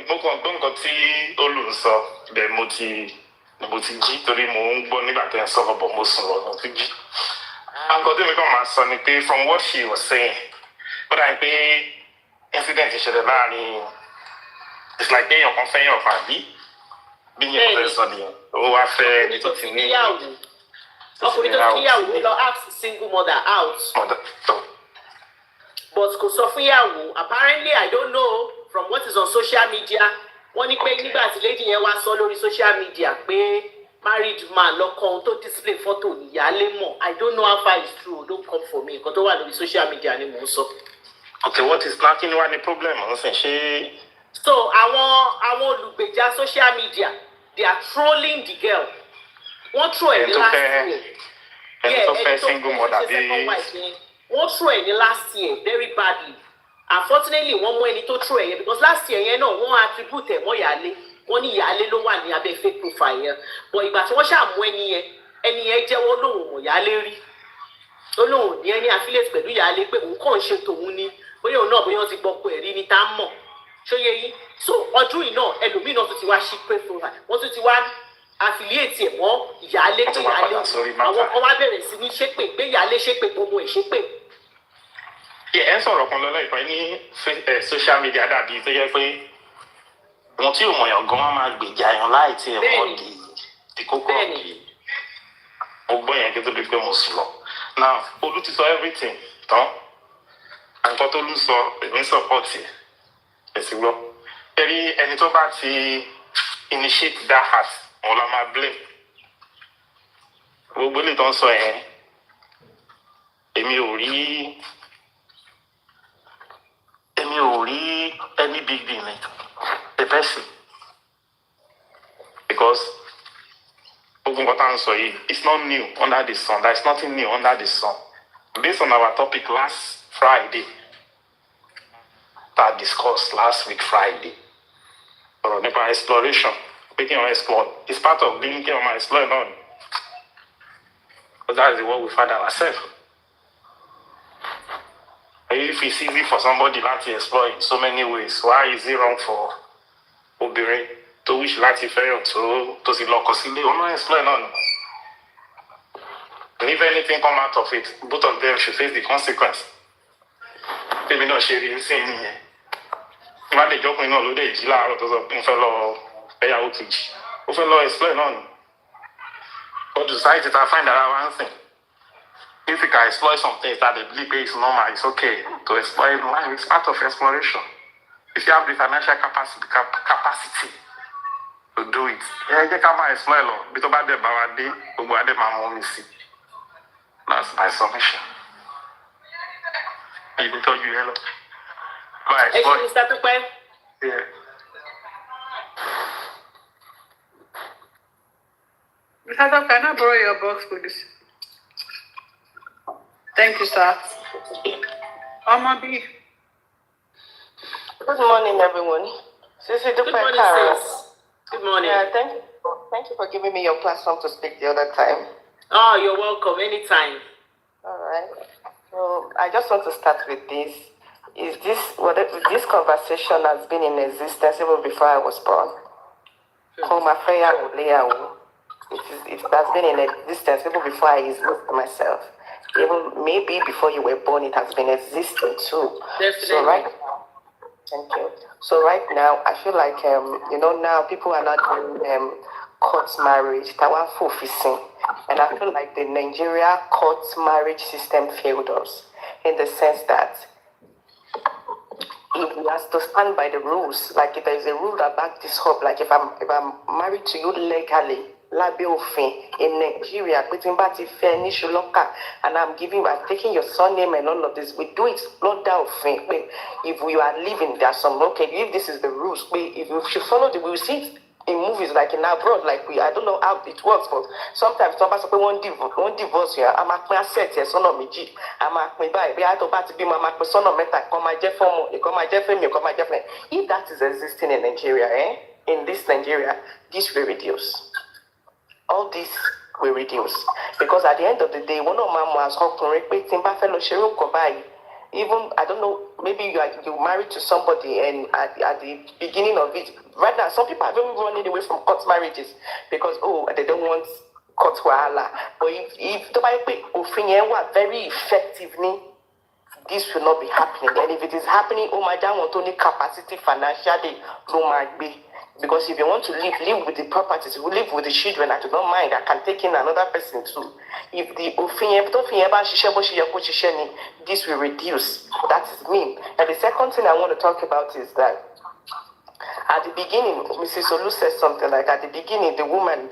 Mo kàn gbọ́ nǹkan tí Olú ń sọ bẹ́ẹ̀ mo ti jí torí mo ń gbọ́ nígbà tí ẹ sọ̀rọ̀ bọ̀ mo sùn lọ mo ti jí. Nǹkan tí mi kàn máa sọ ni pé from what she was saying ó dàbí pé incident ìṣẹ̀lẹ̀ láàrin it's like èèyàn kan fẹ́yàn kan àbí bí yẹn fẹ́ sọ nìyẹn ó wá fẹ́ ẹni tó ti ní ọkùnrin tó ti níyàwó lọ ask single mother out but kò sọ fún ìyàwó apparently I don't know from what is on social media wọ́n ní pé nígbà tí lady yẹn wá sọ lórí social media pé married man lọkọ ohun tó display photo níyàlé mọ̀ I don't know how far it's true don't come for me nǹkan tó wà lórí social media ni mò ń sọ. Okay, what is that? Kí ni wá ní problem ọ̀sìn ṣé. So àwọn olùgbèjà social media they are trolling the girl. Wọ́n throw ẹ̀ ní last year. Ẹni tó fẹ́ single mother bí. Wọ́n throw ẹ̀ ní last year very badly. Unfortunately wọ́n mú ẹni tó throw ẹ̀ yẹn because last year yẹn náà wọ́n attribute ẹ̀ mọ́ ìyáálé. Wọ́n ní ìyáálé ló wà ní abẹ́ fake profile yẹn. But ìgbà tí wọ́n ṣàmú ẹni yẹn jẹ́wọ́ lòun mọ̀ ìyáálé rí. Ó lóun ní ẹni affiliate pẹ̀lú ìyáálé pé òun kàn ń ṣe tòun ni. Bóyá òun náà bóyá wọ́n ti gbọ́ pé ẹ̀rí ni tá a mọ̀. Ṣóyè yín so ọdún yìí náà ẹlòmíì náà tún ti wá ṣí pé fún wa wọ́n tún ti wá affiliate ẹ̀ mọ́ ìyáálé pé ìyáálé àwọn kan wá bẹ̀rẹ̀ sí ní ṣépè pé ìyáálé ṣépè gbogbo ẹ̀ ṣépè. Ẹ sọ̀rọ̀ kan lọ́lọ́ ìpín ní social media dàbí tó yẹ pé wọn tí ò mọ̀yàn gan máa gbèjà yàn láì tí ẹ̀ mọ́ di kókó ọ̀gbìn mo gbọ́ yẹn kí tó di pé mo sùn lọ. Now Olú ti sọ everything tán nǹkan tó Olú sọ èmi support ẹ̀ ẹ̀sìn gbọ́ ẹ̀rí ẹni tó bá ti initiate that heart òun la máa blame gbogbo ilé tó ń sọ yẹn èmi ò rí any big deal in it the person because gbogbo nǹkan tá à ń sọ yìí it's not new under the sun there is nothing new under the sun based on our topic last Friday that discussed last week Friday ọ̀rọ̀ nípa exploration pé kí wọ́n explore it's part of being kí wọ́n explore náà ni because that is the world we find ourselves. If it's easy for somebody láti explore in so many ways why is it wrong for obìnrin tó wish láti fẹ́yàn tó sì lọ́kọ sílé òun náà explore náà ni. And if anything come out of it both of them should face the consequence. Tèmi náà ṣe rí sí nìyẹn. Má lè jọ́kùnrin náà ló dé jí láàárọ̀ tó sọ pé ń fẹ́ lọ ẹ̀yàwó kejì. Ó fẹ́ lọ explain náà ni. But the society ta find ara wa ń sìn. If you can exploit some things that they believe is normal, it's okay to exploit life. It's part of exploration. If you have the financial capacity to do it, yeah, you can explore lọ. Bí tó bá dé bá wa dé, gbogbo adé máa mú mi sí. That's my submission. Ibi tó ju yẹn lọ. Ẹ ṣe Mr. Tupe. Yeah. Mr. Tupe, can I borrow your box, please? Thank you, sir. Omobi. Good morning, everyone. Sisidupe. Good morning, sis. Good morning. Yeah, thank you for giving me your platform to speak the other time. Oh, you're welcome. Anytime. All right. So I just want to start with this. This conversation has been in existence even before I was born. It has been in existence even before I existed myself. Even maybe before you were born, it has been existing too. Definitely. So thank you. So right now, I feel like now people are not doing court marriage. Tawan focusing, and I feel like the Nigeria court marriage system failed us in the sense that if we have to stand by the rules, like if there is a rule that back this up, like if I'm married to you legally. In Nigeria, and I'm taking your surname and all of this. We do it not that often. If we are living, there's some if this is the rules, if we should follow the we will see it in movies like in abroad, like I don't know how it works, but sometimes somebody say one divorce here. I'm a set here, son of me. I'm a by I don't to be my son of meta, come my Jeff come my Jeff me, come my Jeff. If that is existing in Nigeria, in this Nigeria, this will reduce. All this will reduce. Because at the end of the day, one of my moms even, I don't know, maybe you're married to somebody and at the beginning of it, right now, some people are even running away from court marriages because, they don't want court wahala. But if the very effectively, this will not be happening. And if it is happening, my dad want only capacity financially, no might be. Because if you want to live with the properties, live with the children, I do not mind. I can take in another person too. If the this will reduce. That is me. And the second thing I want to talk about is that at the beginning, Mrs. Olu said something like at the beginning, the woman,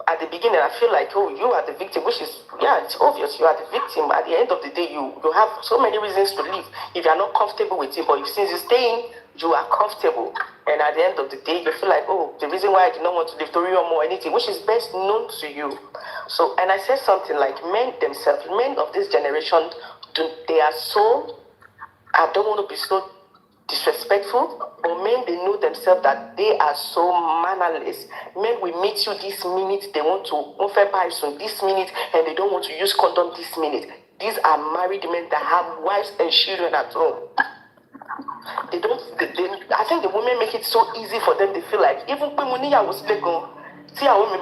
at the beginning, I feel like, you are the victim, which is, it's obvious, you are the victim. At the end of the day, you have so many reasons to leave if you are not comfortable with it. But since you stay in, you are comfortable. And at the end of the day, you feel like, the reason why I did not want to live to real more anything, which is best known to you. So, and I said something like men themselves, men of this generation, they are so, I don't want to be so disrespectful, but men, they know themselves that they are so mannerless. Men will meet you this minute, they want to offer buy some this minute, and they don't want to use condom this minute. These are married men that have wives and children at home. I think the women make it so easy for them. They feel like even when I was go, see how me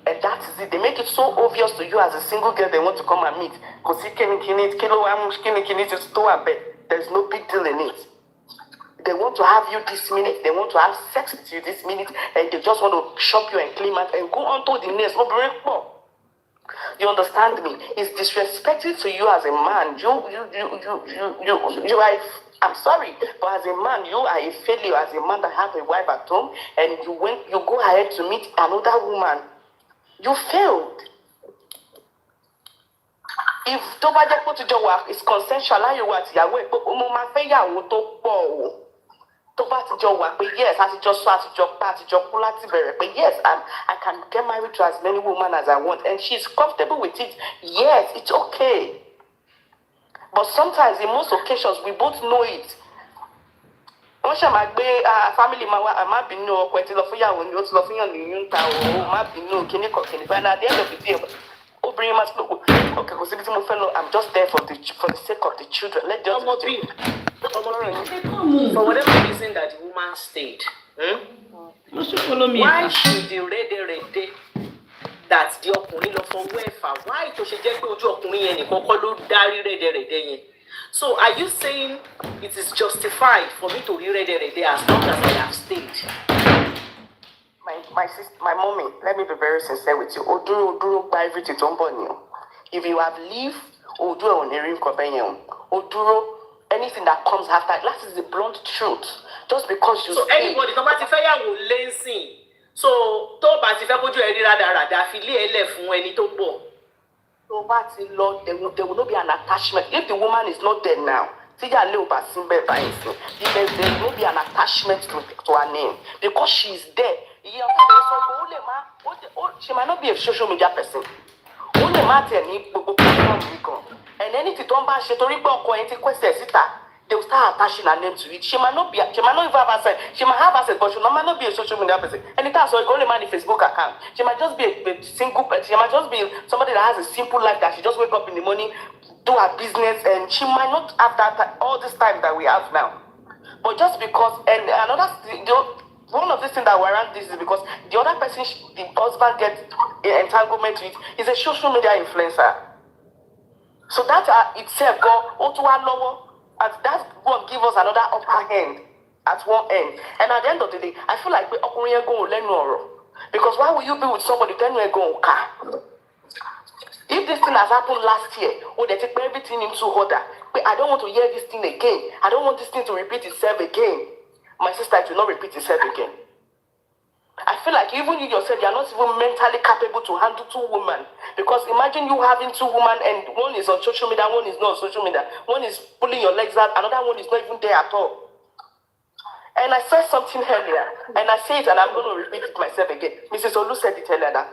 and that is it. They make it so obvious to you as a single girl they want to come and meet. There's no big deal in it. They want to have you this minute, they want to have sex with you this minute, and they just want to shop you and clean out and go on to the next. You understand me? It's disrespectful to you as a man. You are. I'm sorry, but as a man, you are a failure. As a man that has a wife at home, and you go ahead to meet another woman, you failed. If nobody put to your work, it's consensual. You want your way, but yes, but yes, I can get married to as many women as I want, and she's comfortable with it. Yes, it's okay. But sometimes, in most occasions, we both know it. Family I might be no quite love for you, and you're loving on you, might be no can but at the end of the day, okay, I'm just there for the sake of the children. Let just be. For whatever reason that the woman stayed, why should the ready that the ọkùnrin lọ fọwọ́ ẹ̀fà? Why tó ṣe jẹ́ pé ojú ọkùnrin yẹn nìkan kọ́ ló dárí rẹ́dẹ̀rẹ́dẹ́ yẹn? So are you saying it is justified for me to be ready as long as I have stayed? My sister, my mommy, let me be very sincere with you. Oduro by everything to you. If you have lived, Oduro on Erin Kobenyon, Oduro, anything that comes after, that is the blunt truth. Just because you so stay. Anybody, somebody say I will lazy. So tó bá ti fẹ́ kójú ẹ rí rádaràda fi lé ẹlẹ́ fún ẹni tó bọ̀. So that's the Lord. There will not be an attachment. If the woman is not there now, there will be an attachment to her name because she is there. She might not be a social media person. And anything don't buy she they will start attaching her name to it. She might not even have access. She might have access, but she might not be a social media person. Anytime so only man in Facebook account. She might just be a single person. She might just be somebody that has a simple life that she just wake up in the morning, do her business, and she might not have that all this time that we have now. But just because, and another one of these things that warrant this is because the other person, the husband gets entanglement with is a social media influencer. So that itself go to our lower. And that will give us another upper hand at one end. And at the end of the day, I feel like we are going to learn. Because why will you be with somebody then we're going to if this thing has happened last year, they take everything into order. But I don't want to hear this thing again. I don't want this thing to repeat itself again. My sister, it will not repeat itself again. I feel like even you yourself, you are not even mentally capable to handle two women. Because imagine you having two women and one is on social media, one is not on social media. One is pulling your legs out, another one is not even there at all. And I said something earlier, and I say it and I'm going to repeat it myself again. Mrs. Olu said it earlier that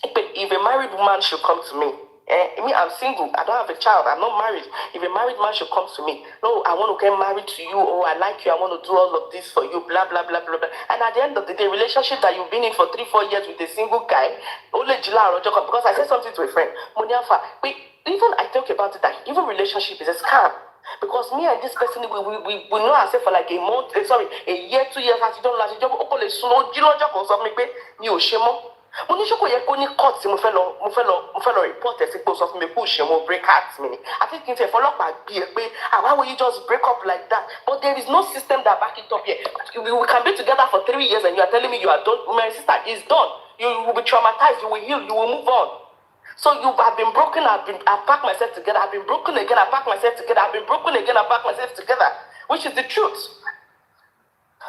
if a married woman should come to me Me, I'm single. I don't have a child. I'm not married. If a married man should come to me, no, I want to get married to you, or I like you, I want to do all of this for you, blah, blah, blah, blah, blah. And at the end of the day, relationship that you've been in for 3-4 years with a single guy, because I said something to a friend, Moniafa, even I talk about it, that even relationship is a scam. Because me and this person, we know ourselves for like a month, a year, 2 years, as you don't last, mo ní ṣókò yẹ kó ní court tí mo fẹ́ lọ report ẹ̀ sí pé o sọ fún mi pé o ṣe mo break heart mi ni àti kí n tẹ̀ fọlọ́pàá gbé ẹ pé how will you just break up like that, but there is no system that back it up here. We can be together for 3 years and you are telling me you are done. My sister, is done. You will be traumatized, you will heal, you will move on. So I've been broken, I've packed myself together, I've been broken again, I pack myself together, I've been broken again, I pack myself together, which is the truth.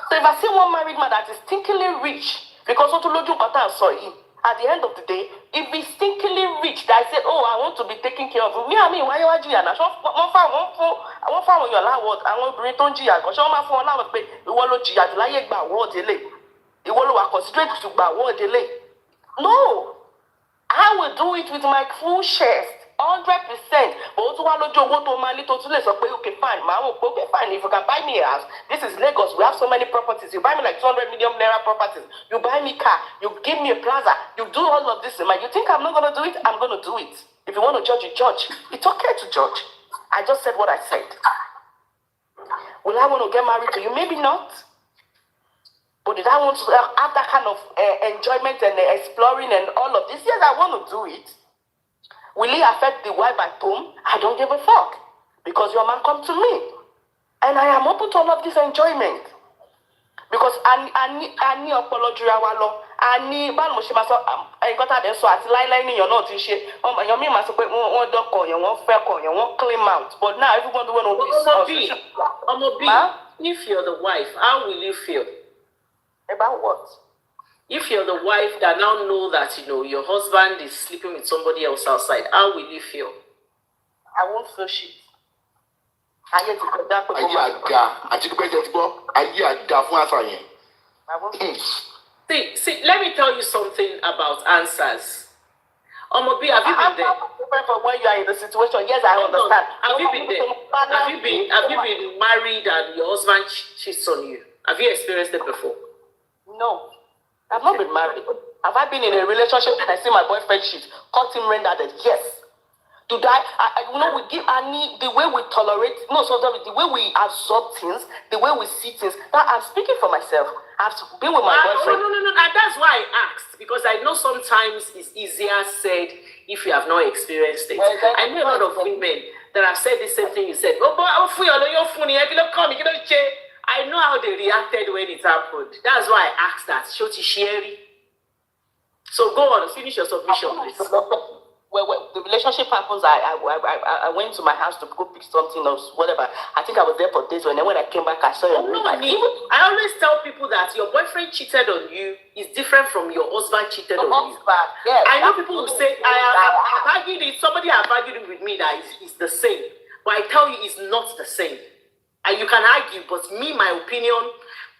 So if I see one married man that is stinkingly rich, because at the end of the day, if he's stinkingly rich, that I said, oh, I want to be taken care of. Why you are doing that? I want to your award. I want to bring Tonji. I want to for award. But you want to Gia to like award delay. You want to consider to award delay. No, I will do it with my full chest. 100%. But also, I don't want to my little less. Okay, fine. Okay, fine. If you can buy me a house, this is Lagos. We have so many properties. You buy me like 200 million naira properties. You buy me car. You give me a plaza. You do all of this. You think I'm not gonna do it? I'm gonna do it. If you want to judge, you judge. It's okay to judge. I just said what I said. Will I want to get married to you? Maybe not. But did I want to have that kind of enjoyment and exploring and all of this? Yes, I want to do it. Will it affect the wife at home? I don't give a fuck. Because your man come to me. And I am open to all of this enjoyment. Because I need apology. I need ban Moshima. I got that so at line you're not in shit. Your me must put one dog call, you won't fair call, you won't claim out. But now everyone will be if you're the wife, how will you feel? About what? If you're the wife that now know that your husband is sleeping with somebody else outside, how will you feel? I won't feel shit. See, let me tell you something about answers. Omobi, have you been there? From when you are in the situation, yes, I understand. Have you been there? Have you been married and your husband cheats on you? Have you experienced it before? No. I've not been married. Have I been in a relationship and I see my boyfriend cheat? Caught him red-handed? Yes. To die, we give Annie the way we tolerate, sometimes the way we absorb things, the way we see things. Now, I'm speaking for myself. I've been with my boyfriend. No. And that's why I asked, because I know sometimes it's easier said if you have not experienced it. I know a lot of women that have said the same thing you said. Oh, boy, you're funny. I know how they reacted when it happened. That's why I asked that. Shoti Sherry. So go on, finish your submission, please. Well, the relationship happens. I went to my house to go pick something else, whatever. I think I was there for days. And then when I came back, I saw your I always tell people that your boyfriend cheated on you is different from your husband cheated on you. Yes, I know people who say, I've argued it. Somebody have argued it with me that it's the same. But I tell you, it's not the same. And you can argue, but me, my opinion,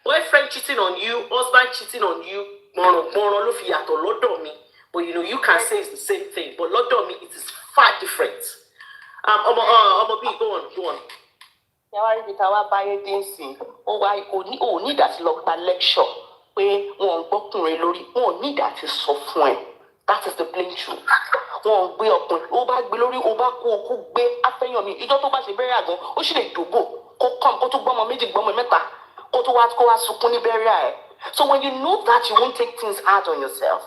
boyfriend cheating on you, husband cheating on you, but you can say it's the same thing. But Lord me, it is far different. Go on. Need that lecture. Need that software. That is the plain truth. So when you know that, you won't take things hard on yourself.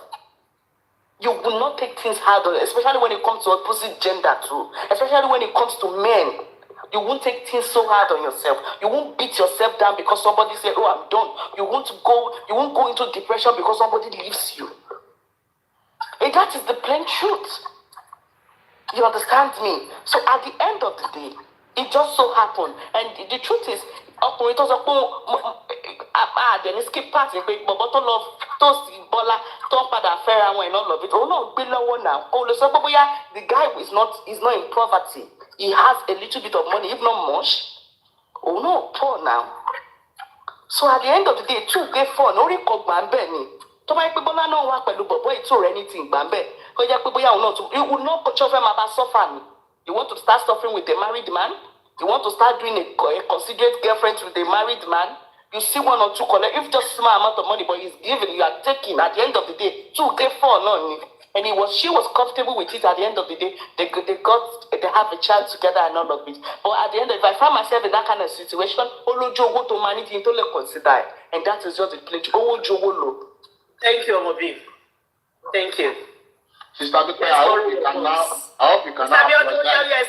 You will not take things hard on, especially when it comes to opposite gender too. Especially when it comes to men. You won't take things so hard on yourself. You won't beat yourself down because somebody said, oh, I'm done. You won't go into depression because somebody leaves you. And that is the plain truth. You understand me? So at the end of the day, it just so happened. And the truth is, then skip past it, but to love, to see Bola, to father fair and all of it. Oh no, below now. Oh, the guy is not in poverty. He has a little bit of money, if not much. Oh no, poor now. So at the end of the day, two get four, no recover Benny. tó bá yẹ pé Bọ́lá náà wà pẹ̀lú bọ̀bọ́ ìtò rẹ̀ ní ti ìgbà ń bẹ̀ kó jẹ́ pé bóyá òun náà tún ìwú náà kò tí ó fẹ́ máa bá sọ́fà ni. You want to start suffering with a married man? You want to start doing a considerate girlfriend with a married man? You see one or two collect, if just small amount of money, but he's giving, you are taking. At the end of the day, 2 get 4, no. And she was comfortable with it. At the end of the day, they have a child together and all of it. But at the end, if I find myself in that kind of situation, Olojowo to manage into le consider, and that is just the pledge. Olojowo lo. Thank you, Omobi. Thank you. Sister Dupe, I hope you can now apologize.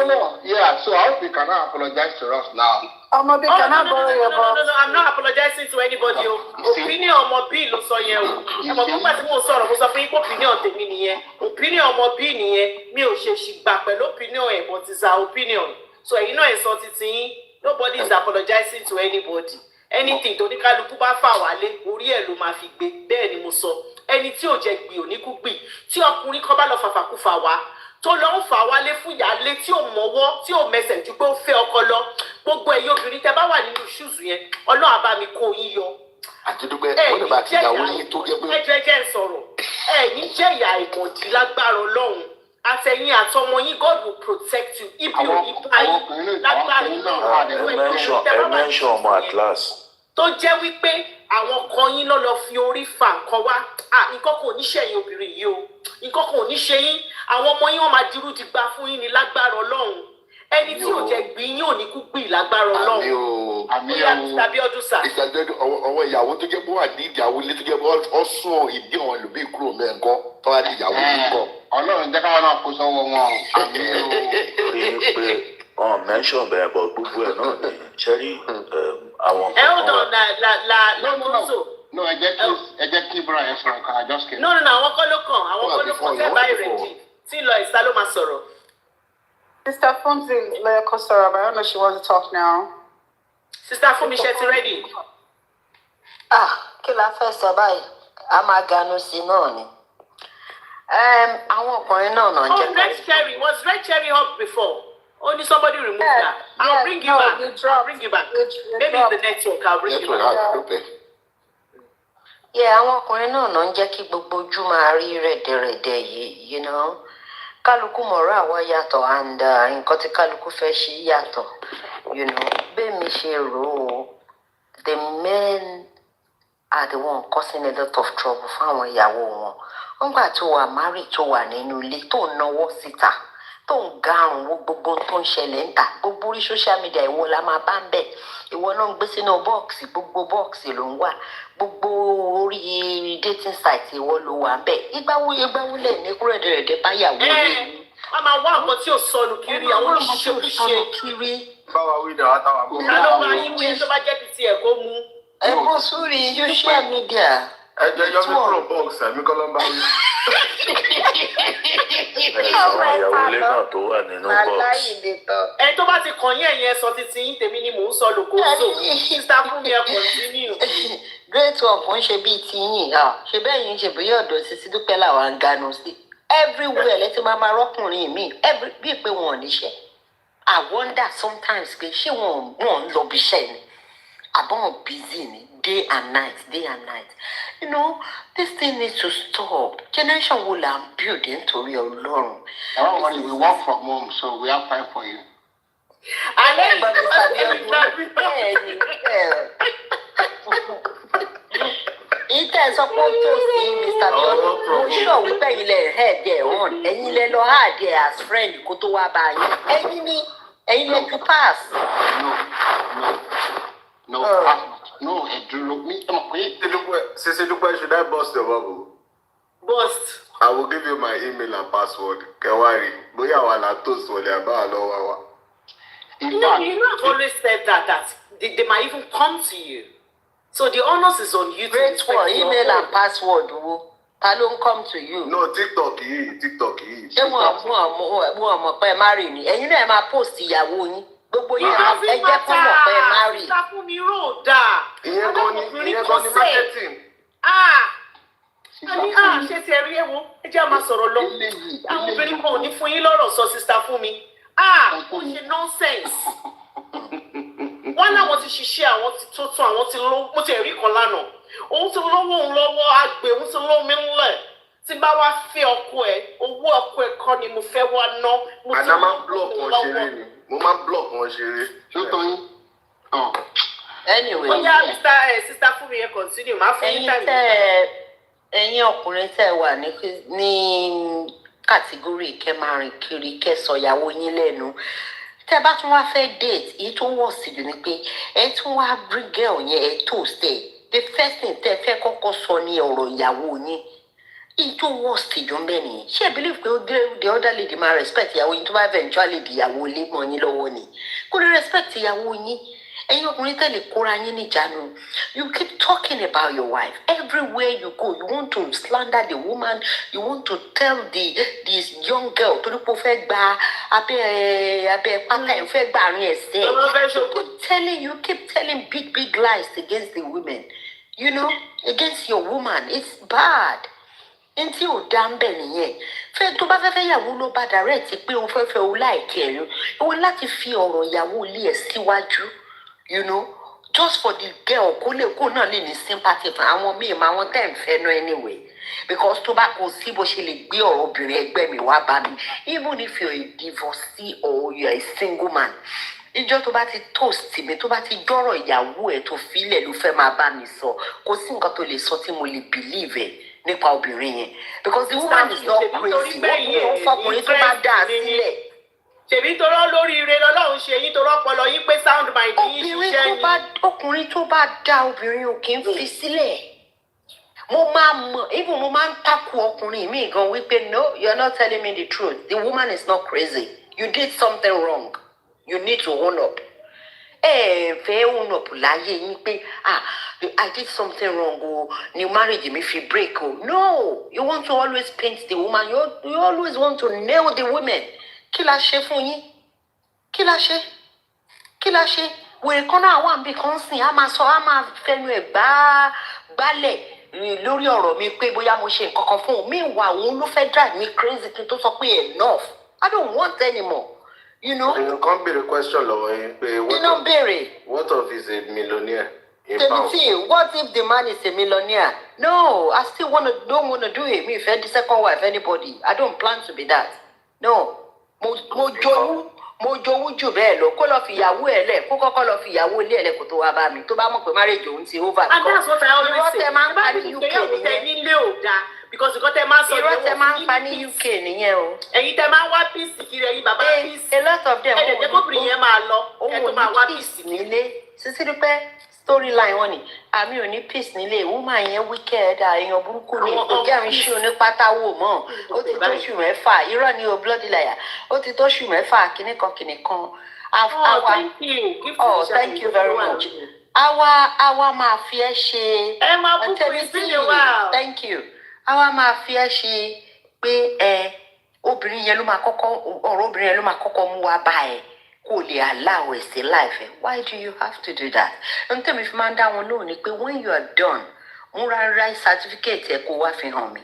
No. Yeah, so I hope you can now apologize to us now. Omobi, can I borrow your box? No, I'm not apologizing to anybody. Opinion Omobi ló sọ yẹn o. Ọmọ púpọ̀ tí mo sọ̀rọ̀ mo sọ fún yín pé opinion tèmi nìyẹn. Opinion Omobi nìyẹn. Mi ò ṣe ṣìgbà pẹ̀lú opinion ẹ̀, but it's our opinion. So ẹ̀yin náà ẹ̀ sọ títí yín. Nobody is apologizing to anybody. Anything tó ní kálukú bá fà wálé, orí ẹ̀ ló máa fi gbé. Bẹ́ẹ̀ ni mo sọ. Ẹni tí ò jẹ gbì ò ní kú gbì. Tí ọkùnrin kan bá lọ fàfàkúfà wá, tó lọ ń fà wálé fún ìyáálé tí ò mọ́wọ́, tí ò mẹsẹ̀ ju pé ó fẹ́ ọkọ lọ. Gbogbo ẹ̀yin obìnrin tẹ́ bá wà nínú shoes yẹn, Ọlọ́run á bá mi kó yín yọ. Àti Dúpẹ́, wọ́n lè bá ti ìyàwó yín tó gẹ́gbẹ́. Ẹjẹ́ ń sọ̀rọ̀. Ní jẹ́ ìyá ìmọ̀dí lágbára Ọlọ́run. Àtẹ̀yìn àtọmọ yín, God will protect you. Ibi ò ní bá yín lágbára Ọlọ́run. Ẹ mention ọmọ at last. Tó jẹ́ wípé àwọn kan yín lọ fi orí fa nǹkan wá. Nǹkan kò ní ṣe yín obìnrin yìí o. Nǹkan kò ní ṣe yín. Àwọn ọmọ yín wọ́n máa dirú ti gbà fún yín ní lágbára Ọlọ́run. Ẹni tí ò jẹ gbìn yín ò ní kú gbìn lágbára Ọlọ́run. Àmì tàbí ọdún sà. Ìṣàjọdún ọwọ́ ìyàwó tó jẹ́ bó wà ní ìyàwó ilé tó jẹ́ bó ọ̀sùn ìdí àwọn ẹlòmíì kúrò mẹ́ẹ̀kọ́ tó wà ní ìyàwó ilé kọ́. Ọlọ́run jẹ́ káwọn náà kó sọ́wọ́ wọn. Rí pé wọn mention bẹ́ẹ̀ bọ̀ gbogbo ẹ̀ náà ni ṣẹ́rí àwọn. Hold on, la No, ẹ jẹ́ kí Ibrahim yẹn sọ̀rọ̀ kan, I just came. No, àwọn kọ́ ló kàn, tẹ́ báyìí rẹ̀ jì. Tí lọ ìsá ló máa sọ̀rọ̀. Sister Funzi, lawyer Kosara, but I don't know if she wants to talk now. Sister Funmi, ṣé ti ready? Kí la fẹ́ sọ báyìí? A máa ganu sí náà ni. Àwọn ọkùnrin náà náà jẹ́ Red Cherry, was Red Cherry up before? Only somebody removed that. I'll bring you back. I'll bring you back. Maybe it's the network. I'll bring you back. Àwọn ọkùnrin náà náà ń jẹ́ kí gbogbo ojú máa rí rẹ̀dẹ̀rẹ̀dẹ̀ yìí, you know. Kálukú mọ̀rọ̀ àwa yàtọ̀ and nǹkan tí kálukú fẹ́ ṣe yàtọ̀, you know. Bẹ́ẹ̀ mi ṣe rò ó, the men are the one causing a lot of trouble fún àwọn ìyàwó wọn. Wọ́n gbà tó wà married tó wà nínú ilé tó ń náwó síta. Tó ń garùn wo gbogbo tó ń ṣẹlẹ̀ ń tà gbogbo orí social media ìwọ la máa bá ń bẹ̀ ìwọ náà ń gbé sínú bọ́ọ̀sì gbogbo bọ́ọ̀sì ló ń wà gbogbo orí dating site ìwọ ló wà ń bẹ̀ ìgbàwó lẹ̀ ní kúrò ẹ̀dẹ̀rẹ̀dẹ̀ báyàwó rẹ̀. A máa wá nǹkan tí ò sọnù kiri àwọn oníṣẹ́ kiri. Báwa wí dà wá táwa kó. Ká ló máa yín wí tó bá jẹ́ ti tiẹ̀ kó mú. Ẹ bọ́ sórí social media. Ẹjọ́ yọ mí kúrò bọ́ọ̀sì àmì kọ́ ló ń bá wí. Àwọn ìyàwó ilé náà tó wà nínú bọ́ọ̀sì. Ẹ tó bá ti kàn yín ẹ̀yìn ẹ sọ títí yín tèmi ni mò ń sọ lókoòzò. Sister Funmi ẹ continue. Great one kò ń ṣe bíi tiyín ṣe bẹ́ẹ̀ yín ṣe bóyá ọ̀dọ̀ Sisidupe làwọn ń ganu sí. Everywhere lẹ́tí máa máa rọ́kùnrin mi bíi pé wọn ò níṣẹ́. I wonder sometimes pé ṣé wọn ń lọ bí iṣẹ́ ni àbọ̀n busy ni day and night. You know, this thing needs to stop. Generation will build nítorí Ọlọ́run. Don't worry, we work from home, so we have time for you. Ìtẹ̀ sọ pé ó tó sí Mr. Biodo. Mo sọ wípé ẹ̀yin lẹ head ẹ̀ on. Ẹ̀yin lẹ lọ hard ẹ̀ as friend kó tó wá bá yín. Ẹ̀yin lẹ ju pass. No, Sisidupe, should I bust your bubble? Bust. I will give you my email and password. Kewari, bóyá àwa la toast wọlé àbá àlọ́ wa wa. You know, I've always said that they might even come to you. So the onus is on you. Great for email and password wo. Ta ló ń come to you? No, TikTok yìí. Ṣé wọn mọ̀ pé marry ni? Ẹ̀yin náà máa post ìyàwó yín. Gbogbo yẹn ẹ jẹ́ kó mọ̀ pé marry. Sister Funmi rò dáa. Ìyẹn gan ni marketing. Ṣé ti ẹ̀rí ẹ̀wọ̀n? Ẹ jẹ́ máa sọ̀rọ̀ lọ. Àwọn obìnrin kan ò ní fún yín lọ́rọ̀ sọ Sister Funmi. Ó ṣe nonsense. Wọ́n láwọn ti ṣiṣẹ́ àwọn ti tó tún àwọn ti lọ. Mo ti ẹ̀rí kan lánàá. òun ti lọ́wọ́ òun lọ́wọ́ àgbè òun ti lọ́wọ́ mi ńlẹ̀ tí bá wá fẹ́ ọkọ ẹ̀ owó ọkọ ẹ̀ kọ́ ni mo fẹ́ wá ná mo ti àná máa ń block wọn ṣeré ni mo máa ń block wọn ṣeré. ṣó tán yín. anyway bóyá sister fún mi yẹn continue máa fún yín time. ẹ̀yin ọkùnrin tẹ́ wà ní kàtígórì kẹ́ máa rìn kiri kẹ́ sọ ìyàwó yín lẹ́nu tẹ́ bá tún wá fẹ́ date èyí tó wọ̀ sí jù ni pé ẹ tún wá bring girl yẹn ẹ toast ẹ the first thing tẹ́ fẹ́ kọ́kọ́ sọ ní ọ̀rọ̀ ìyàwó yín èyí tó wọ̀ sí jù ń bẹ̀ nìyẹn ṣé ẹ believe pé the other lady máa respect ìyàwó yín tó bá eventually di ìyàwó ilé mọ́ yín lọ́wọ́ ni kò lè respect ìyàwó yín. ẹ̀yin ọkùnrin tẹ́lẹ̀ kóra yín níjànú you keep talking about your wife everywhere you go you want to slander the woman you want to tell this young girl torí pé o fẹ́ gba abẹ́ pátá ẹ̀ fẹ́ gba àárín ẹsẹ̀ you keep telling big lies against the women you know against your woman it's bad ntí ò dá ń bẹ̀ nìyẹn fẹ́ tó bá fẹ́fẹ́ yàwó ló bá direct pé o fẹ́fẹ́ o láìkẹ́ ẹ̀ o láti fi ọ̀rọ̀ ìyàwó ilé ẹ̀ síwájú. You know, just for the girl, kó náà lè ní sympathy fún àwọn míì máa wọ́n tẹ̀ ń fẹ́ náà anyway. Because tó bá kò sí bó ṣe lè gbé ọ̀rọ̀ obìnrin ẹgbẹ́ mi wá bá mi. Even if you're a divorcee or you're a single man. Ìjọ́ tó bá ti toast mi, tó bá ti gbọ́rọ̀ ìyàwó ẹ̀ tó filẹ̀ ló fẹ́ máa bá mi sọ. Kò sí nǹkan tó lè sọ tí mo lè believe ẹ̀ nípa obìnrin yẹn. Because the woman is not crazy. Wọ́n fọkùnrin tó bá dá a sílẹ̀. Ṣèbí tó rán lórí ire lọ́lọ́run ṣe yín tó rọ́pọlọ yín pé sound mind yín ṣiṣẹ́ ni. Ọkùnrin tó bá dá obìnrin ò kí ń fi sílẹ̀. Mo máa ń takò ọkùnrin mi gan wípé no, you're not telling me the truth. The woman is not crazy. You did something wrong. You need to own up. Fẹ́ own up láyé yín pé I did something wrong o ni marriage mi fi break o. No, you want to always paint the woman. You always want to nail the women. Kí la ṣe fún yín? Kí la ṣe? Wèrè kan náà wà níbi kan sìn á máa fẹnu ẹ̀ gbálẹ̀ lórí ọ̀rọ̀ mi pé bóyá mo ṣe nǹkan kan fún un. Meanwhile, òun ló fẹ́ drive me crazy kí n tó sọ pé enough. I don't want anymore. You know? You can't be the question lọ́wọ́ yín pé what of is a millionaire in pounds? What if the man is a millionaire? No, I still don't want to do it. Me, if the second wife, anybody. I don't plan to be that. No. Mo jowú jù bẹ́ẹ̀ lọ kó lọ fi ìyàwó ẹ̀ lẹ̀ kó kọ́kọ́ lọ fi ìyàwó ilé ẹ̀ lẹ̀ kó tó wá bá mi tó bá mọ̀ pé marriage òun ti over. And that's what I always say. Irọ́ tẹ máa ń pa ní UK nìyẹn. Nílé ò dáa because nǹkan tẹ máa ń sọ ìyẹn irọ́ tẹ máa ń pa ní UK nìyẹn o. Ẹ̀yin tẹ máa ń wá peace kiri ẹ̀yin bàbá peace. A lot of them. Ẹ̀jẹ̀ kóbìnrin yẹn máa lọ ẹ̀ tó máa wá peace nílé. Sisidupe storyline wọn ni àmì ò ní peace nílé woman yẹn wicked èèyàn burúkú ni kò jẹ́ àmì ṣé onípátáwó mọ́ ó ti tó oṣù mẹ́fà irọ́ ni o bloody liar ó ti tó oṣù mẹ́fà kìnnìkan. Thank you very much. Àwa máa fi ẹ́ ṣe. Ẹ máa búkú ìsílẹ̀ wá. Thank you. Àwa máa fi ẹ́ ṣe pé obìnrin yẹn ló máa kọ́kọ́ mú wa bá ẹ. Kò lè allow ẹ̀ sí life ẹ̀. Why do you have to do that? Ntẹ́mi fi máa ń dá wọn lóhùn ni pé when you are done, múra right certificate ẹ̀ kó wá fi hàn mí.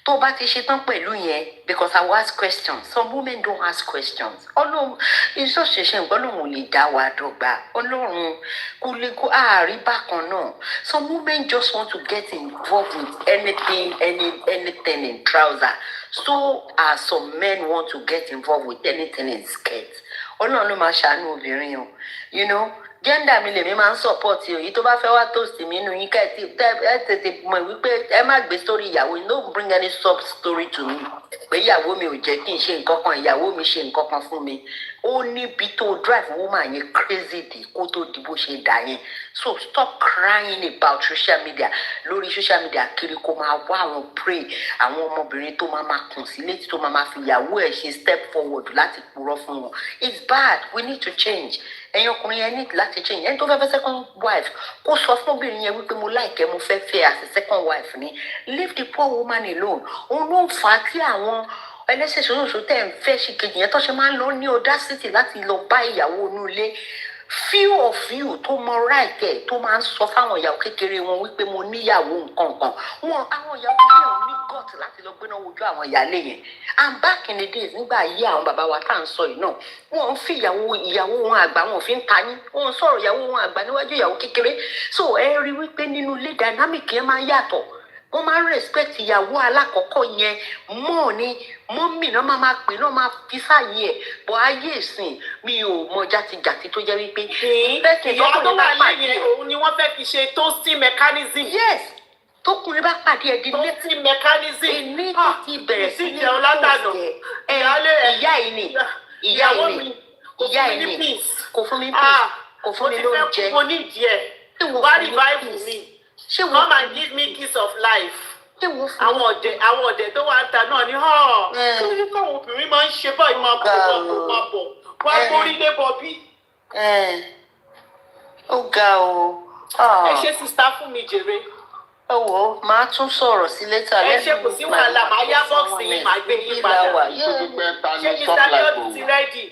Tó bá ti ṣe tán pẹ̀lú yẹn because I will ask questions. Some women don't ask questions. Ọlọ́run ìṣọ̀ṣẹ̀ṣẹ̀ nǹkan lòun lè dá wa dọ́gba. Ọlọ́run kò lè kó àárí bákan náà. Some women just want to get involved with anything in trouser. So as some men want to get involved with anything in skirt. Ọlọ́run ló máa ṣàánú obìnrin o. You know, gender mi lèmi máa ń support o. Èyí tó bá fẹ́ wá toast mi nínú yín ká ẹ tètè mọ̀ wípé ẹ má gbé story ìyàwó yín. Don't bring any sub story to me. Pé ìyàwó mi ò jẹ́ kí n ṣe nǹkan kan, ìyàwó mi ṣe nǹkan kan fún mi. Ó níbi tó drive woman yẹn crazy dé kó tó di bó ṣe dà yẹn. So stop crying about social media. Lórí social media kiri kó máa wá àwọn pray àwọn ọmọbìnrin tó máa kùn sí létí tó máa fi ìyàwó ẹ̀ ṣe step forward láti purọ́ fún wọn. It's bad. We need to change. Ẹ̀yin ọkùnrin yẹn need láti change. Ẹni tó fẹ́ fẹ́ second wife kó sọ fún obìnrin yẹn wípé mo like mo fẹ́ fẹ́ as a second wife ni. Leave the poor woman alone. Òun ló ń fà á tí àwọn ẹlẹ́sẹ̀ ṣoṣooṣo tẹ̀ ń fẹ́ ṣe kejì yẹn tó ṣe máa ń lọ ní audacity láti lọ bá ìyàwó inú ilé few of you tó mọ right ẹ̀ tó máa ń sọ fáwọn ìyàwó kékeré wọn wípé mo níyàwó nǹkan kan wọn àwọn ìyàwó kékeré wọn ní gut láti lọ gbéná wojú àwọn ìyáálé yẹn and back in the days nígbà ayé àwọn bàbá wa tá à ń sọ yìí náà wọn ń fi ìyàwó wọn àgbà wọn fi ń ta yín wọn ń sọ̀rọ̀ ìyàwó wọn àgbà níwájú ìyàwó kékeré so ẹ rí wípé nínú ilé dynamic yẹn máa ń yàtọ̀ wọ́n máa ń respect ìyàwó alákọ̀ọ́kọ́ yẹn mọ́ ni mọ́mì náà máa pè náà máa fi sáàyè ẹ̀ bọ́ ayé ìsìn mi ò mọ játijàti tó jẹ́ wípé. ìyá tó wà lẹ́yìn òun ni wọ́n fẹ́ fi ṣe toasting mechanism. yes tókùnrin bá pàdé ẹ̀ di toasting mechanism. ní tó ti bẹ̀rẹ̀ sí ní ìjẹun látànà ìyá yìí ni ìyá yìí ni ìyá yìí ni kò fún mi peace kò fún mi lóúnjẹ. mo ní ìdí ẹ̀ wá revive mi. Come and give me kiss of life. Àwọn ọ̀dẹ̀ tó wà ń ta náà ni kí ni káwọn obìnrin máa ń ṣe báyìí máa bọ̀ wá borí lé bọ̀ bí. Ó ga o. Ẹ ṣe sista fún mi jèrè. Ẹ wò ó, màá tún sọ̀rọ̀ sí létà lẹ́nu. Ẹ ṣe kò sí wàhálà, màá yá bọ́ọ̀sì yìí, màá gbé yín padà. Ṣé Mr. Biodun ti rẹ́dì?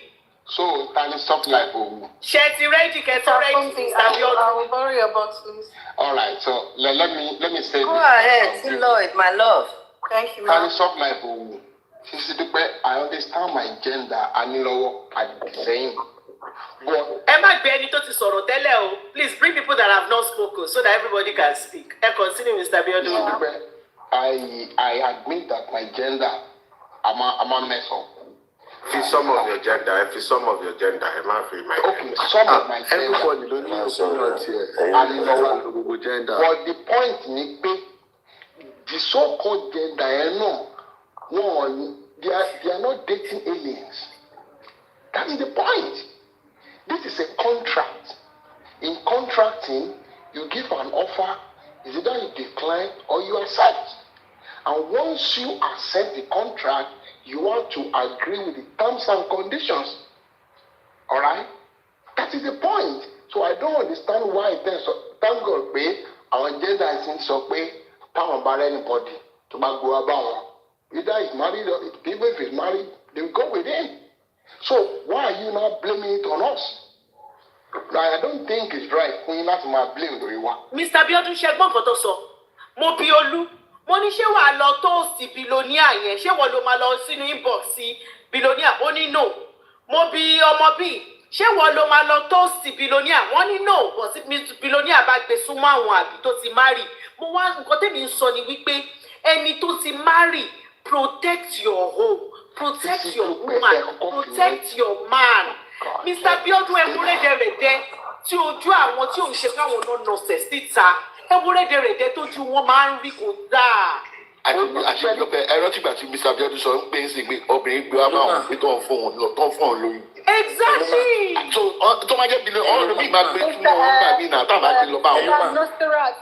So, tani stop life owu. Ṣé ti rẹ́dì kẹtọ́ rẹ́dì Mr. Biodun? I will borrow your boxes. All right, so let me say. Go ahead, Lloyd, my love. Thank you, Tani ma'am. stop life owu. Sisidupe, I understand my gender. Anilowo at the same. But ẹ má gbé ẹni tó ti sọ̀rọ̀ tẹ́lẹ̀ o. Please bring people that have not spoken so that everybody can speak. Ẹ continue, Mr. Biodun. Sisidupe, I admit that my gender, I'm a mess up. Fi some of your gender, fi some of your gender, ẹ má fi my Okay, some of my gender. Everybody ló ní opinion tiẹ̀. Gender. But the point ni pé the so-called gender ẹ̀ náà they are not dating aliens. That is the point. This is a contract. In contracting, you give an offer, is either you decline or you accept. And once you accept the contract, you have to agree with the terms and conditions. All right? That is the point. So I don't understand why it is. So thank God pé our gender is sọ pé táwọn bá anybody tó bá go about wọn. Either he's married or even if he's married, they will go with him. So why are you now blaming it on us? I don't think it's right fún yín láti máa blame lórí wa. Mr. Biodun ṣe gbọ́n nǹkan tó sọ. Mo bi Olú. Mo ní ṣé wàá lọ tóòsì billionaire yẹn? Ṣé wọ́n ló máa lọ sínú inbox sí billionaire? Ó ní no. Mo bi ọmọ bíi. Ṣé wọ́n ló máa lọ tóòsì billionaire? Wọ́n ní no. Bọ̀ sí billionaire bá gbé súnmọ́ àwọn àbí tó ti marry. Mo wá nǹkan tèmi ń sọ ni wípé ẹni tó ti marry protect your home. Protect your woman. Protect your man. Mr. Biodun ẹ mú rédèrèdè tí ojú àwọn tí òun ṣe káwọn náà nọ̀sẹ̀ síta ẹ mú rédèrèdè tójú wọn máa ń rí kò dáa. àṣeyọpẹ ẹrọ tìgbà tí Mr. Biodun sọ ń pè é sí pé obìnrin gbé wa máa wọn pé tó ń fún òun lóyún. Exactly. tó máa jẹ́ bílẹ̀ ọ̀rọ̀ mi máa gbé túmọ̀ wọn gbà mí náà táwọn bá ti lọ bá wọn.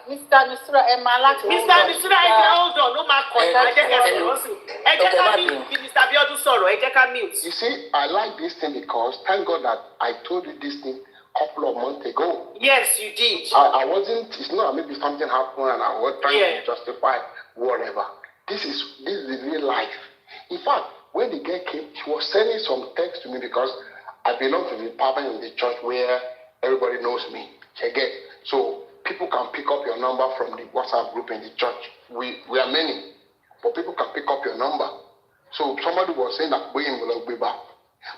Mr. Nusrat, ẹ máa láti. Mr. Nusrat, ẹ jẹ́ hold on ló máa kọ̀ ẹ jẹ́ ká sọ̀rọ̀ sí ẹ jẹ́ ká mute bí Mr. Biodun sọ̀rọ̀ ẹ jẹ́ ká mute. You see, I like this thing because thank God that I told you this thing a couple of months ago. Yes, you did. I wasn't, it's not maybe something happened and I was trying to justify whatever. This is the real life. In fact, when the girl came, she was sending some text to me because I belong to the department in the church where everybody knows me. You get? So people can pick up your number from the WhatsApp group in the church. We are many, but people can pick up your number. So somebody was saying that we will be back.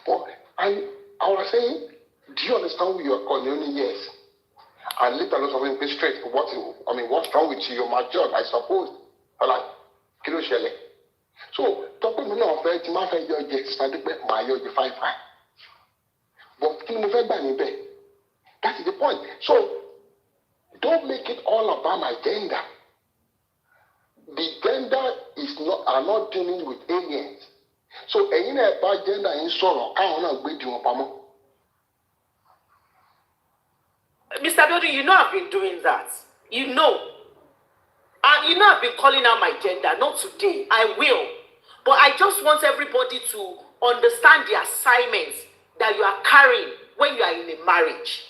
But I was saying, do you understand who you are calling? Only yes. And later on something be straight. What's wrong with you? You're matured, I suppose. I'm like, kilo shele. So talking me now fair, my fair your just started my your fine. But kí ni mo fẹ́ gbà níbẹ̀? That is the point. So don't make it all about my gender. The gender are not dealing with aliens. So ẹ̀yin náà bá gender yín sọ̀rọ̀ káwọn náà gbé di wọn pamọ́. Mr. Biodun, you know I've been doing that. You know. And you know I've been calling out my gender. Not today. I will. But I just want everybody to understand the assignments that you are carrying when you are in a marriage.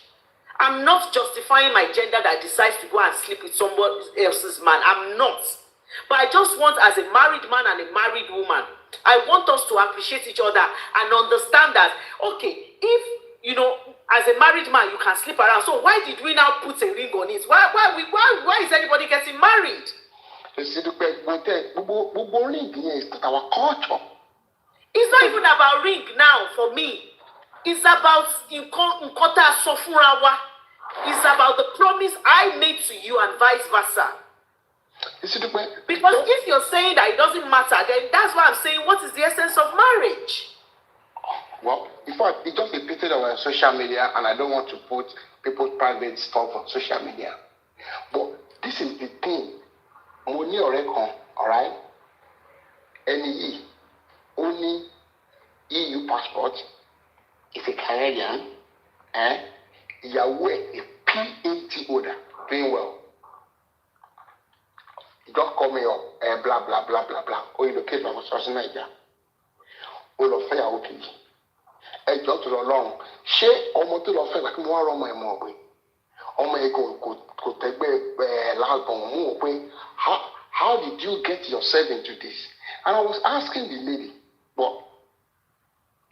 I'm not justifying my gender that decides to go and sleep with somebody else's man. I'm not. But I just want, as a married man and a married woman, I want us to appreciate each other and understand that, okay, if, As a married man, you can sleep around. So why did we now put a ring on it? Why is anybody getting married? Sisidupe, gbogbo ring yẹn is our culture. It's not even about ring now for me. It's about nǹkan tá a sọ fúnra wa. It's about the promise I made to you and vice versa. Because if you're saying that it doesn't matter, then that's why I'm saying, what is the essence of marriage? Well, in fact, it just repeated on social media, and I don't want to put people's private stuff on social media. But this is the thing. Money or reckon, alright? Any only EU passport is a Canadian, Yahweh a PhD holder, doing well. You just call me up, blah blah blah blah blah. Or you locate my construction Nigeria. All of fire okay. Ẹjọ́ tó lọ lọ́rùn ṣé ọmọ tó lọ fẹ́ gbà kí wọ́n wá rọmọ ẹ̀ mọ́ ọ̀gbìn ọmọ ẹ̀ kò tẹ́gbẹ́ láàbọ̀n mú ọ pé how did you get yourself into this? And I was asking the lady, but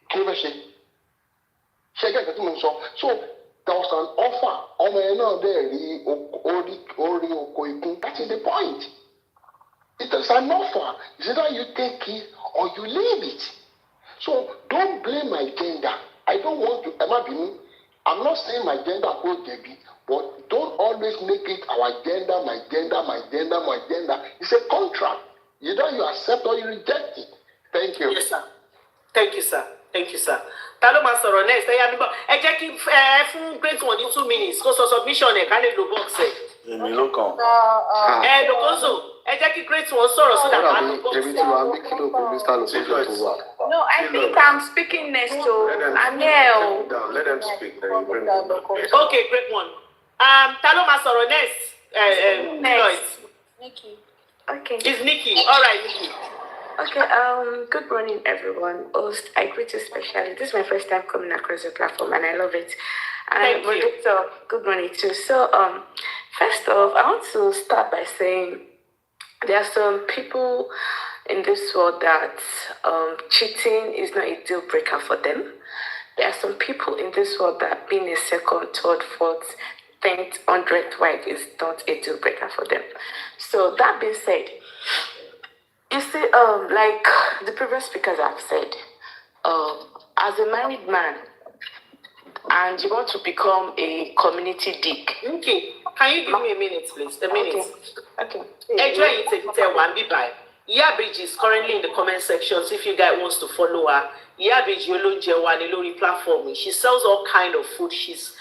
kí ló fẹ́ ṣe? Ṣé ẹgbẹ́ ìgbà tí mo sọ? So there was an offer ọmọ ẹ̀ náà dẹ̀ rí orí oko ikún. That is the point. It is an offer. It's either you take it or you leave it. So don't blame my gender. I don't want to, I'm not saying my gender quote Debbie, but don't always make it our gender, my gender, my gender, my gender. It's a contract. Either you accept or you reject it. Thank you. Yes, sir. Thank you, sir. Thank you, sir. Talo ma sọ̀rọ̀ next. Ẹ jẹ́ kí fún great one in 2 minutes. Kó sọ submission ẹ̀ ká lè lo box ẹ̀. Èmi ló kàn. Lókòzò, ẹ jẹ́ kí great one sọ̀rọ̀ so that I can box ẹ̀. No, I think I'm speaking next to Aniel. Let them speak. Then you bring them back. Okay, great one. Talo ma sọ̀rọ̀ next. Next. Nikki. Okay. It's Nikki. All right, Nikki. Okay, good morning everyone. Host, I greet you specially. This is my first time coming across the platform and I love it. And Victor, good morning too. So first off, I want to start by saying there are some people in this world that cheating is not a deal breaker for them. There are some people in this world that being a second, third, fourth, 10th, 100th wife is not a deal breaker for them. So that being said, you see, like the previous speakers have said, as a married man, and you want to become a community dick. Okay, can you give me a minute, please? A minute. Okay. Iyabiji is currently in the comment section. So if you guys wants to follow her, Iyabiji Olonjewani lórí platform. She sells all kind of food. She's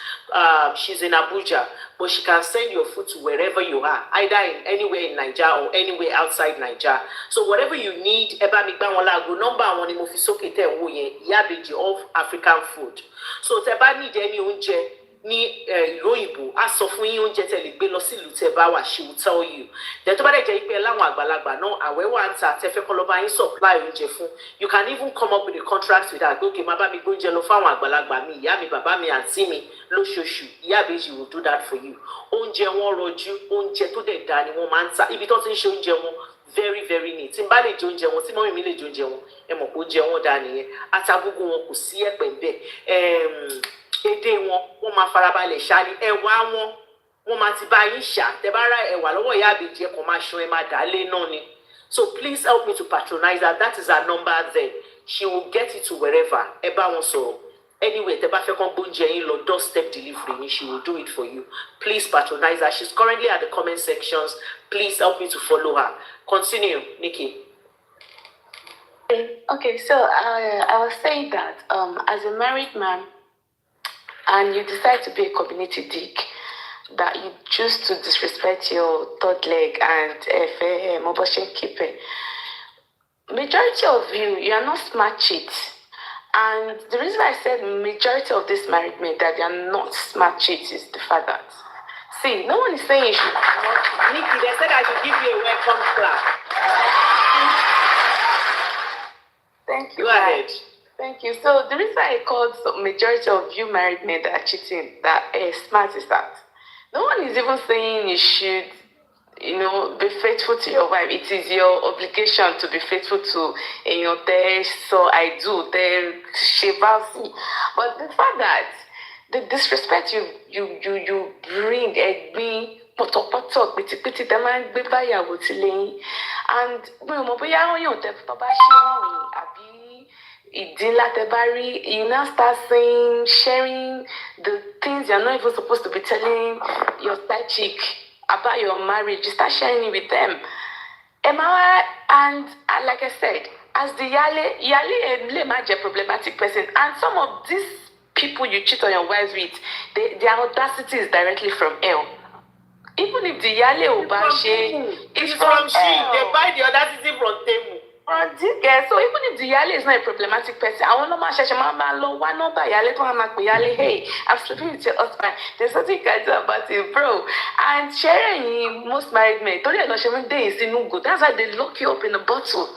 in Abuja, but she can send your food to wherever you are, either anywhere in Nigeria or anywhere outside Nigeria. So whatever you need, eba mi gba wọn láago, number wọn ni mo fi sókè tẹ̀ ń wò yẹn, Iyabiji of African food. So tẹ́ bá need any oúnjẹ ní ìlú òyìnbó, á sọ fún yín oúnjẹ tẹ́ lè gbé lọ sí ìlú tẹ́ bá wà, she will tell you. Then tó bá dẹ̀ jẹ́ pé láwọn àgbàlagbà náà àwẹ̀ wà ń ta tẹ́ fẹ́ kọ́ lọ bá yín supply oúnjẹ fún. You can even come up with a contract with her. Gbókè má bá mi gbóúnjẹ lọ fáwọn àgbàlagbà mi, ìyá mi, bàbá mi, àǹtí mi lóṣooṣù. Iyabiji will do that for you. Oúnjẹ wọn rọjú, oúnjẹ tó dẹ̀ dáa ni wọ́n máa ń ta. Ibi tó ti ń ṣe oúnjẹ wọn very very neat. Tí n bá lè jẹ oúnjẹ wọn, tí mọ́mí mi lè jẹ oúnjẹ wọn, ẹ mọ̀ pé oúnjẹ wọn dáa nìyẹn. Atagbogbo wọn kò sí ẹ̀pẹ̀ ńbẹ̀. Èdè wọn máa farabalẹ̀ ṣáni. Ẹ̀wà wọn máa ti bá yín ṣá. Tẹ́ bá ra ẹ̀wà lọ́wọ́ Iyabiji ẹ kàn máa ṣan, ẹ máa dà á lé náà ni. So please help me to patronize her. That is her number there. She will get it to wherever. Ẹ bá wọn sọ̀rọ̀. Anyway, tẹ́ bá fẹ́ kàn gbóúnjẹ yín lọ, doorstep delivery, she will do it for you. Please patronize her. She's currently at the comment sections. Please help me to follow her. Continue, Nikki. Okay, so I was saying that as a married man, and you decide to be a community dick, that you choose to disrespect your third leg and motion keeper. Majority of you are not smart cheats. And the reason I said majority of these married men that they are not smart cheats is the fact that, see, no one is saying you should. Nikki, they said I should give you a welcome clap. Thank you. Go ahead. Thank you. So the reason I called majority of you married men that are cheating that smart is that no one is even saying you should, be faithful to your wife. It is your obligation to be faithful to your so I do the shevasi. But the fact that the disrespect you bring ẹ̀gbin pọ̀tọ̀pọ̀tọ̀ pìtìpìtì tẹ́ máa ń gbé báyàwó tí lẹ́yìn and mi ò mọ̀ bóyá wọ́n yàn tẹ́ tó bá ṣe wọ́n yìí àbí ìdí ńlá tẹ́ bá rí you now start saying sharing the things you're not even supposed to be telling your side chick about your marriage. You start sharing it with them. And like I said, as the Yale may be a problematic person, and some of these people you cheat on your wives with, their audacity is directly from hell. Even if the Yale Obanshe is from hell. They buy the audacity from Temu. So even if the Yale is not a problematic person, I want to one number Yale, hey, I'm sleeping with your husband. There's something you can do about it, bro. And sharing most married men, that's why they lock you up in a bottle.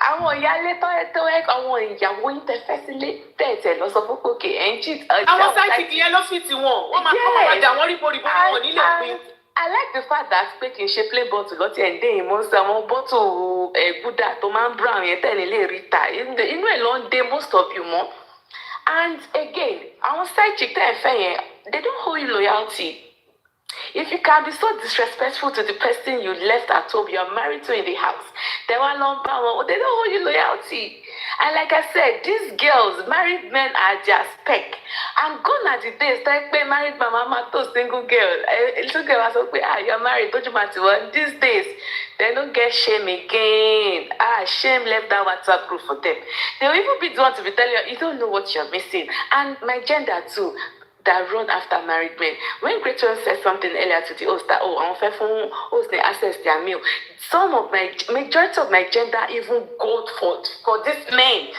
Àwọn ìyálé tó ẹ àwọn ìyàwó yín tẹ́ fẹ́ sílé tẹ̀tẹ̀ lọ sọ fún pòkè ẹ̀ ń cheat. Àwọn sáìtì yẹn ló fi tiwọn wọ́n máa kọ́ ọjà wọn rí borí wọn nílẹ̀ pín. I like the fact that pé kì í ṣe plain bottle lọ́tí ẹ̀ ń dé ìmọ̀ sí àwọn bottle gúdà tó máa ń brown yẹn tẹ̀lé lè rí ta inú ẹ̀ ló ń dé most of you mọ́. And again àwọn side chick tẹ́ ẹ̀ fẹ́ yẹn they don't hold you loyalty. If you can be so disrespectful to the person you left at home, you're married to in the house, they don't hold you loyalty. And like I said, these girls, married men are just spec. And gone are the days that married mama to single girl. Little girl was like, you're married, don't you matter what? These days, they don't get shame again. Shame left that WhatsApp group for them. They'll even be the one to be telling you, you don't know what you're missing. And my gender too. That run after married men. When Gretel said something earlier to the host that host they access their meal, majority of my gender even go for this men.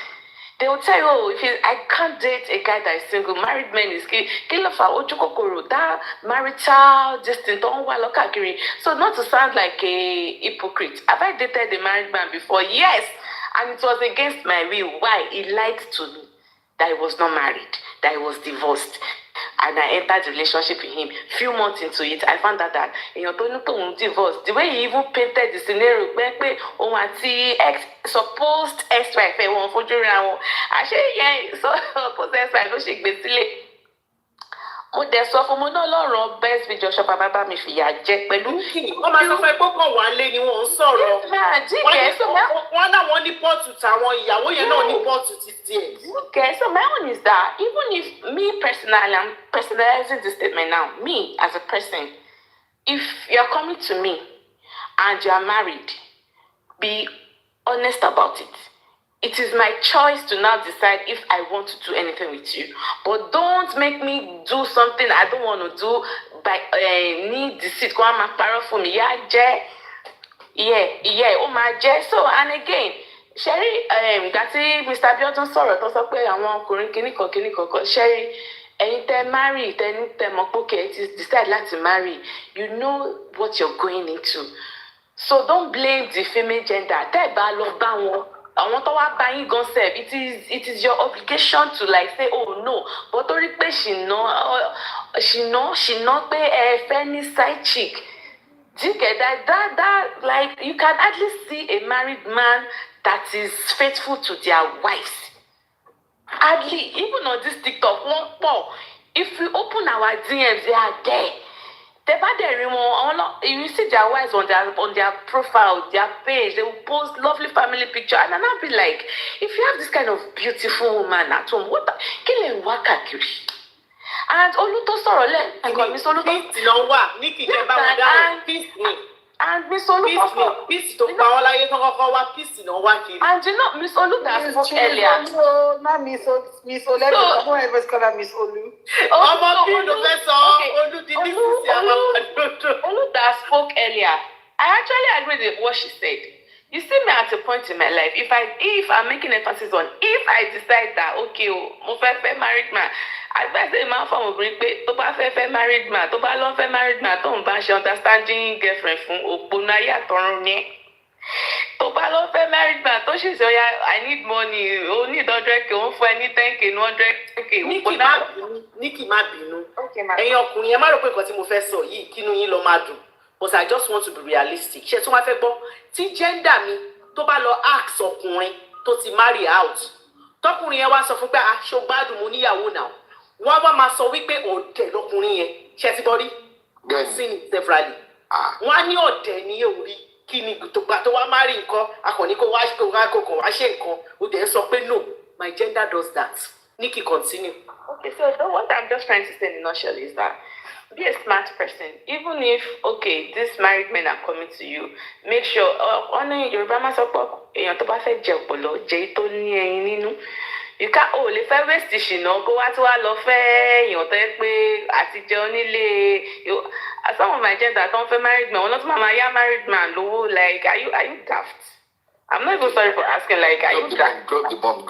They will tell you, I can't date a guy that is single. Married men is kill for ojukokoro. That marital distance don't want look. So not to sound like a hypocrite. Have I dated a married man before? Yes, and it was against my will. Why? He lied to me that he was not married, that he was divorced. And I entered the relationship with him. Few months into it, I found out that divorced. The way he even painted the scenario, supposed ex-wife, so supposed ex-wife, mo dẹ̀ sọ fún mo náà lọ́rọ̀ best video shop bàbá mi fìyà jẹ pẹ̀lú. wọ́n máa sọ fún ẹ pé kàn wá lé ni wọ́n ń sọ̀rọ̀. wọ́n náwọn ní pọ́ọ̀tù tàwọn ìyàwó yẹn náà ní pọ́ọ̀tù títí ẹ̀. Okay, so my own is that even if me personally, I'm personalizing this statement now, me as a person, if you're coming to me and you're married, be honest about it. It is my choice to now decide if I want to do anything with you. But don't make me do something I don't want to do by need deceit. Go on, my for me. Oh my Jay. So and again, Sherry, that's Mr. Biodun sorrow. That's why I want Kiniko. Sherry, anytime marry, anytime okay, it is decide not to marry. You know what you're going into. So don't blame the female gender. Àwọn tó wá bá yín gan sef, it is your obligation to like say oh no, but torí pé ṣìnà pé ẹ fẹ́ ní side chick. Do you get that like you can hardly see a married man that is faithful to their wives. Hardly, even on this TikTok, if we open our DMs, they are there. You see their wives on their profile, their page, they will post lovely family picture, and then I'll be like, if you have this kind of beautiful woman at home, what kill waka kiri? And Oluto sọ̀rọ̀ lẹ, Miss Oluto. Peace no wa, Nikki je ba wa down. Peace ni. And Miss Oluto. Peace to pa wọ́n láyé tó kọ́kọ́ wá peace no wa kiri. And you know, Miss Oluto spoke earlier. No, not Miss Olu. I don't ever call her Miss Olu. Ọmọ bí ló fẹ́ sọ Olu di nísinsìnyí àwọn Oluta spoke earlier. I actually agree with what she said. You see me at a point in my life. If I'm making emphasis on if I decide that okay, mo fẹ́ married man, advice say man for mo bring pé tó bá fẹ́ married man, tó bá lọ fẹ́ married man, tó ń bá ṣe understanding girlfriend fún òpónà ayé àtọ̀run ni. Tó bá lọ fẹ́ married man, tó ṣe sọ ya I need money, o need 100k, o fún ẹ ní 10k, 100k. Nikki má bínú. Ẹ̀yin ọkùnrin ẹ má rò pé nǹkan tí mo fẹ́ sọ yìí kínú yín lọ máa dùn. But I just want to be realistic. Ṣé tí wọ́n fẹ́ gbọ́ tí gender mi tó bá lọ ask ọkùnrin tó ti marry out tọkùnrin yẹn wá sọ fún pé aṣọ gbádùn mo níyàwó náà wọ́n wá máa sọ wípé ọ̀dẹ̀ lọkùnrin yẹn ṣe ti bọ́rí sí ní severally wọ́n á ní ọ̀dẹ̀ ní orí kí ni tó wá má rí nǹkan akọni kó wá ṣe nǹkan ó dẹ̀ sọ pé no my gender does that. Nikki, continue. Okay, so what I'm just trying to say in a nutshell is that be a smart person. Even if, okay, these married men are coming to you, make sure, Yorùbá máa sọ pé èèyàn tó bá fẹ́ jẹ ọ̀pọ̀lọ́ jẹ́ tó ní ẹyin nínú. You can't, lè fẹ́ waste ṣìnà kó wá tí wá lọ fẹ́ èèyàn tó yẹ pé àtijọ́ onílé. Some of my gender don't fẹ́ married men. Wọ́n lọ́tún máa yá married man lówó, like, are you daft? I'm not even sorry for asking, like, are you daft? Drop the bomb.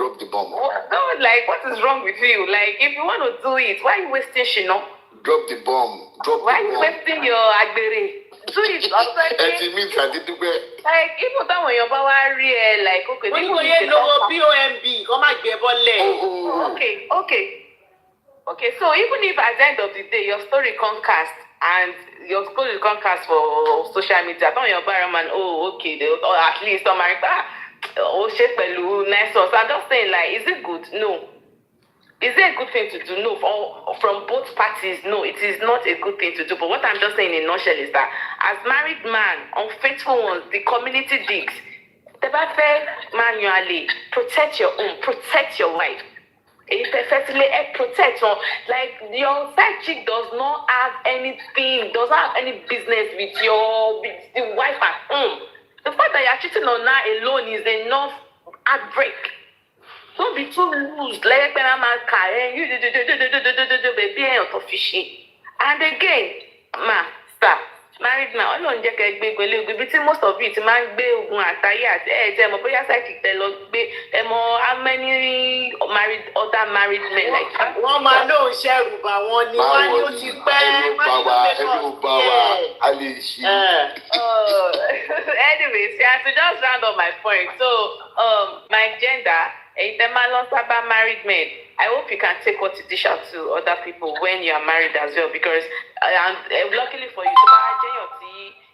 No, like, what is wrong with you? Like, if you want to do it, why are you wasting ṣìnà? Drop the bomb. Why are you wasting your agbere? Do it outside. Like, even though when you're like, okay, when you hear logo BOMB, come and get bole. Okay, so even if at the end of the day your story can't cast and your story can't cast for social media, don't your barman, okay, or at least America, shape nice sauce. I'm just saying, like, is it good? No. Is it a good thing to do? No. From both parties, no, it is not a good thing to do. But what I'm just saying in a nutshell is that as married man, unfaithful ones, the community digs, the manually protect your own, protect your wife. Perfectly protect her. Like, your side chick does not have anything, does not have any business with the wife at home. The fact that you're cheating on her alone is enough heartbreak. Don't be too loose. Like when I'm you baby and fishy. And again, stop. Married man, Ọlọ́run jẹ́ kẹ́ gbé gbélé gbé tí most of it máa ń gbé ogun àtayé àti tẹ́ mọ̀ bóyá psychic tẹ́ lọ gbé how many other married men like that. Wọ́n máa lóun ṣẹ́rù bá wọn ni wọ́n ní ó ti pẹ́ anyways, yeah, to just round up my point. So, my gender, married men, I hope you can take what you dish out to other people when you are married as well, because luckily for you,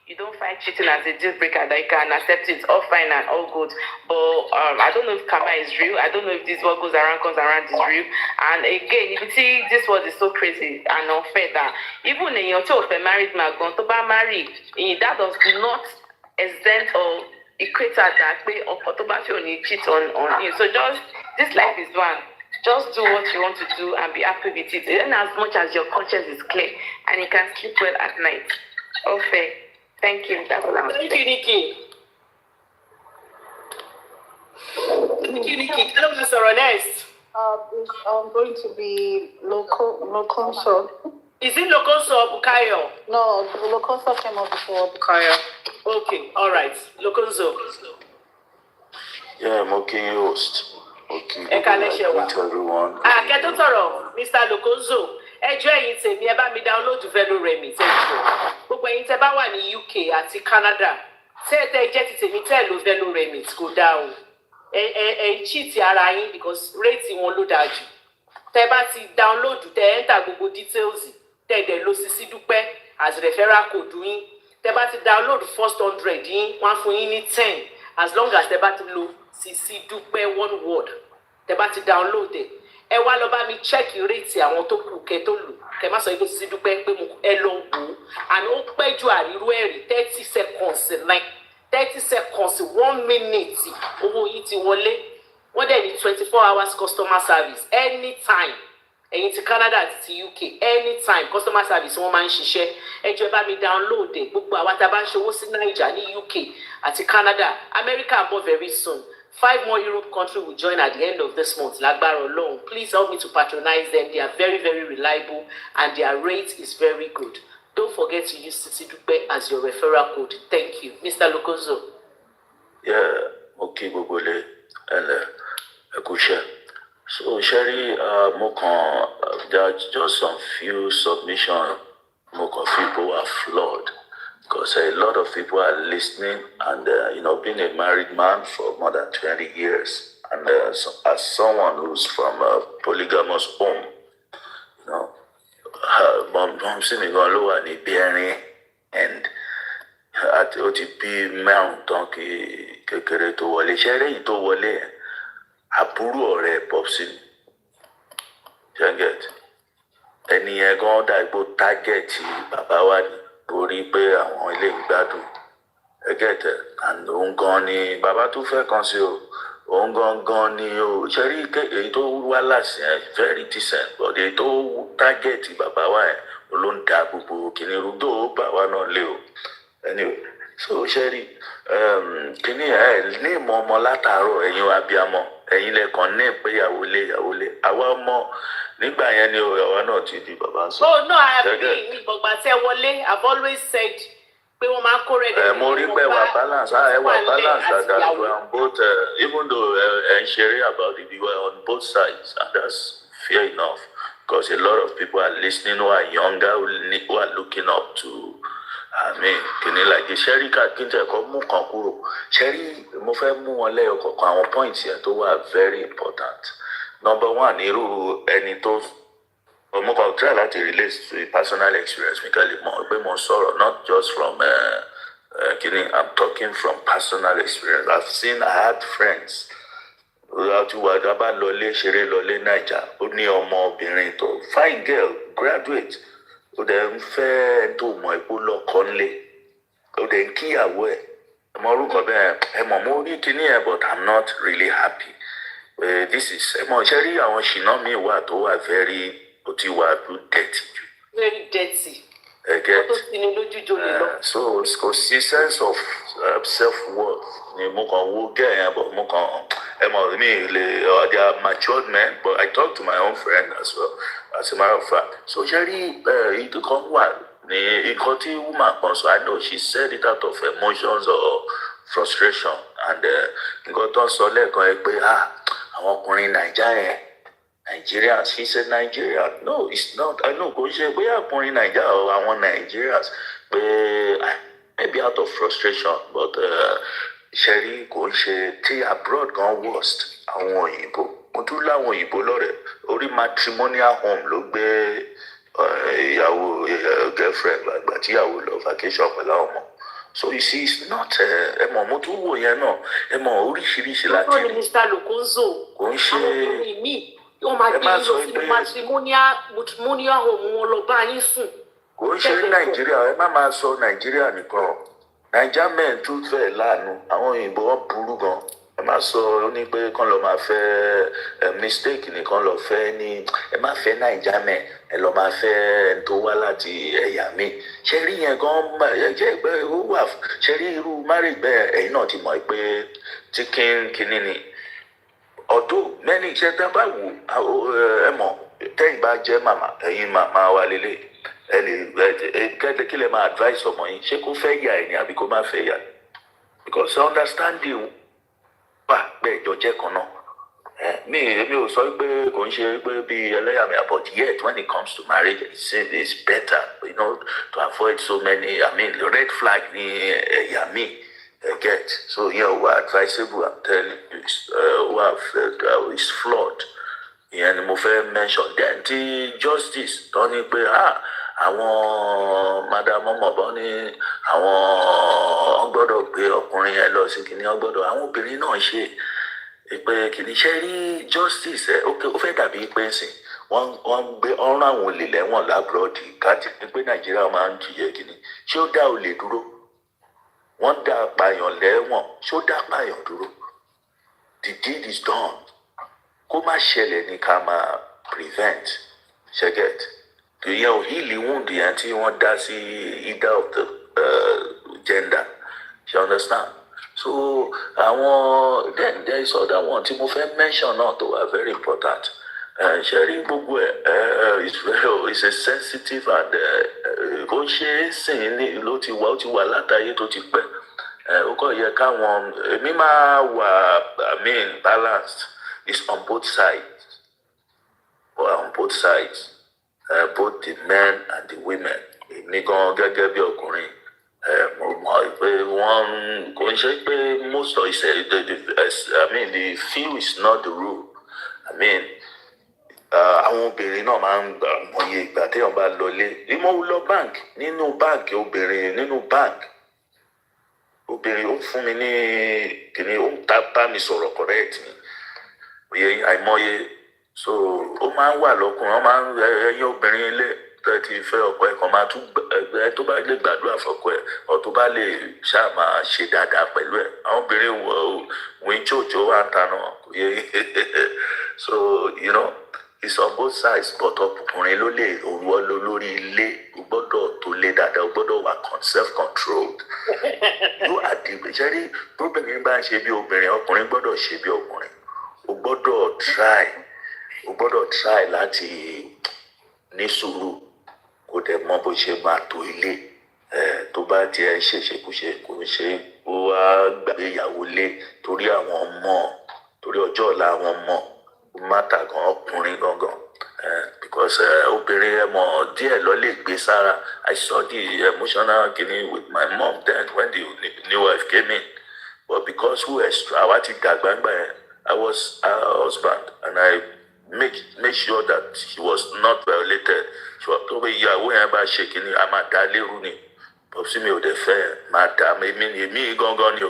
you don't find cheating as a deal breaker, that you can accept it, all fine and all good. But I don't know if karma is real. I don't know if this what goes around comes around is real. And again, if you see this world is so crazy and unfair that even in your two of a married man going to be married, that does not exempt or equate that way or only cheat on you. So just this life is one. Just do what you want to do and be happy with it. Even as much as your conscience is clear and you can sleep well at night. Okay. Thank you. That's all I'm saying. Thank you, Nikki. Nikki, tell us our next. It's going to be Loconso. Is it Loconso or Bukayo? No, Loconso came up before Bukayo. Okay, all right. Loconso. Yeah, I'm okay, host. Okay. Everyone. Kẹ́tọ́ sọ̀rọ̀, Mr. Loconso. Ẹjọ́ ẹ̀yin tèmi ẹ bá mi download Velo Remit ẹjọ́. Gbogbo ẹ̀yin tẹ́ bá wà ní UK àti Canada. Tẹ́ jẹ́ ti tèmi tẹ́ lo Velo Remit kò dá o. Ẹ cheat ara yín because rate wọn ló dáa jù. Tẹ́ bá ti download tẹ́ enter gbogbo details tẹ́ dẹ̀ lo Sisidupe as referral code yín. Tẹ́ bá ti download first 100 yín, wọ́n fún yín ní 10 as long as tẹ́ bá ti lo Sisidupe one word. Tẹ́ bá ti download ẹ wá lọ bá mi check rate àwọn tó kù kẹ́ tó lò. Kẹ́ má sọ pé Sisidupe pé ẹ lọ wò and ó pẹ́ ju àríró ẹ̀rí 30 seconds like 30 seconds 1 minute owó yìí ti wọlé. Wọ́n dẹ̀ ní 24 hours customer service anytime. Ẹ̀yin ti Canada àti ti UK anytime customer service wọ́n máa ń ṣiṣẹ́. Ẹ jọ̀ọ́ bá mi download ẹ gbogbo àwa tá a bá ń ṣòwò sí Naija ní UK àti Canada. America more very soon. 5 more Europe countries will join at the end of this month. Lágbára Ọlọ́run. Please help me to patronize them. They are very, very reliable and their rate is very good. Don't forget to use Sisidupe as your referral code. Thank you. Mr. Loconso. Yeah, okay, Gogole. And Akusha. So, Sherry, there are just some few submissions. People are flawed. Because a lot of people are listening and, being a married man for more than 20 years. And as someone who's from a polygamous home, I'm seeing lower the bearing and at OTP mount donkey kekere to wale. Shere to wale. àbúrò ọ̀rẹ́ popsi ni ṣẹ́gẹ̀t ẹni yẹn gan dà ipò tágẹ́ẹ̀tì bàbá wa ni torí pé àwọn ilé ìgbádùn ẹgẹ́tẹ̀ and òun gan ni bàbá tó fẹ́ kan sí o òun gan ni o ṣẹ́rí èyí tó wá láti ẹ̀ very decent but èyí tó tágẹ́ẹ̀tì bàbá wa yẹn ló ń da gbogbo kìnìún rúdò bàbá náà lé o anyway so ṣẹ́rí kìnìún ẹ̀ ní ìmọ̀ ọmọ látàárọ̀ ẹ̀yin abiyamọ ẹ̀yin lẹ́kàn ní ìpéyàwó lé àwa ọmọ nígbà yẹn ni àwa náà ti di bàbá sọ. Oh no, I agree ní gbọ̀ngbà tẹ́ wọlé I've always said pé wọ́n máa ń kó rẹ̀ dẹ̀ mo rí pé balance àdàlù on both even though ẹ ń ṣeré about it you were on both sides and that's fair enough because a lot of people are listening who are younger who are looking up to kìnìún like ṣẹ́rí kàkíntẹ̀ kọ́ mú kan kúrò ṣẹ́rí mo fẹ́ mú wọn lẹ́yọ kọ̀ọ̀kan àwọn points yẹn tó wà very important. Number one, irú ẹni tó mo kàn try láti relate to a personal experience mi kàn lè mọ̀ pé mo sọ̀rọ̀ not just from I'm talking from personal experience. I had friends láti wà dábàá lọlé ṣeré lọlé Naija ó ní ọmọbìnrin tó fine girl graduate ó dẹ̀ ń fẹ́ tó mọ̀ ipò lọ́kọ́ ńlé ó dẹ̀ ń kíyàwó ẹ̀ ọmọ orúkọ bẹ́ẹ̀ ẹ mọ̀ mo rí kíní ẹ̀ but I'm not really happy. This is ṣe rí àwọn ṣìnà mi wà tó wà very ó ti wà dirty. Very dirty. Get tó ti ní lójú jò lè lọ. So kò sí sense of self-worth ni mo kàn wo gẹ́ yẹn but mo kàn ẹ mọ̀ mi lè they are matured men but I talk to my own friend as well as a matter of fact. So ṣe rí ìdíkan wà ní nǹkan tí woman kan sọ I know she said it out of emotions or frustration and nǹkan tó ń sọ lẹ́ẹ̀kan ẹ pé àwọn ọkùnrin Naija yẹn Nigerians he said Nigeria no it's not I know kò ṣe bóyá ọkùnrin Naija o àwọn Nigerians pé maybe out of frustration but ṣẹ́rí kò ṣe tí abroad gan worst àwọn òyìnbó mo tún láwọn òyìnbó lọ́rẹ̀ orí matrimonial home ló gbé ìyàwó girlfriend àgbà tíyàwó lọ vacation pẹ̀lú àwọn ọmọ. So you see, it's not mo tún wò yẹn náà oríṣiríṣi láti. Lọ́tọ̀ ni Mr. Lokonzo. Kò ń ṣe. Àwọn obìnrin míì wọ́n máa gbé yín lọ sí matrimonial home wọn lọ bá yín sùn. Kò ń ṣe Nàìjíríà ẹ má máa sọ Nàìjíríà nìkan. Naija men tún fẹ́ láàánú àwọn òyìnbó wọn burú gan. Ẹ má sọ ó ní pé kán lọ máa fẹ́ mistake nìkan lọ fẹ́ ní ẹ má fẹ́ Naija men ẹ lọ máa fẹ́ ẹni tó wá láti ẹ̀yà mi ṣe rí yẹn gan jẹ́ pé ó wà ṣe rí irú marriage bẹ́ẹ̀ ẹ̀yin náà ti mọ̀ pé tí kínní ni ọdún mẹ́ni iṣẹ́ tá a bá wù ẹ mọ̀ tẹ́yìn bá jẹ́ màmá ẹ̀yin màmá wa lélẹ̀ ẹ lè kí lè máa advice ọmọ yín ṣé kó fẹ́ yà ẹ̀ ni àbí kó má fẹ́ yà because understanding wà pé ìjọ jẹ́ kan náà. Mi ò sọ pé kò ń ṣe pé bí ẹlẹ́yàmẹ̀yà but yet when it comes to marriage it's better to avoid so many red flag ní ẹ̀yà mi get so wà advisable I'm telling you is flawed ìyẹn ni mo fẹ́ mention then ti justice tó ní pé àwọn madam ọmọbọ ní àwọn gbọ́dọ̀ gbé ọkùnrin yẹn lọ sí kìnìún gbọ́dọ̀ àwọn obìnrin náà ṣe pé kìnìún ṣe rí justice ó fẹ́ dàbí pé sìn wọ́n gbé ọ̀run àwọn olè lẹ́wọ̀n lábúròdì káàtì ní pé Nàìjíríà máa ń jìyẹ kìnìún ṣé ó dá olè dúró wọ́n dá apààyàn lẹ́wọ̀n ṣé ó dá apààyàn dúró the deed is done kó má ṣẹlẹ̀ ní ká máa prevent ṣẹ́gẹ̀t ìyẹn ò hílì wound yẹn tí wọ́n dá sí either of the gender you understand. So then there is other one tí mo fẹ́ mention náà tó wà very important ṣe rí gbogbo it's a sensitive and kò ṣe é sìn ní ló ti wà látàyè tó ti pẹ́ ó kọ́ yẹ káwọn èmi máa wà balanced it's on both sides both the men and the women èmi gan gẹ́gẹ́ bí ọkùnrin. Mo mọ̀ pé wọ́n kò ń ṣe pé most of the few is not the rule. Àwọn obìnrin náà máa ń mọye ìgbà téèyàn bá lọlé. Mo lọ bank nínú báǹkì obìnrin obìnrin ó fún mi ní kìnìún ó ń bá mi sọ̀rọ̀ correct mi. òye àìmọye so ó máa ń wà lọ́kùnrin ó máa ń ẹyin obìnrin ilé tẹ́ ti fẹ́ ọkọ ẹ̀ kan máa tún ẹ tó bá lè gbàdúrà fọ́kọ ẹ̀ ọ̀ tó bá lè ṣáà máa ṣe dáadáa pẹ̀lú ẹ̀ àwọn obìnrin wọ́n jòjò wá ń tanà òye so you know it's on both sides but ọkùnrin ló lè òwò lórí ilé o gbọ́dọ̀ tó lé dáadáa o gbọ́dọ̀ wà self-controlled yóò àdìgbò ṣẹ́rí obìnrin bá ń ṣe bí obìnrin ọkùnrin gbọ́dọ̀ ṣe bí ọkùnrin o gbọ́dọ̀ try láti ní sùúrù kó dẹ̀ mọ̀ bó ṣe máa tó ilé tó bá tiẹ̀ ṣèṣekúṣe kò ń ṣe ó wá gbàgbé ìyàwó lé torí àwọn ọmọ torí ọjọ́ ọ̀la àwọn ọmọ mátà gan ọkùnrin gangan because obìnrin ẹmọ díẹ̀ lọ lè gbé sára. I saw the emotional kini with my mom then when the new wife came in but because who extra àwa ti dàgbà ńgbà yẹn I was her husband and I make sure that she was not violated tó bẹ ìyàwó yẹn bá ṣe kini a máa dá lérú ni bọ́sí mi ò dẹ̀ fẹ́ máa dá èmi gangan ni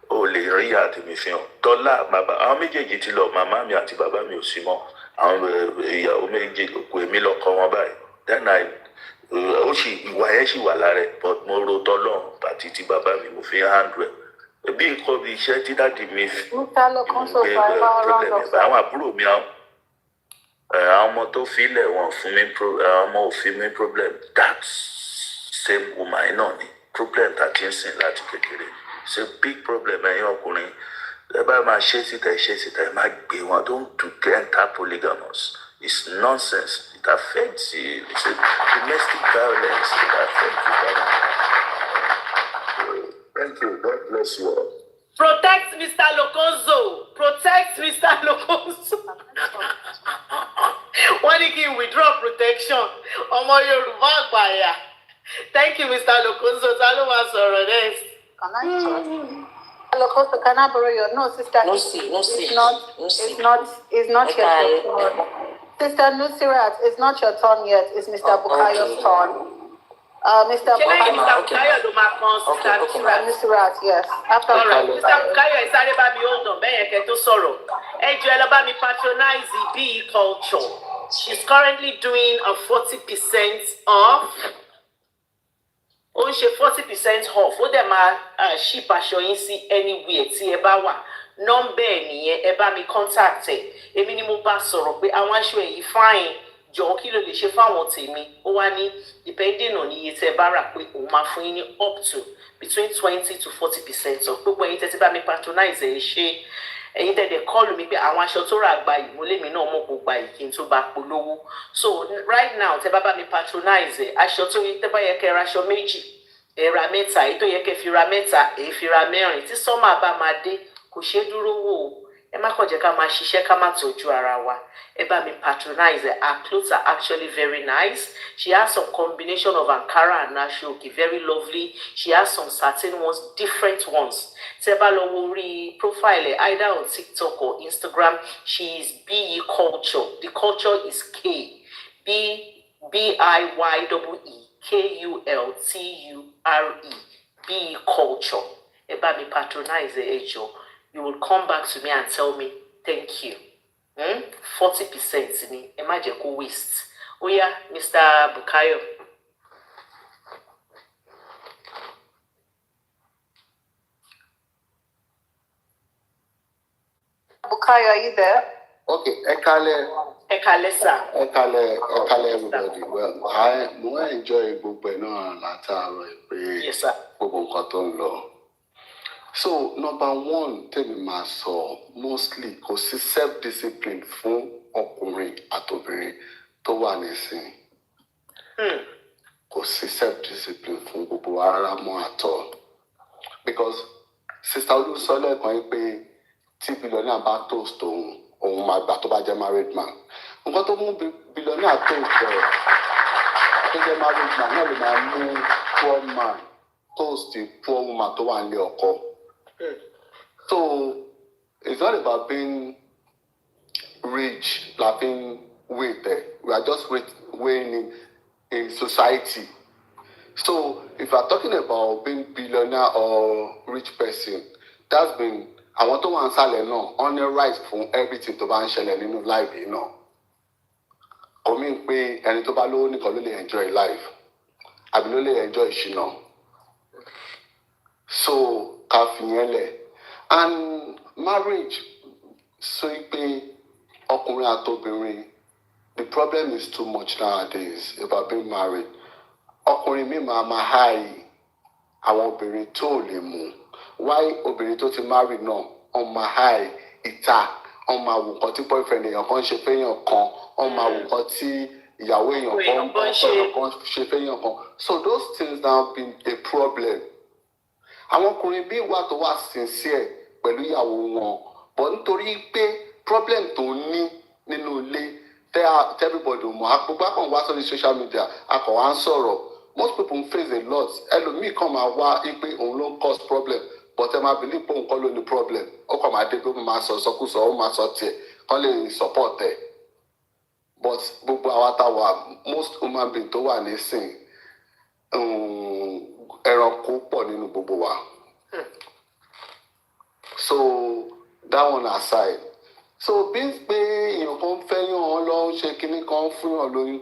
o lè rí àtẹ̀mí fi hàn dọ́là bàbá àwọn méjèèjì ti lọ màmá mi àti bàbá mi ò sí mọ́ àwọn ìyàwó méjì òkú èmi lọkọ wọn báyìí then ó sì ìwà yẹn sì wà lára ẹ̀ but mo ro tọ́lọ́run àti ti bàbá mi mo fi handle ẹ̀ bí nǹkan bí iṣẹ́ tí dáàdi mi fi àwọn àbúrò mi àwọn ọmọ tó filẹ̀ wọn fún mi àwọn ọmọ ò fi mi problem that same woman náà ni problem tàbí ń sìn láti kékeré it's a big problem ẹ̀yin ọkùnrin ẹ bá máa ṣe síta ẹ máa gbé wọn don't enter polygamous it's nonsense it affects you it's a domestic violence it affects you. Thank you, God bless you all. Protect Mr. Lokonzo. Protect Mr. Lokonzo. Wọ́n ní kí n withdraw protection. Ọmọ Yorùbá àgbàyà. Thank you, Mr. Lokonzo. Ta ló máa sọ̀rọ̀ next? Can I talk? Lokonzo, can I borrow your... No, sister. No, see. It's not your turn. Sister Nusirat, it's not your turn yet. It's Mr. Bukayo's turn. Mr. Nusirat, yes. After Mr. Bukayo ẹ sáré bá mi hold on bẹ́ẹ̀ yẹn kẹ́ tó sọ̀rọ̀. Ẹ jọ̀ọ́ ẹ lọ bá mi patronize BE Culture. She's currently doing a 40% off. Ó ń ṣe 40% off. Ó dẹ̀ máa ship aṣọ yín sí anywhere tí ẹ bá wà. Nọ́mbà ẹ̀ nìyẹn ẹ bá mi contact ẹ̀. Èmi ni mo bá sọ̀rọ̀ pé àwọn aṣọ èyí fine. Jọ̀ọ́ kí ló lè ṣe fáwọn tèmi ó wá ní depending on iye tẹ́ bá rà pé òun máa fún yín ní up to between 20 to 40% of gbogbo ẹ̀yin tẹ́ ti bá mi patronize ẹ̀ ṣe ẹ̀yin tẹ́ kọlù mi pé àwọn aṣọ tó rà gba yìí mo lémi náà mọ̀ kó gba yìí kí n tó bá polówó so right now tẹ́ bá mi patronize ẹ̀ aṣọ tó yẹ tẹ́ bá yẹ kẹ́ ra aṣọ méjì ẹ ra mẹ́ta èyí tó yẹ kẹ́ fi ra mẹ́ta èyí fi ra mẹ́rin tí sọ́mà bá máa dé kò ṣeé dúró wò ó ẹ má kàn jẹ́ ká máa ṣiṣẹ́ ká má tọ́jú ara wa ẹ bá mi patronize her clothes are actually very nice she has some combination of Ankara and Ashoke very lovely she has some certain ones different ones tẹ́ bá lọ wo orí profile either on TikTok or Instagram she is BE Culture the culture is BIYEKULTURE BE Culture ẹ bá mi patronize ẹ jọ̀ọ́. You will come back to me and tell me, thank you. 40% ni, ẹ má jẹ́ kó waste. Oh yeah, Mr. Bukayo. Bukayo, are you there? Okay, Ekale, sir. Ekale, everybody. Well, I enjoy gbogbo ẹ̀ náà látàárọ̀ pé gbogbo nǹkan tó ń lọ. So, number one, tell me, my soul, mostly, kò sí self-discipline fún ọkùnrin àtobìnrin tó wà nísìn. Kò sí self-discipline fún gbogbo ara mọ́ àtọ̀. Because, Sister Olu sọ lẹ́ẹ̀kan yìí pé tí billionaire bá toast òun máa gbà tó bá jẹ́ married man. Nǹkan tó mú billionaire toast tó jẹ́ married man náà lè máa mú poor man toast poor woman tó wà nílé ọkọ. So it's not about being rich, laughing with there. We are just weighing in society. So if you are talking about being billionaire or rich person, that's been àwọn tó wà ń sàlẹ̀ náà wọ́n ní right fún everything tó bá ń ṣẹlẹ̀ nínú life yìí náà. Kò mí pé ẹni tó bá lówó nìkan ló lè enjoy life àbí ló lè enjoy ìṣúná. So ká fi yẹn lẹ̀. And marriage so pé ọkùnrin àtobìnrin, the problem is too much nowadays about being married. Ọkùnrin mi máa háì àwọn obìnrin tó lè mú. Why obìnrin tó ti marry náà on máa háì ìta, on máa wò nǹkan tí boyfriend èèyàn kan ṣe fẹ́yàn kan, on máa wò nǹkan tí ìyàwó èèyàn kan ṣe fẹ́yàn kan. So those things now been a problem. Àwọn ọkùnrin bí wà tó wà sincere pẹ̀lú ìyàwó wọn, but nítorí pé problem tó ní nínú ilé tell everybody mọ̀ gbogbo àkàn wá sórí social media akọ̀ wá ń sọ̀rọ̀. Most people face a lot. Ẹlòmíì kan máa wá pé òun ló ń cause problem, but ẹ máa believe pé òun kọ́ ló ní problem. Ó kàn máa dé pé ó máa sọ ìsọkúsọ, ó máa sọ tiẹ̀ kán lè support ẹ̀. But gbogbo àwa tá wà most human being tó wà nísìn ẹranko pọ̀ nínú gbogbo wa. So that one aside. So bí pé èèyàn kan fẹ́ yàn án lọ ṣe kinní kan fún yàn lóyún,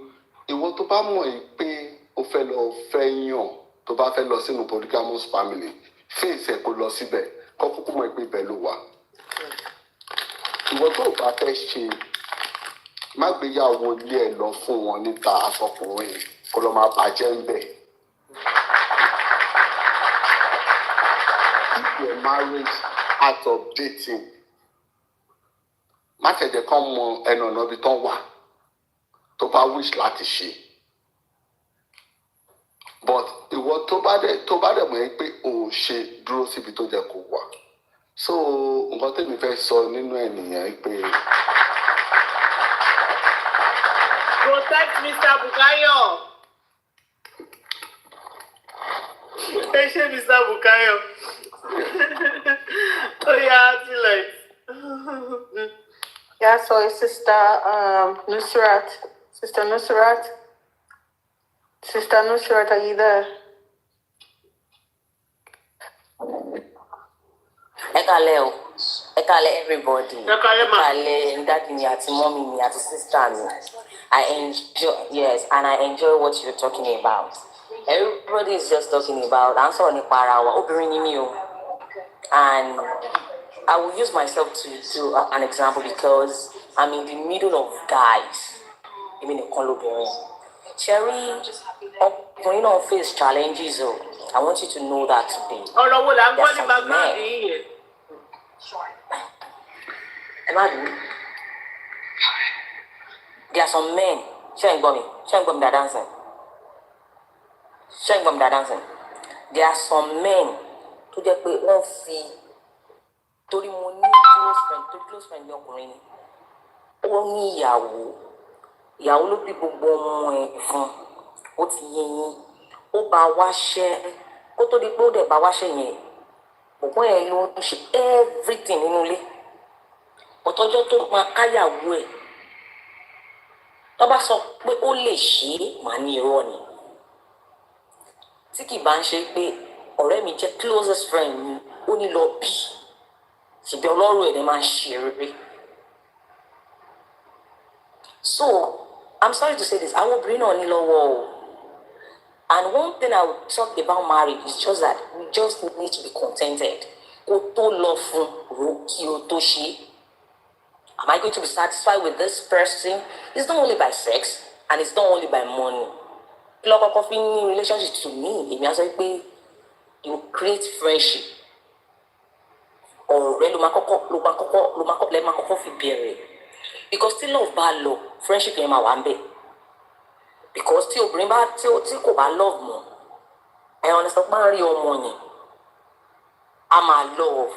ìwọ tó bá mọ̀ yìí pé o fẹ́ lọ fẹ́ yàn tó bá fẹ́ lọ sínú polygamous family, face ẹ̀ kó lọ síbẹ̀ kó kúkú mọ̀ pé ibẹ̀ ló wà. Ìwọ tó bá fẹ́ ṣe má gbéyàwó ilé ẹ̀ lọ fún wọn níta àfọkùnrin kó lọ máa bàjẹ́ ń bẹ̀. Keep your marriage out of dating. Má tẹ̀jẹ̀ kán mọ ẹnu ọ̀nà ibi tán wà tó bá wish láti ṣe. But ìwọ tó bá dẹ̀ mọ̀ pé o ò ṣe dúró síbi tó jẹ́ kó wà. So nǹkan tèmi fẹ́ sọ nínú ẹ̀ nìyẹn pé. Protect Mr. Bukayo. Ẹ ṣé Mr. Bukayo. Oh yeah, too late. Yeah, so it's Sister Nusrat. Sister Nusrat. Sister Nusrat, are you there? Ẹ kálẹ́ everybody. Ẹ kálẹ́ daddy mi àti mommy mi àti sister mi. And I enjoy what you're talking about. Everybody is just talking about answer nípa ara wa. Obìnrin ni mí o. And I will use myself to do an example because I'm in the middle of guys. I mean, Sherry, ọkùnrin náà face challenges. I want you to know that today. There are some men. Showing bomb that dancing. There are some men to get pé wọ́n fi torí mo ní close friend ní ọkùnrin ni. Ó ní ìyàwó ló bí gbogbo ọmọ ẹ̀ fún. Ó ti yé yín. Ó bá wáṣẹ́. Kó tó di pé ó dẹ̀ bá wáṣẹ́ yẹn. Òpin ẹ̀ ló ń ṣe everything nínú ilé. Ọ̀tọ́jọ́ tó máa káyàwó ẹ̀. Tó bá sọ pé ó lè ṣe é, màá ní irọ́ ni. Tí kì bá ń ṣe pé ọ̀rẹ́ mi jẹ́ closest friend mi, ó ní lọ bí. Ṣùgbọ́n ọlọ́run ẹ̀ ní máa ń ṣe rere. So, I'm sorry to say this, àwọn obìnrin náà ní lọ́wọ́ o. And one thing I would talk about marriage is just that we just need to be contented. Kó tó lọ fún ro kí o tó ṣe. Am I going to be satisfied with this person? It's not only by sex and it's not only by money. Kọ́kọ́ fi ní relationship to me, èmi á sọ pé you create friendship. Ọ̀rẹ́ ló máa kọ́kọ́ fi bẹ̀rẹ̀. Because tí love bá lọ, friendship yẹn máa wà ń bẹ̀. Because tí obìnrin bá tí kò bá love mọ́, ẹ̀yàn ní sọ pé máa ń rí ọmọ yẹn, a máa love.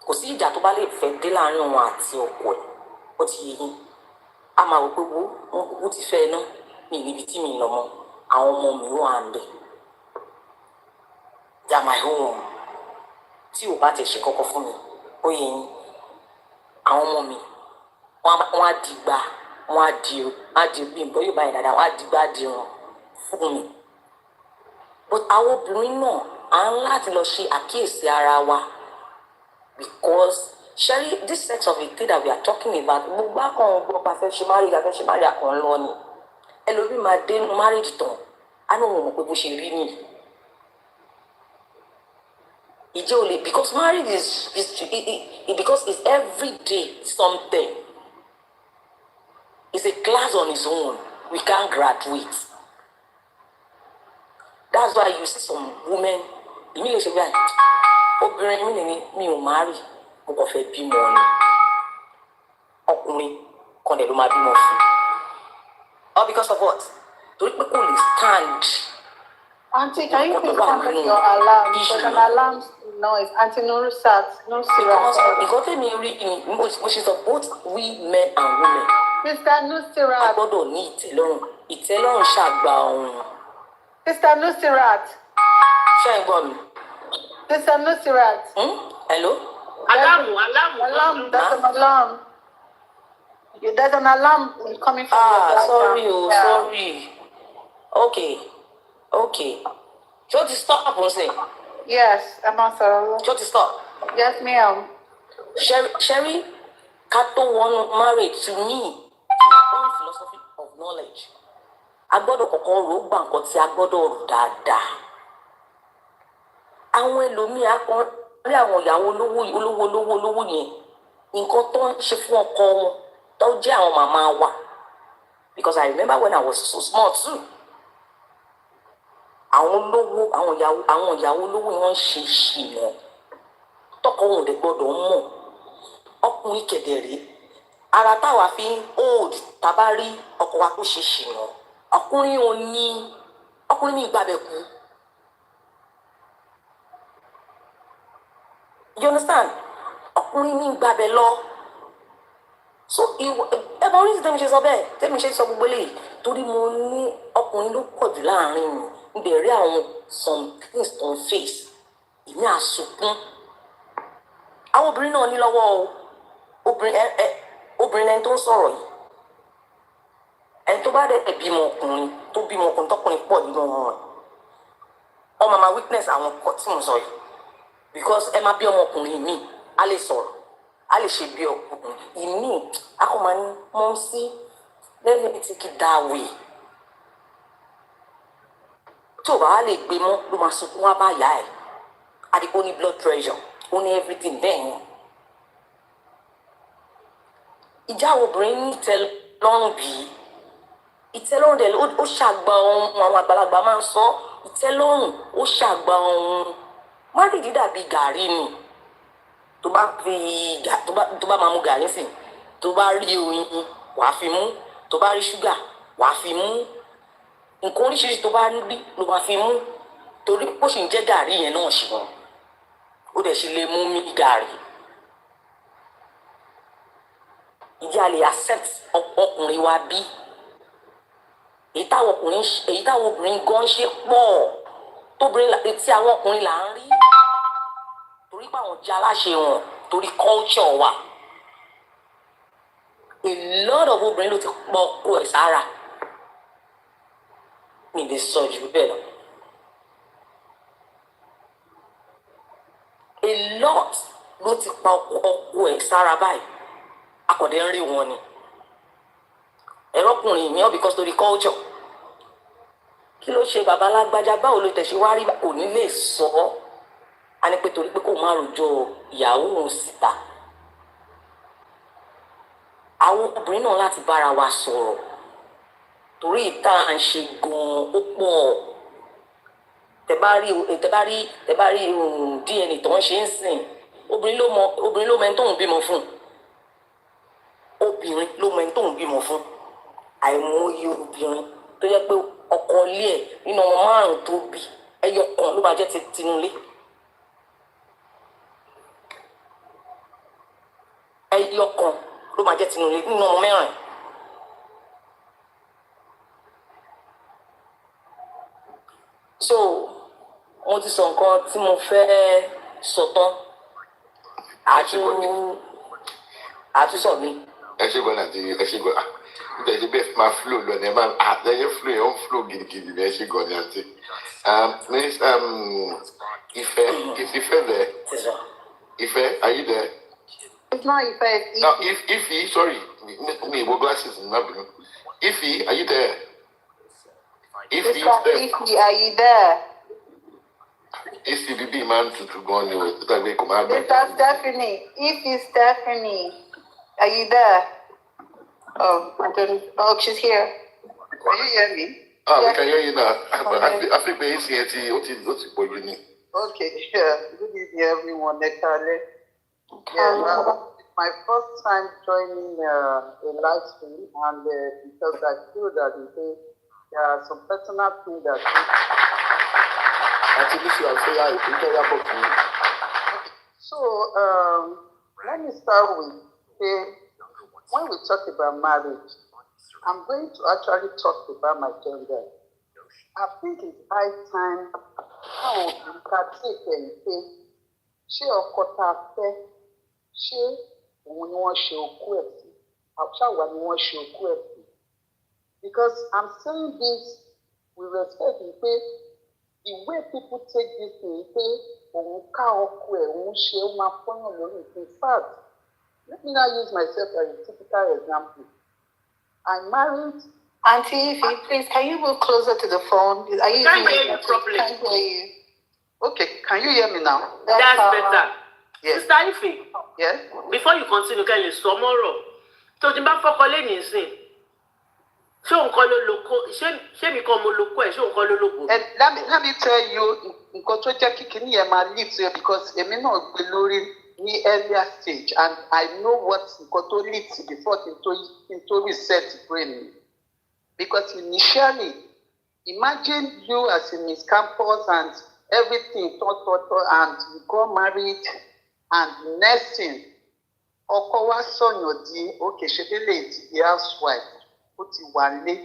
Kò sí ìjà tó bá lè fẹ́ dé láàrin òun àti ọkọ ẹ̀, ó ti yé yín. A máa wò pé wọ́n kúkú ti fẹ́ ná, mi níbi tí mi lọ mọ́, àwọn ọmọ mi wà ń bẹ̀. They are my home. Tí ò bá tẹ̀ ṣe kọ́kọ́ fún mi, ó yé yín. Àwọn ọmọ mi, wọ́n á dìgbà, wọ́n á di bí nǹkan yóò báyìí dáadáa, wọ́n á dìgbà dìrun fún mi. But àwọn obìnrin náà, à ń láti lọ ṣe àkíyèsí ara wa. because Sherry, this sex of a thing that we are talking about, gbogbo akọ gbogbo afẹ́ ṣe marry akọ lọ ni. Ẹlòmíì máa dé marriage tán, á náà wọ́n mọ̀ pé bó ṣe rí nìyí. Ijole, because marriage because it's every day something. It's a class on its own. We can't graduate. That's why you see some women. Immediately say, "Obìnrin mi ò marry, mo kàn fẹ́ bímọ ni." Ọkùnrin kan dẹ̀ ló máa bímọ fún. All because of what? Torí pé kò lè stand. Auntie, can you please turn off your alarm? There's an alarm noise. Auntie Nurusat, no Sirat. Because me reading, which is of both we men and women. Mr. Nusirat. Agbọ́dọ̀ ní ìtẹ́lọ́rùn. Ìtẹ́lọ́rùn ṣàgbà ọ̀run. Mr. Nusirat. Ṣé ẹ gbọ́ mi? Mr. Nusirat. Hello? Alarm. There's an alarm. There's an alarm coming from your background. Sorry. Okay. Ṣé o ti stop nsìn? Yes, I'm sorry. Ṣé o ti stop? Yes, ma'am. Sherry, ká tó wọnú marriage to me, to my own philosophy of knowledge. A gbọ́dọ̀ kọ́kọ́ rò gbà nǹkan tí a gbọ́dọ̀ rò dáadáa. Àwọn ẹlòmíì akọ rí àwọn ìyàwó olówó yẹn. Nǹkan tó ń ṣe fún ọkọ wọn tó jẹ́ àwọn màmá wa. Because I remember when I was so small too. Àwọn ìyàwó olówó wọn ṣe ṣìnà. Tọkọ wọn ò dẹ̀ gbọ́dọ̀ mọ̀. Ọkùnrin kẹ̀dẹ̀rẹ́. Ara táwa fi ń old tàbá rí ọkọ wa kó ṣe ṣìnà. Ọkùnrin ní ìgbàbẹ̀ kú. You understand? Ọkùnrin ní ìgbàbẹ̀ lọ. So ẹ̀bọ̀n orí tèmi ṣe sọ bẹ́ẹ̀ tèmi ṣe sọ gbogbo eléyìí torí mo ní ọkùnrin ló pọ̀ jù láàrin mi. Bẹ̀rẹ̀ àwọn some things on face. Ìní àsùnkún. Àwọn obìnrin náà ní lọ́wọ́ o. Obìnrin ẹni tó ń sọ̀rọ̀ yìí. Ẹni tó bá dẹ̀ bímọ ọkùnrin tọkùnrin pọ̀ nínú ọmọ rẹ̀. Ọmọ máa witness àwọn nǹkan tí mo sọ yìí. Because ẹ máa bí ọmọkùnrin mi, a lè sọ̀rọ̀, a lè ṣe bí ọkùnrin. Ìmí, a kò máa ní mọ́ sí let me take it that way. Tí o bá wá lè gbé mọ́ ló máa sunkún wá bá ìyá ẹ̀. Àdìpọ̀ ní blood pressure, ó ní everything bẹ́ẹ̀ yẹn. Ìjà obìnrin ní ìtẹ́lọ́rùn bí. Ìtẹ́lọ́rùn dẹ̀ ó ṣàgbà ohun àwọn àgbàlagbà máa ń sọ. Ìtẹ́lọ́rùn ó ṣàgbà ohun. Marriage dàbí gàrí ni. Tó bá máa mu gàrí sí, tó bá rí oyin wàá fi mú, tó bá rí ṣúgà wàá fi mú. Nǹkan oríṣiríṣi tó bá rí ló máa fi mú. Torí bó ṣe ń jẹ́ gàrí yẹn náà ṣùgbọ́n ó dẹ̀ ṣe lè mú mi gàrí. Ìjà lè accept ọkùnrin wa bí. Èyí táwọn obìnrin gan ṣe pọ̀. Tí àwọn ọkùnrin là ń rí. Torí pé àwọn jẹ́ aláṣẹ wọn torí culture wa. A lot of obìnrin ló ti pọ̀ ọkọ ẹ̀ sára. Mi lè sọ jù bẹ́ẹ̀ lọ. A lot ló ti pa ọkọ ẹ̀ sára báyìí. Akọ̀dé ń rí wọn ni. Ẹ̀rọ ọkùnrin mi ọ́ because torí culture. Kí ló ṣe bàbá alágbájá báwo ló tẹ̀sí wá rí kò ní lè sọ ọ́. A ní pé torí pé kò má rojọ́ ìyàwó òun síta. Àwọn obìnrin náà láti bára wa sọ̀rọ̀. Torí ìta à ń ṣe gan-an ó pọ̀. Tẹ́ bá rí DNA tó ń ṣe ń sìn. Obìnrin ló mọ ẹni tó ń bímọ fún. Obìnrin ló mọ ẹni tó ń bímọ fún. Àìmọye obìnrin tó yẹ pé ọkọ ilé ẹ̀ nínú ọmọ márùn-ún tó bí ẹyọ kan ló máa jẹ́ ti tinúlé. Ẹyọ kan ló máa jẹ́ tinúlé nínú ọmọ mẹ́rin. So mo ti sọ nǹkan tí mo fẹ́ sọ tán. Àtúnṣọ mi. Ẹ ṣe gbọ́dọ̀ àti ẹ ṣe gbọ́dọ̀. There's a bit my flow, and then you flow, gidi, there she go, Miss, if there, Ife, are you there? It's not Ife, it's No, Ify, sorry. Me, what glasses? Ify, are you there? Ify, Ify, are you there? It's the man to go on your command. It's Stephanie. Ify, Stephanie. Are you there? Oh, I don't. Oh, she's here. Can you hear me? We can hear you now. I think the ACT, what is what you need? Okay, yeah. Good evening, everyone. Yeah, my first time joining a live stream, and because I feel that there are some personal things that. So, let me start with when we talk about marriage, I'm going to actually talk about my gender. I think it's high time how we can take and say, ṣé ọkọ tá a fẹ́, ṣé òun ni wọ́n ṣe òkú ẹ̀ sí, àṣàwà ni wọ́n ṣe òkú ẹ̀ sí. Because I'm saying this with respect in pé the way people take this thing pé òun ká ọkọ ẹ̀ òun ṣe ó máa fọ́yàn lórí. In fact, let me now use myself as a typical example. I'm married. Auntie Ify, please, can you move closer to the phone? Are you Can't hear you properly. Can't hear you. Okay, can you hear me now? That's better. Yes. Sister Ify. Yes. Before you continue, can you sọ mọ́rọ̀? Tó ti bá fọ́kọ lé nísìn. Ṣé òun kọ́ ló lóko? Ṣé mi kan mo lóko ẹ̀? Ṣé òun kọ́ ló lóko? Let me tell you, nǹkan tó jẹ́ kíkiní yẹn máa lead to it because èmi náà gbé lórí ní earlier stage and I know what nǹkan tó lead to before kí n tó reset brain mi. Because initially, imagine you as a Miss Campus and everything, and you got married, and next thing, ọkọ wa sọ̀yàn di, okay, ṣe délé the housewife, ó ti wà lé,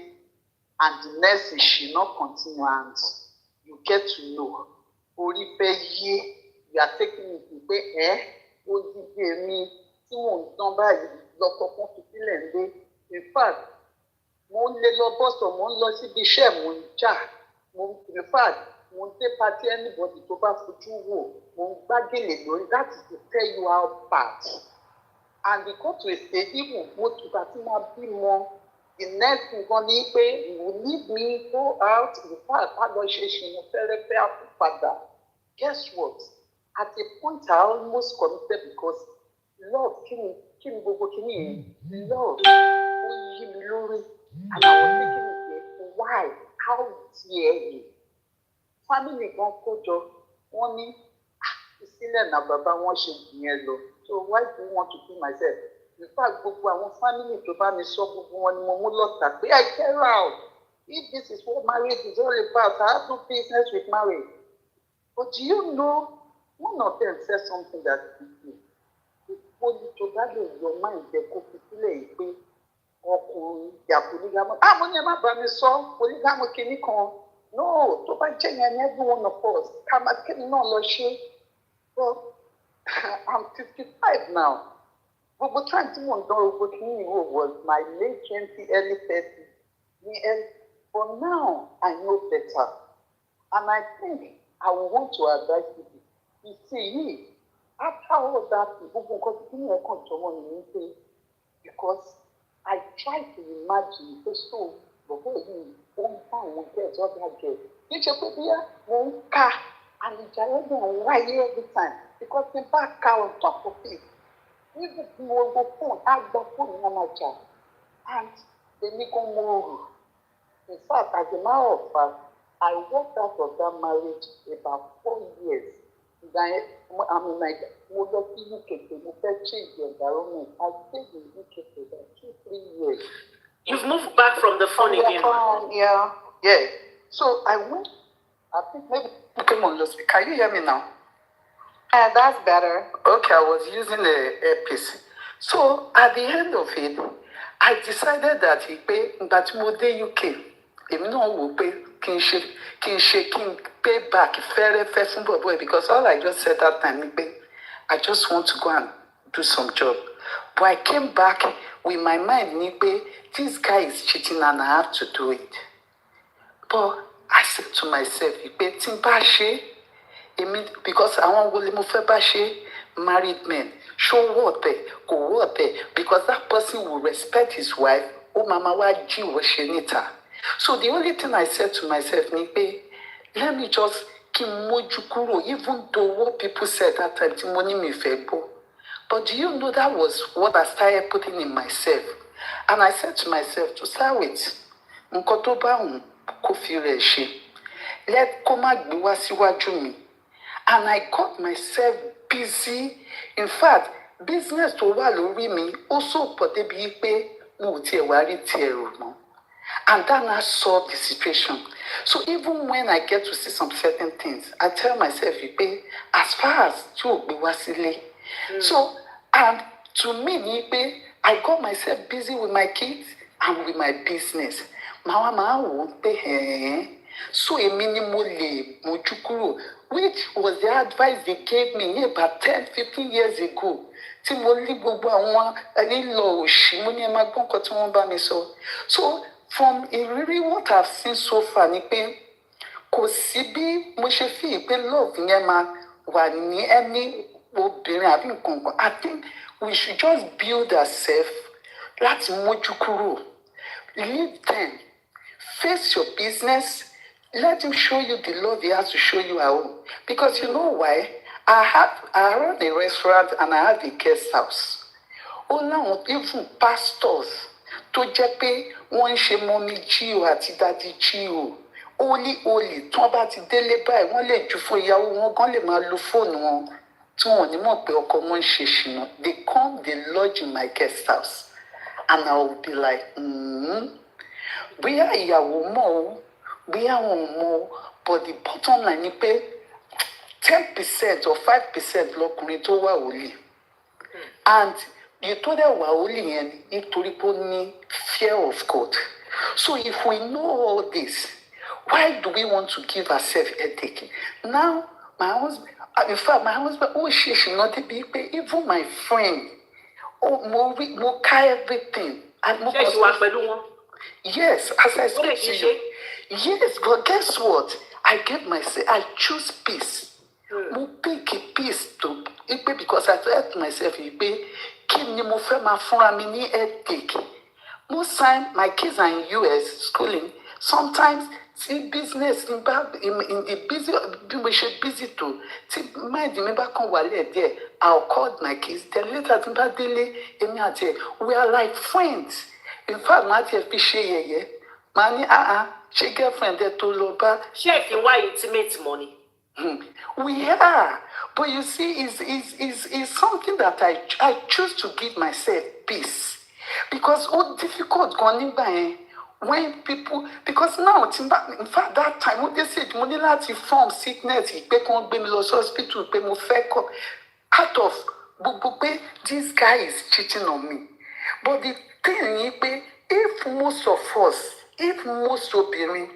and the next thing she not continue and you get to know, orí fẹ́ yé, you are taking it pé ó dídé mi tí mò ń tán báyìí lọ́kọ̀ fún fìtílẹ̀ ń dé. In fact, mo ń lé lọ bọ́sọ̀, mo ń lọ síbi iṣẹ́, mo ń jà, in fact, mo ń dé party anybody tó bá fojú wò, mo ń gbágèlè lórí. That is to tell you how bad. And we go to a stage, even mo tún bá tí máa bímọ, the next thing gan ni pé you will leave me, go out, in fact, á lọ ṣe ṣìnà fẹ́rẹ́fẹ́ àpòpadà. Guess what? At a point I almost committed because love, kí ni gbogbo kí ni yẹn? Love, ó yí mi lórí. And I was thinking, why? How dare you? Family gan kójọ, wọ́n ní ìsílẹ̀ náà bàbá wọn ṣe ìyẹn lọ. So why do you want to kill myself? In fact, gbogbo àwọn family tó bá mi sọ gbogbo wọn ni mo mú lọ́tà pé I care out. If this is what marriage is all about, I have no business with marriage. But do you know, one of them said something that people tó bá lè yọ mind ẹ̀ kó fi sílẹ̀ yìí pé ọkùnrin ìyá polygamy. Mo ní ẹ má bá mi sọ polygamy kìíní kan. No, tó bá jẹ́ yẹn ní every one of us, ká máa kéde náà lọ ṣe. But I'm 55 now. Gbogbo time tí mò ń dán gbogbo kìíní ìwò was my late 20, early 30. But now I know better. And I think I will want to advise people. You see, after all that, gbogbo nǹkan tí kìíní ẹ̀ kàn jọmọ́ ni ní pé because I try to imagine pé so bọ̀bọ̀ yìí ó ń bá àwọn girls other girls. Kì í ṣe pé bí wọ́n ń ká and ìjà ẹgbẹ́ ń wáyé every time because the back car on top of it. Even if mo go phone, I go phone manager and èmi gan mo rò. In fact, as a matter of fact, I walked out of that marriage about 4 years. Then I'm like, mo lọ sí UK, mo fẹ́ change the environment. I stayed in UK for about 2-3 years. You've moved back from the phone again. Yeah. So I went. I think maybe come on, Lucy. Can you hear me now? That's better. Okay, I was using the earpiece. So at the end of it, I decided that mo dé UK, èmi náà wò pé kí n pay back fẹ́rẹ́fẹ́ fún bọ̀bọ̀ because all I just said that time ni pé I just want to go and do some job. But I came back with my mind ni pé this guy is cheating and I have to do it. But I said to myself, pé tí n bá ṣe, because àwọn wo ni mo fẹ́ bá ṣe, married men. Show what they go what they because that person will respect his wife. Oh mama wa ji wo shenita. So the only thing I said to myself, Nipe, let me just keep moju kuro, even though what people said that time, Timoni me febo. But do you know that was what I started putting in myself? And I said to myself, to start with, nǹkan tó bá wùn kó fi rẹ̀ ṣe. Let kó má gbé wá síwájú mi. And I got myself busy. In fact, business tó wà lórí mi also pọ̀ débi pé mo ò tiẹ̀ wá rí tiẹ̀ rò mọ́. And that now solved the situation. So even when I get to see some certain things, I tell myself, as far as you be wasile. So, and to me, I got myself busy with my kids and with my business. Mama won't pay. So a minimally mojukuro, which was the advice they gave me about 10, 15 years ago. So from really what I've seen so far, kò sí bí mo ṣe fi ìpè love yẹn máa wà ní ẹni obìnrin àbí nǹkan kan. I think we should just build ourselves láti mójú kúrò. Leave them. Face your business. Let him show you the love he has to show you at home. Because you know why? I run a restaurant and I have a guest house. Ó láwọn even pastors tó jẹ́ pé wọ́n ń ṣe mọ́mí jí o àti dádì jí o. Holy tí wọ́n bá ti délé báyìí wọ́n lè ju fún ìyàwó wọn gan lè máa lo fóònù wọn tí wọn ò ní mọ̀ pé ọkọ wọn ń ṣe ṣìnà. They come, they lodge in my guest house and I will be like, bóyá ìyàwó mọ̀ o, bóyá wọn ò mọ̀ o, but the bottom line ni pé 10% or 5% lọkùnrin tó wà wòlíì. And you told them wà wòlíì yẹn nítorí pé ó ní fear of God. So if we know all this, why do we want to give ourselves headache? Now, my husband, in fact, my husband, she should not be, even my friend, mo everything. Yes, as I said to you. Yes, but guess what? I gave myself, I choose peace. Mo pick peace to, because I said to myself, kí ni mo fẹ́ máa fúnra mi ní headache? Most time, my kids are in US schooling. Sometimes, see business in the busy, we should busy too. See, mind me back on while there. I'll call my kids. Then later, we are like friends. In fact, my TFP share money. She girlfriend there to Loba. She why intimate money. We are, but you see, is something that I choose to give myself peace. Because all difficult going by when people, because now in fact that time when they said money láti form sickness pé kon gbé mi lọ hospital pé mo fẹ́ kọ out of gbogbo pé this guy is cheating on me. But the thing is pé if most of us, if most obìnrin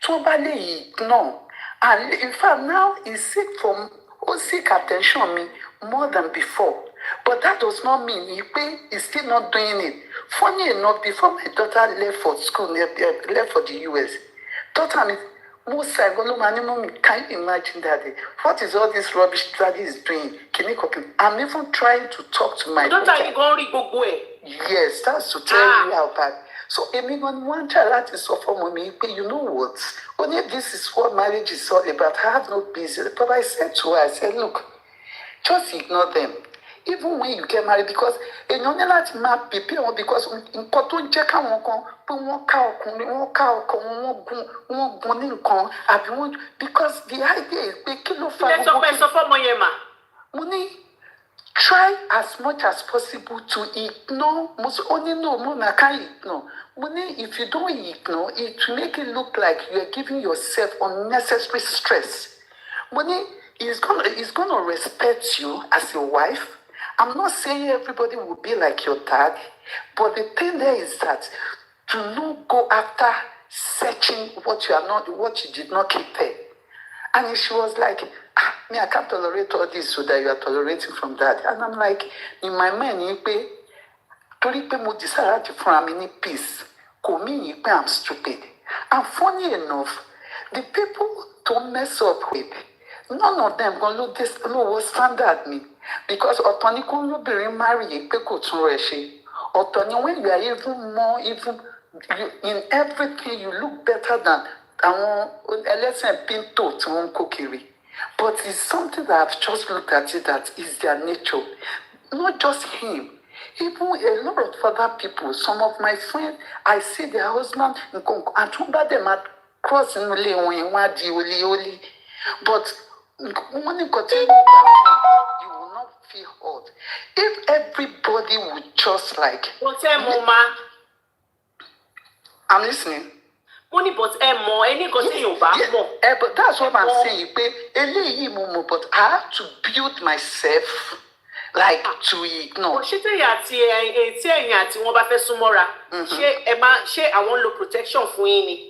tó bá lè ignore, and in fact now he seek attention me more than before. But that does not mean he's still not doing it. Funny enough, before my daughter left for school, left for the US, daughter me, most can you imagine that? What is all this rubbish daddy is doing? I'm even trying to talk to my daughter. Yes, that's to tell you how bad. So, one child is so for me, you know what? Only this is what marriage is all about. I have no business. But I said to her, I said, look, just ignore them. Even when you get married, because in only that map prepare because in cotton check because the idea is money. Try as much as possible to ignore. I can't ignore. Money, if you don't ignore, it will make it look like you are giving yourself unnecessary stress. Money is gonna respect you as your wife. I'm not saying everybody will be like your dad, but the thing there is that do not go after searching what you did not keep there. And she was like, I can't tolerate all this so that you are tolerating from that. And I'm like, in my mind, peace. I'm stupid. And funny enough, the people to mess up with, none of them gonna look this low standard me. Because ọ̀tọ̀ ni kó lóbìnrin marry yìí pé kò tún rẹ̀ ṣe. Ọ̀tọ̀ ni when you are even more, in everything you look better than àwọn ẹlẹ́sìn pinto tí wọ́n ń kó kiri. But it's something that I've just looked at it that is their nature. Not just him. Even a lot of other people, some of my friends, I see their husband, and wọ́n them at cross in ilé wọn yẹn wọ́n á di olí. But when you continue you will not feel hurt. If everybody would just like... But Mama, I'm listening. Money, but any continue back more. But that's what I'm saying. But I have to build myself like to ignore. Ṣé tí ẹ̀yin àti wọ́n bá fẹ́ súnmọ́ra, ṣé àwọn lo protection fún yín ni?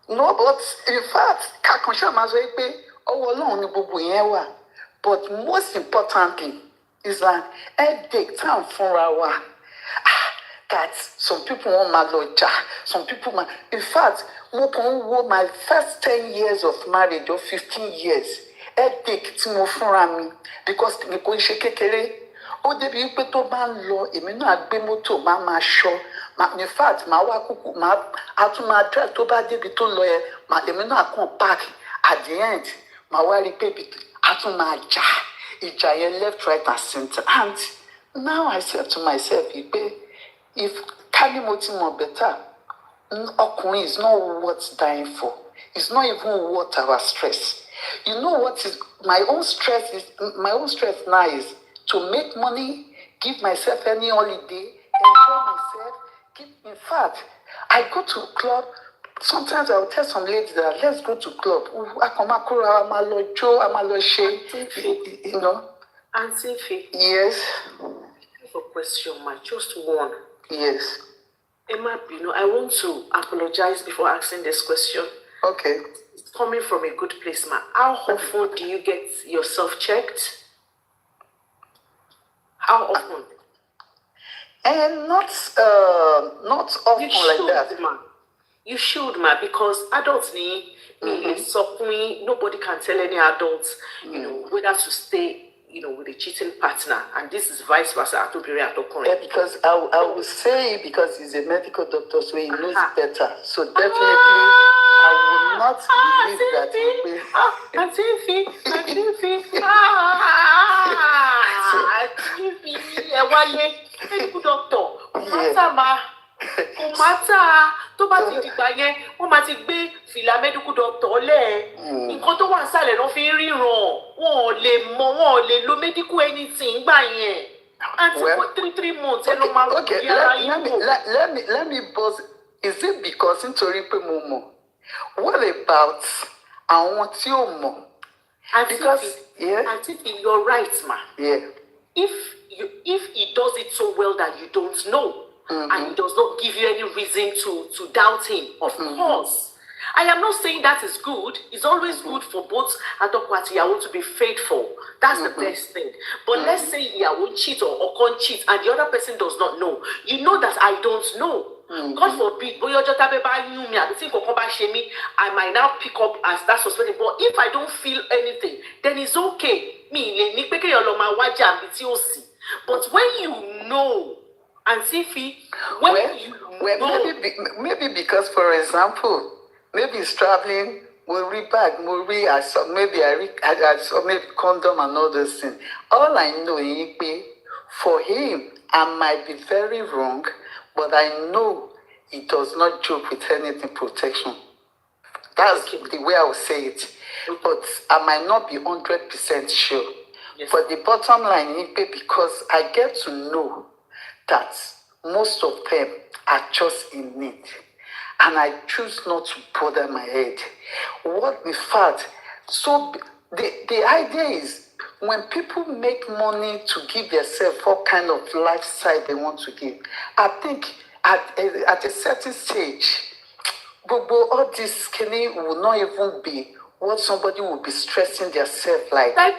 No, but in fact, Kakunsha máa sọ pé ọwọ́ Ọlọ́run ni gbogbo yẹn wà. But most importantly is that headache time fúnra wa. That some people want my lodger, some people in fact, my first 10 years of marriage or 15 years, headache tí mo fúnra mi because mi kò ń ṣe kékeré. Ó débi wípé tó bá ń lọ, èmi náà gbé mọ́tò máa ṣọ́. In fact, máa wá kúkú, a tún máa drive tó bá débi tó lọ yẹn, èmi náà kàn park at the end, máa wá rí pé a tún máa jà. Ìjà yẹn left, right and center. And now I said to myself, if Kanimoti better, ọkùnrin is not worth dying for. It's not even worth our stress. You know what is my own stress now is to make money, give myself any holiday, enjoy myself. In fact, I go to club. Sometimes I will tell some ladies that let's go to club. You know. Auntie Fee. Yes. I have a question, just one. Yes. Emma, I want to apologize before asking this question. Okay. It's coming from a good place, ma. How often do you get yourself checked? How often? And not often like that. Ma. You should, ma, because adults need nobody can tell any adults, whether to stay, with a cheating partner, and this is vice versa. Yeah, because I will say because he's a medical doctor, so he knows better. So definitely, I will not believe that he will. Medical doctor, kò mátà tó bá ti dìgbà yẹn wọ́n máa ti gbé fìlà medical doctor lẹ̀ nǹkan tó wà nísàlẹ̀ ló fi ń ríran wọn ò lè lo medical anything gbà yẹn and for 3 months ẹ ló máa wọ yàrá yìí. Let me pause. Is it because nítorí pé mo mọ̀? What about àwọn tí ò mọ̀? Because Auntie, you're right, ma. Yeah. If he does it so well that you don't know. And he does not give you any reason to doubt him. Of course. I am not saying that is good. It's always good for both Adoko and Iyawo to be faithful. That's the best thing. But let's say Iyawo cheat or can't cheat and the other person does not know. You know that I don't know. God forbid, I might now pick up as that suspected. But if I don't feel anything, then it's okay. But when you know, and Sifi, maybe because, for example, maybe he's traveling, I saw maybe condom and all those things. All I know is for him, I might be very wrong, but I know he does not joke with anything protection. That's the way I would say it. But I might not be 100% sure. Yes. But the bottom line is because I get to know that most of them are just in need. And I choose not to bother my head. What in fact, so the idea is when people make money to give themselves what kind of lifestyle they want to give, I think at a certain stage, all this skinny will not even be what somebody will be stressing themselves like. But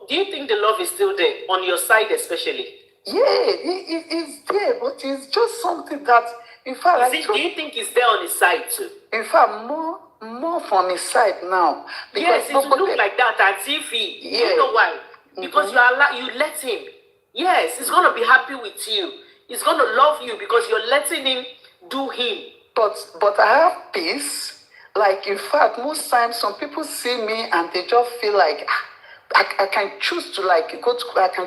do you think the love is still there, on your side especially? Yeah, it's there, but it's just something that, in fact, do you think it's there on his side too? In fact, more more from his side now. Yes, it will look like that as if you know why? Because you let him. Yes, he's gonna be happy with you. He's gonna love you because you're letting him do him. But I have peace. Like, in fact, most times some people see me and they just feel like I can choose to I can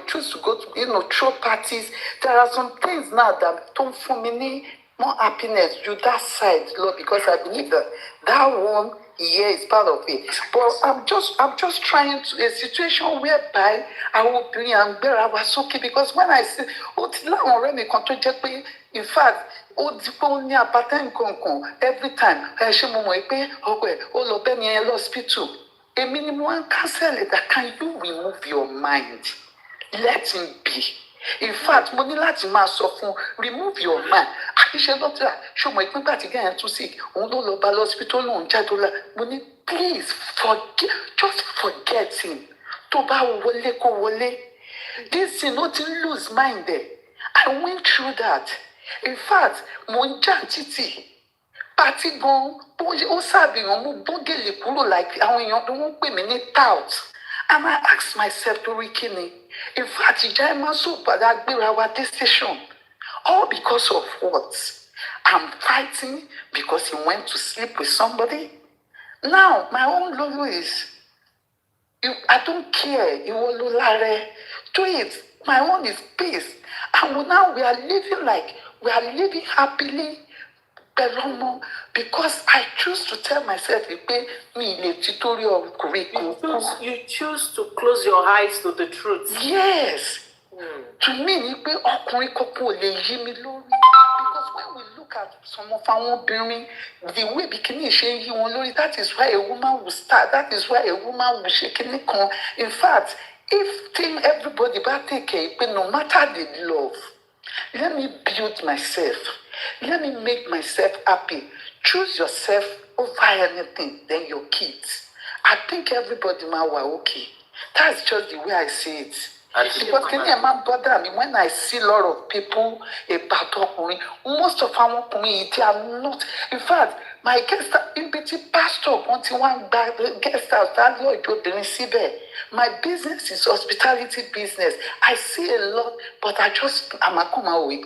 choose to go to, throw parties. There are some things now that don't for me more happiness you that side, Lord, because I believe that one is part of it. But I'm just trying to a situation whereby I will be and bear I was okay, because when I see already in fact every time hospital. A minimum cancel it. Can you remove your mind? Let him be. In fact, mo ní láti máa sọ fún remove your mind. Àkíṣe doctor, ṣé mo ìpín gbàtí gẹ́yìn tún sick, òun ló lọ bá lọ hospital lòun jáde lọ. Mo ní please just forget him. Tó bá wọlé kó wọlé. This thing no tin lose mind there. I went through that. In fact, mo ń jà títì. Party gan ó ṣàbíyàn mú bọ́gẹ̀lì kúrò like àwọn èèyàn tó wọ́n pè mí ní tout, and I ask myself torí kí ni. In fact, ìjà ẹ máa sọ padà gbéra wa dé station, all because of what? I'm fighting because he went to sleep with somebody. Now my own lolo is I don't care. Ìwọ ló lára do it. My own is peace, and now we are living happily. Because I choose to tell myself you choose to close your eyes to the truth. Yes. To me, because when we look at some of our women, the way bikini is that is why a woman will start, that is why a woman will shake in. In fact, if everybody but take care, no matter the love, let me build myself. Let me make myself happy. Choose yourself over anything, then your kids. I think everybody might were okay. That's just the way I see it. Because can you imagine bother me when I see a lot of people about Okuni? Most of our community are not. In fact, my guest in between pastor one guest house that Lord didn't see there. My business is hospitality business. I see a lot, but I'm a come away.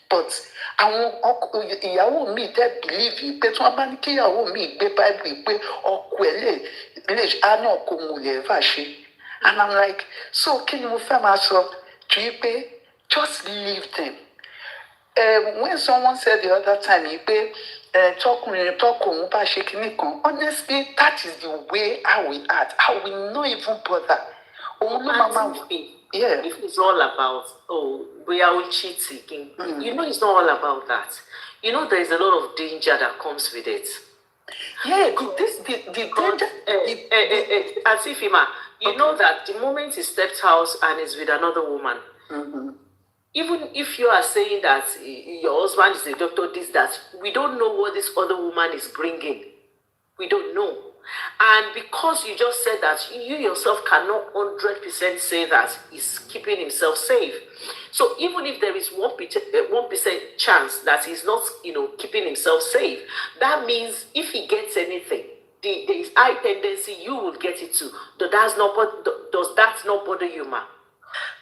But àwọn ìyàwó mi dẹ̀ believe pé tí wọ́n bá ní kí ìyàwó mi gbé Bible pé ọkọ ẹ̀ lè á ní ọkọ òun lè ever ṣe. And I'm like, so kí ni mo fẹ́ máa sọ ju yí pé just leave them. When someone said the other time yí pé tọkùnrin tọkọ òun bá ṣe kinní kan, honestly that is the way I will act. I will not even bother. Òun ló máa máa. Yeah. If it's all about, we are cheating, you know, it's not all about that. You know, there is a lot of danger that comes with it. Yeah, the danger. As if, you know that the moment he stepped out and is with another woman, even if you are saying that your husband is a doctor, that, we don't know what this other woman is bringing. We don't know. And because you just said that, you yourself cannot 100% say that he's keeping himself safe. So even if there is 1% chance that he's not, keeping himself safe, that means if he gets anything, there is high tendency you will get it too. Does that not bother you, ma?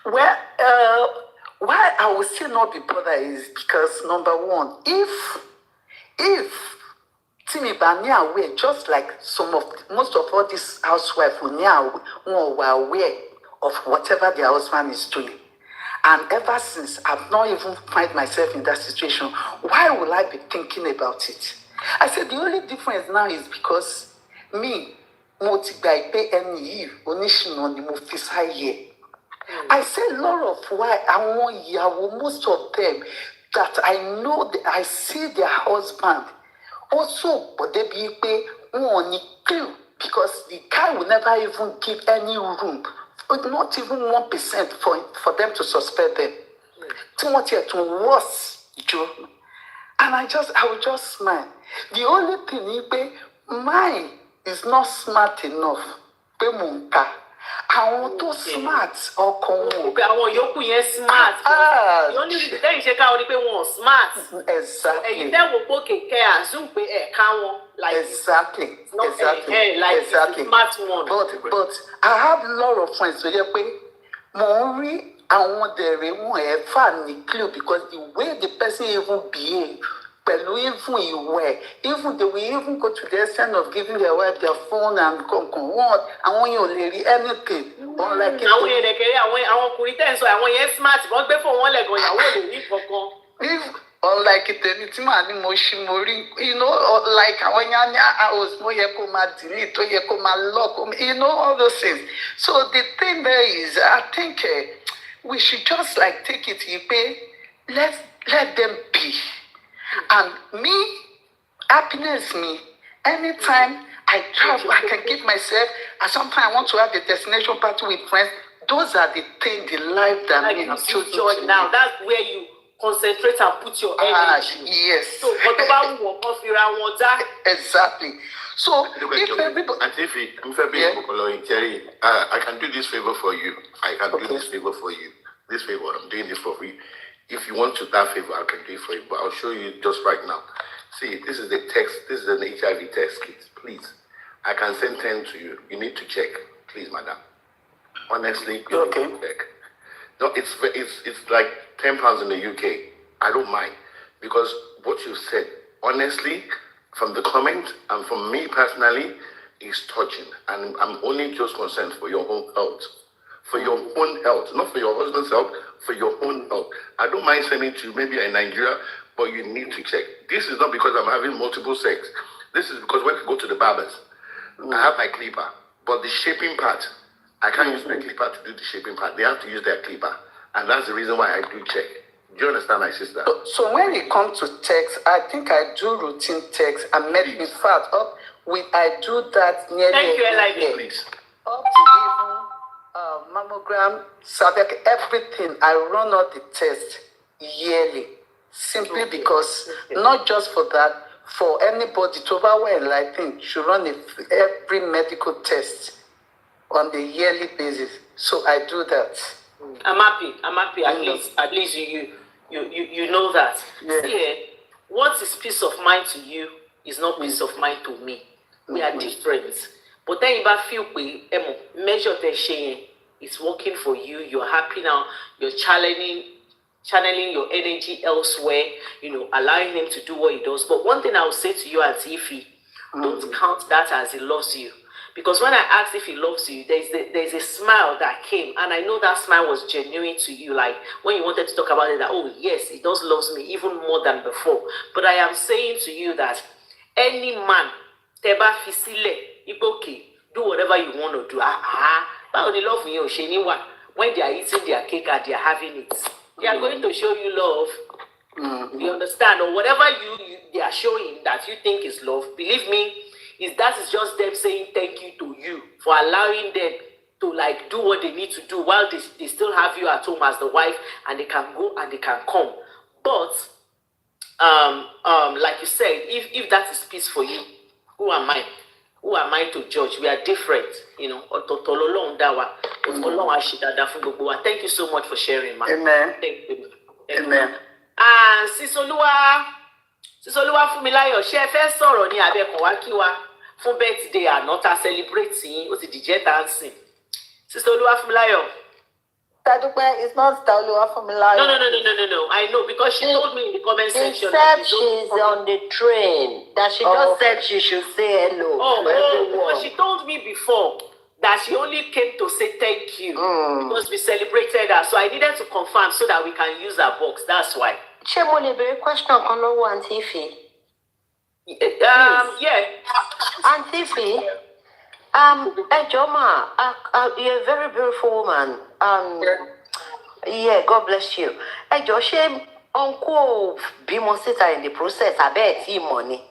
Well, why I will still not be bothered is because, number one, if Timmy Bania aware, just like most of all these housewives were aware of whatever their husband is doing. And ever since, I've not even find myself in that situation. Why will I be thinking about it? I said the only difference now is because me, I say a lot of why I want most of them that I know I see their husband. Also, but they be one clue because the guy will never even give any room, not even 1% for them to suspect them. To worse, Joe. And I will just smile. The only thing is, mine is not smart enough. Àwọn tó smart ọkàn wọn. Àwọn yòókù yẹn smart. The only reason tẹ́yìn ṣe ká wọn ni pé wọn smart. Exactly. Ẹ̀yin tẹ́ wò pé kẹ̀kẹ́ assume pé ẹ̀ka wọn. Exactly. Exactly. Smart one. But I have a lot of friends tó yẹ pé mo ń rí àwọn dẹ̀rẹ̀ wọn ẹ̀ fà ní clue because the way the person even behave. Pẹ̀lú even ìwẹ̀, even they will even go to the extent of giving their wife their phone and what àwọn yẹn ò lè rí anything. Àwọn yẹn lẹ̀kẹ̀rẹ̀ àwọn ọkùnrin tẹ̀ ń sọ àwọn yẹn smart wọ́n gbé fún wọn lẹ̀gàn ìyàwó ò lè rí kankan. Unlike tèmi tí màá ní mo rí like àwọn yẹn á ní house mo yẹ kó máa delete tó yẹ kó máa lock all those things. So the thing there is I think we should just like take it yìí pé let them be. And me, happiness me, anytime I travel, I can give myself, and sometimes I want to have a destination party with friends. Those are the things, the life that me have chosen to now. That's where you concentrate and put your energy. Yes. So, exactly. So, if everybody... I can do this favor for you. I can do this favor for you. This favor, I'm doing this for you. If you want to that favor, I can do it for you. But I'll show you just right now. See, this is the text. This is an HIV test kit. Please, I can send 10 to you. You need to check, please, madam. Honestly, you need to check. No, it's like £10 in the UK. I don't mind because what you said, honestly, from the comment and from me personally, is touching. And I'm only just concerned for your own health. For your own health, not for your husband's health, for your own health. I don't mind sending to you, maybe in Nigeria, but you need to check. This is not because I'm having multiple sex. This is because when I go to the barbers, I have my clipper, but the shaping part, I can't use my clipper to do the shaping part. They have to use their clipper, and that's the reason why I do check. Do you understand, my sister? So when it comes to text, I think I do routine text. In fact, I do that nearly. Thank you, Elijah. Please. Up to even mammogram, Saga, everything. I run out the test yearly, simply because not just for that, for anybody to overwhelm, I think should run every medical test on the yearly basis. So I do that. I'm happy. At least you know that. Yeah. See, what is peace of mind to you is not peace of mind to me. We are different. But then if I feel measure the shame, it's working for you, you're happy now, you're channeling your energy elsewhere, allowing him to do what he does. But one thing I will say to you, Auntie Ify, don't count that as he loves you. Because when I asked if he loves you, there's a smile that came, and I know that smile was genuine to you. Like when you wanted to talk about it, that, oh yes, he does love me even more than before. But I am saying to you that any man, teba fisile, okay, do whatever you want to do. But only love you, when they are eating their cake and they are having it, they are going to show you love. You understand? Or whatever they are showing that you think is love, believe me, that is just them saying thank you to you for allowing them to like do what they need to do while they still have you at home as the wife, and they can go and they can come. But like you said, if that is peace for you, who am I? Who am I to judge? We are different, Thank you so much for sharing, man. Amen. Thank you. Amen. And Sisoluwa Fumilayo, ṣé ẹ fẹ́ sọ̀rọ̀ ní abẹ́kàn wá kí wa fún birthday àná tá celebrate yín, ó ti dìjẹ́ dancing. Sisoluwa Fumilayo. Sadupe is not Sisoluwa Fumilayo. No. I know because she told me in the comment section. She said she's on the train. That she just said she should say hello to everyone. But she told me before that she only came to say thank you because we celebrated her. So I needed to confirm so that we can use her box. That's why. Ṣé mo lè béèrè question kan lọ́wọ́ Aunty Ify? Yeah. Aunty Ify, Ejoma, you're a very beautiful woman. Yeah, God bless you. Ejo, ṣé uncle bímọ síta in the process? Abẹ́ ẹ̀ tí mọ̀ ni?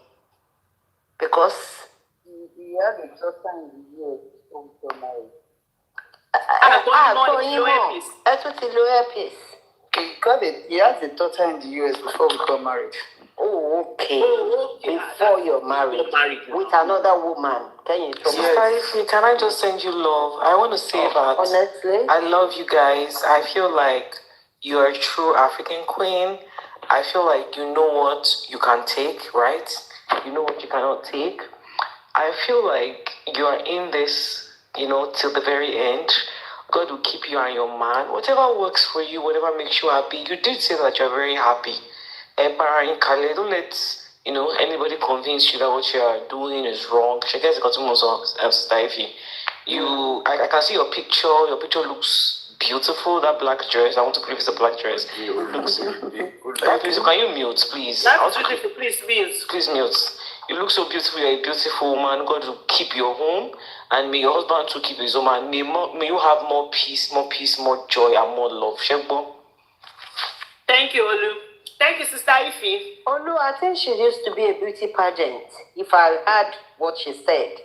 Because he had a daughter in the year also married. Ẹ tún ti lo earpiece. He has a daughter in the US before we got married. Oh, okay. Before you're married with another woman. Can you tell me? Sister, can I just send you love? I want to say that honestly, I love you guys. I feel like you're a true African queen. I feel like you know what you can take, right? You know what you cannot take. I feel like you are in this, till the very end. God will keep you and your man. Whatever works for you, whatever makes you happy. You did say that you're very happy. Don't let anybody convince you that what you are doing is wrong. I can see your picture. Your picture looks beautiful. That black dress. I want to believe it's a black dress. Looks. Please, can you mute, please? That's beautiful. Please mute. Please mute. You look so beautiful. You're a beautiful woman. God will keep your home, and may your husband too keep his home. And may you have more peace, more joy, and more love. Shegbo. Thank you, Olu. Thank you, Sister Ife. Olu, I think she used to be a beauty pageant. If I heard what she said,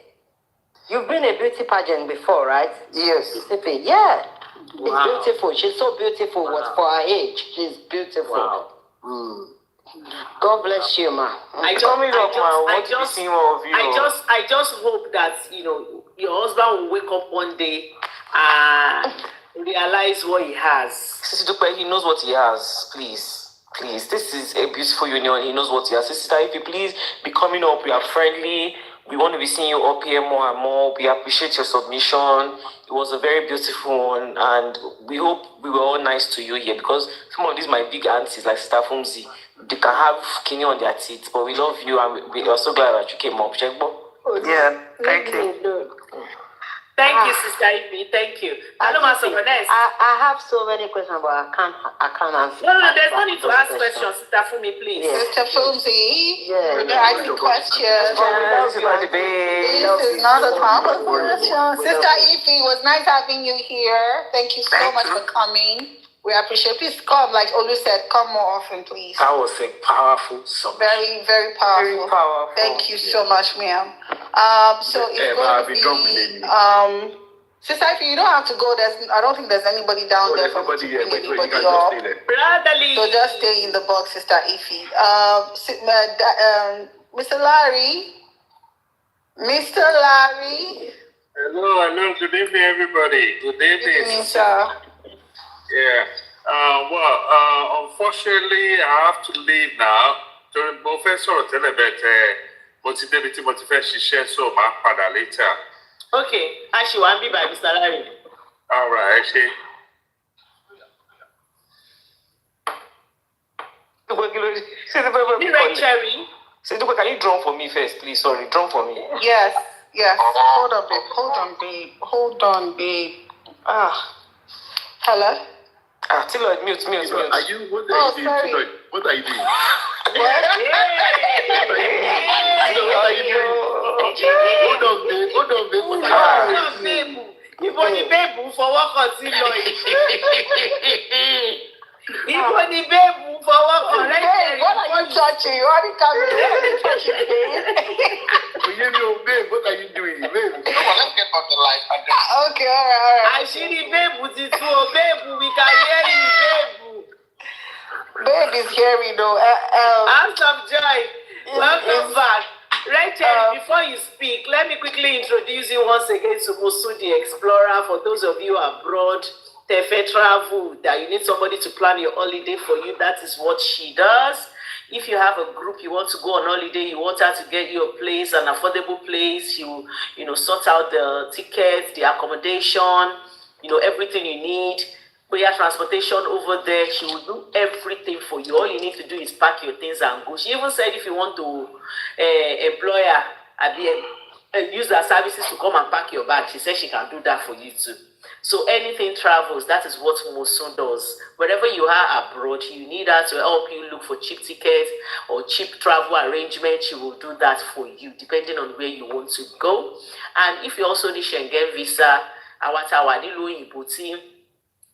you've been a beauty pageant before, right? Yes. Sisidupe, yeah. She's beautiful. She's so beautiful. Wow. What for her age? She's beautiful. Wow. God bless you, ma. I just hope that your husband will wake up one day and realize what he has. Sisidupe, he knows what he has. Please. This is a beautiful union. He knows what he has. Sister, if you please be coming up, we are friendly. We want to be seeing you up here more and more. We appreciate your submission. It was a very beautiful one, and we hope we were all nice to you here, because some of these my big aunties like Sister Fumzi, they can have kidney on their teeth, but we love you and we are so glad that you came up. Yeah, thank you. Thank you, Sister Ife. Thank you. Hello, Master Vanessa. I have so many questions, but I can't answer. No, there's no need to ask questions, Sister Fumi, please. Sister Fumzi, yeah, asking questions. This is not a time of question. Sister Ife, it was nice having you here. Thank you so much for coming. We appreciate it. Please come, like Olu said, come more often, please. That was a powerful submission. Very, very powerful. Very powerful. Thank you so much, ma'am. So it's going to be Sister Ife, you don't have to go. I don't think there's anybody down there for me to bring anybody up. So just stay in the box, Sister Ife. Mr. Larry. Hello. Good evening, everybody. Good evening. Good evening, sir. Yeah. Unfortunately, I have to leave now. During Professor Telebet, motivate so my father later. Okay, I should want to be by Mr. Larry. All right, actually. Be right, Cherry. Sisidupe, can you drum for me first, please? Sorry, drum for me. Yes. Hold on, babe. Hello? Tilo, mute. Are you? What are you doing? Sorry. What are you doing? What? Hold on, babe. Ibo ni babe fọwọ́ kàn sí lọ yìí. Ibo ni babe fọwọ́ kàn lẹ́yìn. What are you touching? You already coming. What are you touching, Babe, what are you doing, babe? Let's get on the line. Okay, all right. Àṣírí babe ti tú o, babe, we can hear you, babe. Babe is hearing though. Hands of joy. Welcome back. Rachel, before you speak, let me quickly introduce you once again to Musu the Explorer. For those of you abroad, Tefe travel, that you need somebody to plan your holiday for you, that is what she does. If you have a group you want to go on holiday, you want her to get you a place, an affordable place, she will, sort out the tickets, the accommodation, everything you need. Prayer transportation over there, she will do everything for you. All you need to do is pack your things and go. She even said if you want to employ her, use her services to come and pack your bag, she said she can do that for you too. So anything travels, that is what Mosun does. Wherever you are abroad, you need her to help you look for cheap tickets or cheap travel arrangements. She will do that for you, depending on where you want to go. And if you also need Schengen visa, awatawa nílùú òyìnbó tí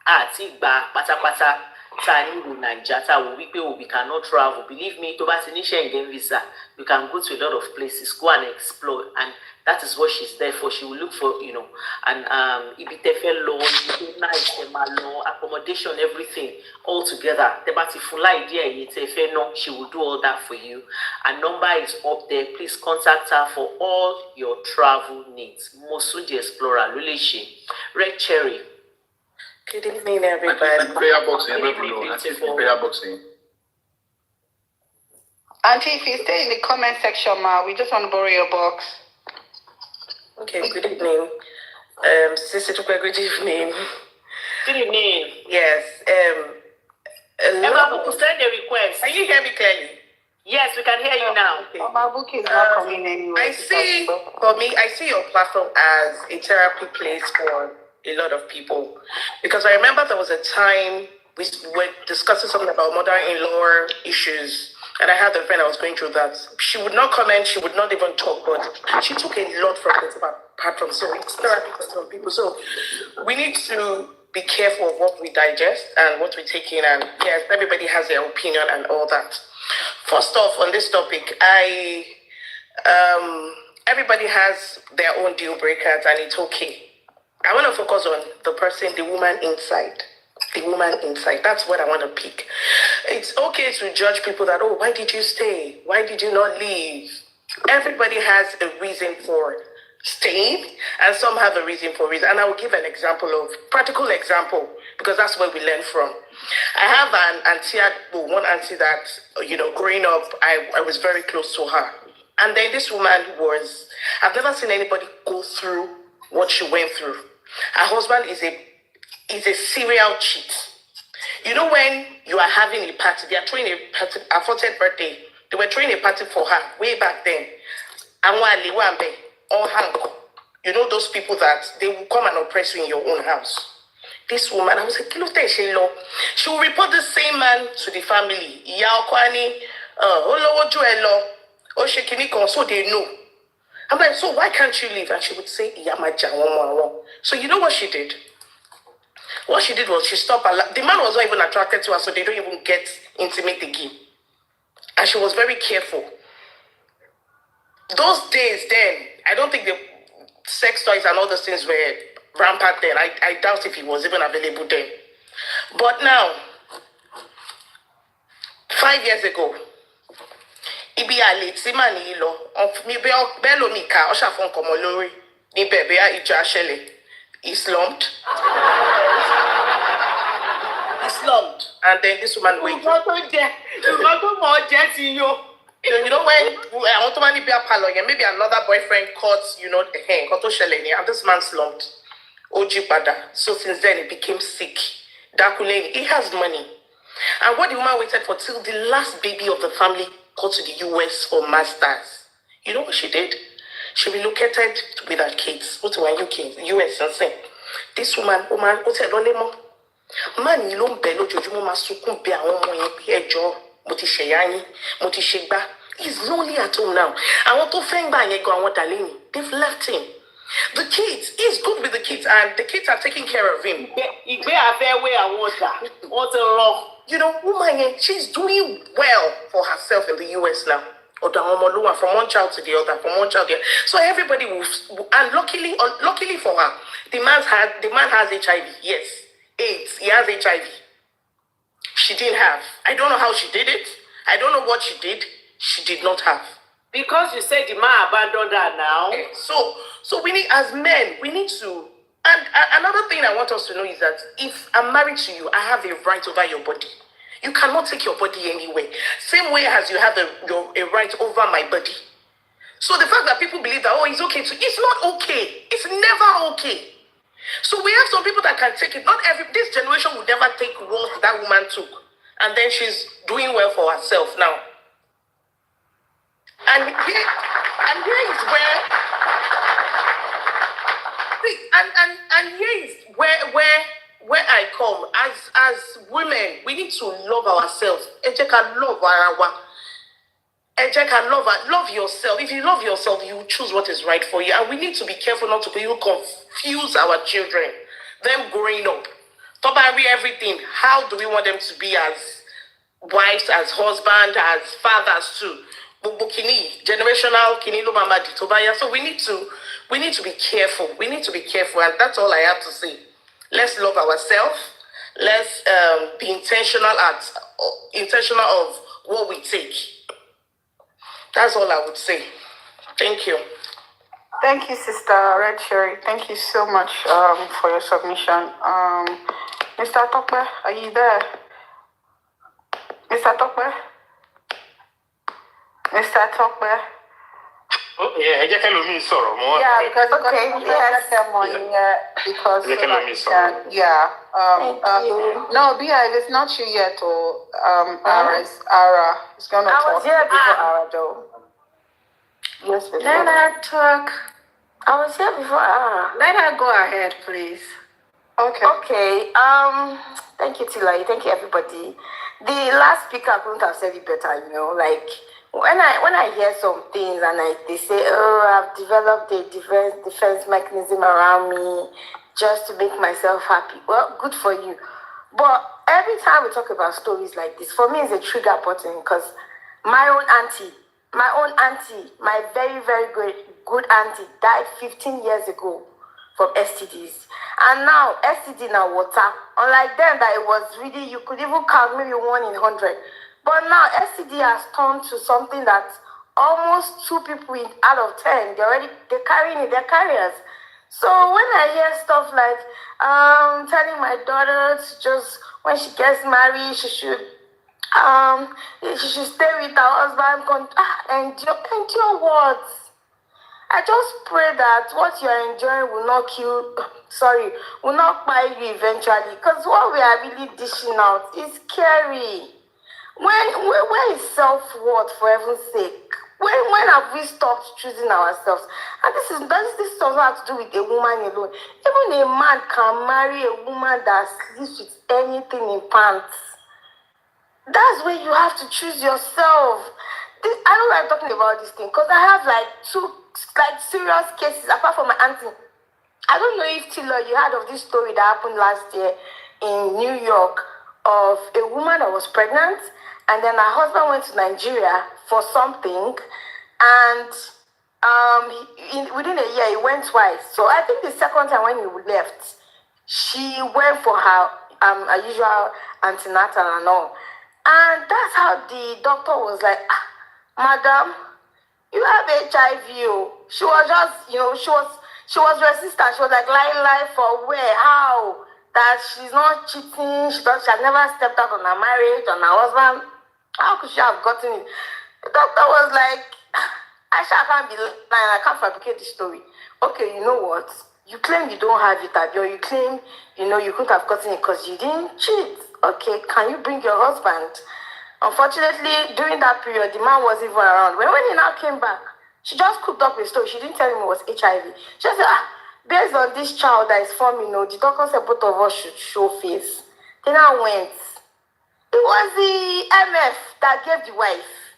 àti gba pátápátá ta nílùú Naija ta wò wípé we cannot travel. Believe me, tó bá ti ní Schengen visa, you can go to a lot of places, go and explore. And That is what she's there for. She will look for, and ibitefe law, nice, law, accommodation, everything all together. The full idea, she will do all that for you. Her number is up there. Please contact her for all your travel needs. Mosu the Explorer, Luleshi, Red Cherry. Good evening, everybody. Prayer boxing, prayer boxing. Auntie, if you stay in the comment section, ma, we just want to borrow your box. Okay, good evening. Sisidupe, good evening. Good evening. Yes. Emma, send a request. Can you hear me clearly? Yes, we can hear you now. Okay. My book is not coming anywhere. I see your platform as a therapy place for a lot of people. Because I remember there was a time we were discussing something about mother-in-law issues. And I had a friend that was going through that. She would not comment, she would not even talk, but she took a lot from it apart from so it's therapy for some people. So we need to be careful of what we digest and what we take in. And yes, everybody has their opinion and all that. First off, on this topic, everybody has their own deal breakers and it's okay. I want to focus on the person, the woman inside. The woman inside. That's what I want to pick. It's okay to judge people that, oh, why did you stay? Why did you not leave? Everybody has a reason for staying, and some have a reason for reason. And I will give an example practical example, because that's where we learn from. I have one auntie that, growing up, I was very close to her. And then this woman I've never seen anybody go through what she went through. Her husband is a serial cheat. You know, when you are having a party, they are throwing a party, her 40th birthday, they were throwing a party for her way back then. You know those people that they will come and oppress you in your own house. This woman, I was like, she will report the same man to the family. So they know. I'm like, so why can't you leave? And she would say, so you know what she did? What she did was she stopped. The man was not even attracted to her, so they don't even get intimate again. And she was very careful. Those days then, I don't think the sex toys and all those things were rampant then. I doubt if it was even available then. But now, 5 years ago, ibi ale tí mà ní lọ mi bẹ́ẹ̀ lómi ká ọ ṣàfihàn kọmọ lórí níbẹ̀ bẹ́ẹ̀ ìjà ṣẹlẹ̀ he slumped. And then this woman went. You know when I want to be a palo, maybe another boyfriend caught, and this man slumped. Oji Bada. So since then he became sick. Dakuleni, he has money. And what the woman waited for till the last baby of the family got to the US for masters. You know what she did? She relocated with her kids. What were UK, US, and say, this woman, what's her name? Man, you don't bello jojumo masukun be awon omo yen pe ejo mo ti sheyayin mo ti segba. He's lonely at home now. Àwọn tó fẹ́ ngba yẹn gan àwọn daleni. They've left him. The kids, he's good with the kids, and the kids are taking care of him. You know, woman, she's doing well for herself in the US now. From one child to the other, from one child to the other. So everybody will, and luckily for her, the man has HIV. Yes, AIDS. He has HIV. She didn't have. I don't know how she did it. I don't know what she did. She did not have. Because you said the man abandoned her now. Okay. So we need, as men, we need to. And another thing I want us to know is that if I'm married to you, I have a right over your body. You cannot take your body anywhere. Same way as you have a right over my body. So the fact that people believe that, oh, it's okay to, it's not okay. It's never okay. So we have some people that can take it. This generation will never take what that woman took. And then she's doing well for herself now. And here is where, and here is where I come. As women, we need to love ourselves. Love yourself. If you love yourself, you choose what is right for you. And we need to be careful not to confuse our children. Them growing up. Tobari everything. How do we want them to be as wives, as husbands, as fathers too? gbogbo kini generational kini ló máa di tó bá yá. So we need to be careful. We need to be careful, and that's all I have to say. Let's love ourselves. Let's be intentional of what we take. That's all I would say. Thank you. Thank you, Sister Red Cherry. Thank you so much for your submission. Mr. Tokwe, are you there? Mr. Tokwe? Mr. Tokwe? Oh, yeah, I just let me sorrow more. Yeah, because because no, Bia, it's not you yet, or Ara is gonna talk. I was here before Ara, though. Yes, let her talk. I was here before Let her go ahead, please. Okay. Thank you, Tilai. Thank you, everybody. The last speaker couldn't have said it better. Like when I hear some things and they say, "Oh, I've developed a defense mechanism around me just to make myself happy." Well, good for you. But every time we talk about stories like this, for me, it's a trigger button because my own auntie, my very, very good auntie died 15 years ago from STDs. And now, STD now water. Unlike then, that it was really, you could even count maybe 1 in 100. But now, STD has turned to something that almost 2 people out of 10, they're carrying it, they're carriers. So when I hear stuff like, telling my daughter to just, when she gets married, she should stay with her husband, endure what? I just pray that what you're enjoying will not buy you eventually. Because what we are really dishing out is scary. Where is self-worth, for heaven's sake? When have we stopped choosing ourselves? And this doesn't have to do with a woman alone. Even a man can marry a woman that sleeps with anything in pants. That's where you have to choose yourself. I don't like talking about this thing because I have like 2 serious cases apart from my auntie. I don't know if Tilo, you heard of this story that happened last year in New York of a woman that was pregnant and then her husband went to Nigeria for something and within a year he went twice. So I think the second time when he left, she went for her usual antenatal and all. And that's how the doctor was like, madam, you have HIV. She was just, she was resistant. She was like, lie for where? How? That she's not cheating. She has never stepped out on her marriage, on her husband. How could she have gotten it? The doctor was like, I can't be lying. I can't fabricate the story. Okay, you know what? You claim you don't have it, or you claim, you couldn't have gotten it because you didn't cheat. Okay, can you bring your husband? Unfortunately, during that period, the man wasn't even around. When he now came back, she just cooked up a story. She didn't tell him it was HIV. She just said, based on this child that is forming, the doctor said both of us should show face. They now went. It was the MF that gave the wife.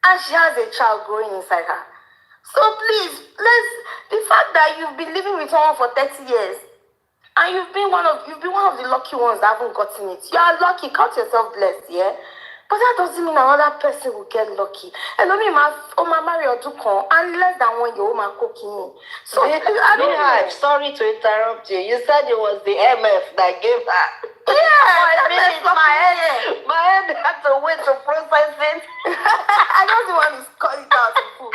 And she has a child growing inside her. So please, the fact that you've been living with someone for 30 years, and you've been one of the lucky ones that haven't gotten it. You are lucky. Count yourself blessed, yeah? But that doesn't mean another person will get lucky. And I mean, my marry or and less than 1 year, my cooking. So I don't know. Sorry to interrupt you. You said it was the MF that gave her. Yeah, my head had to wait to process it. I don't want to call it out to food.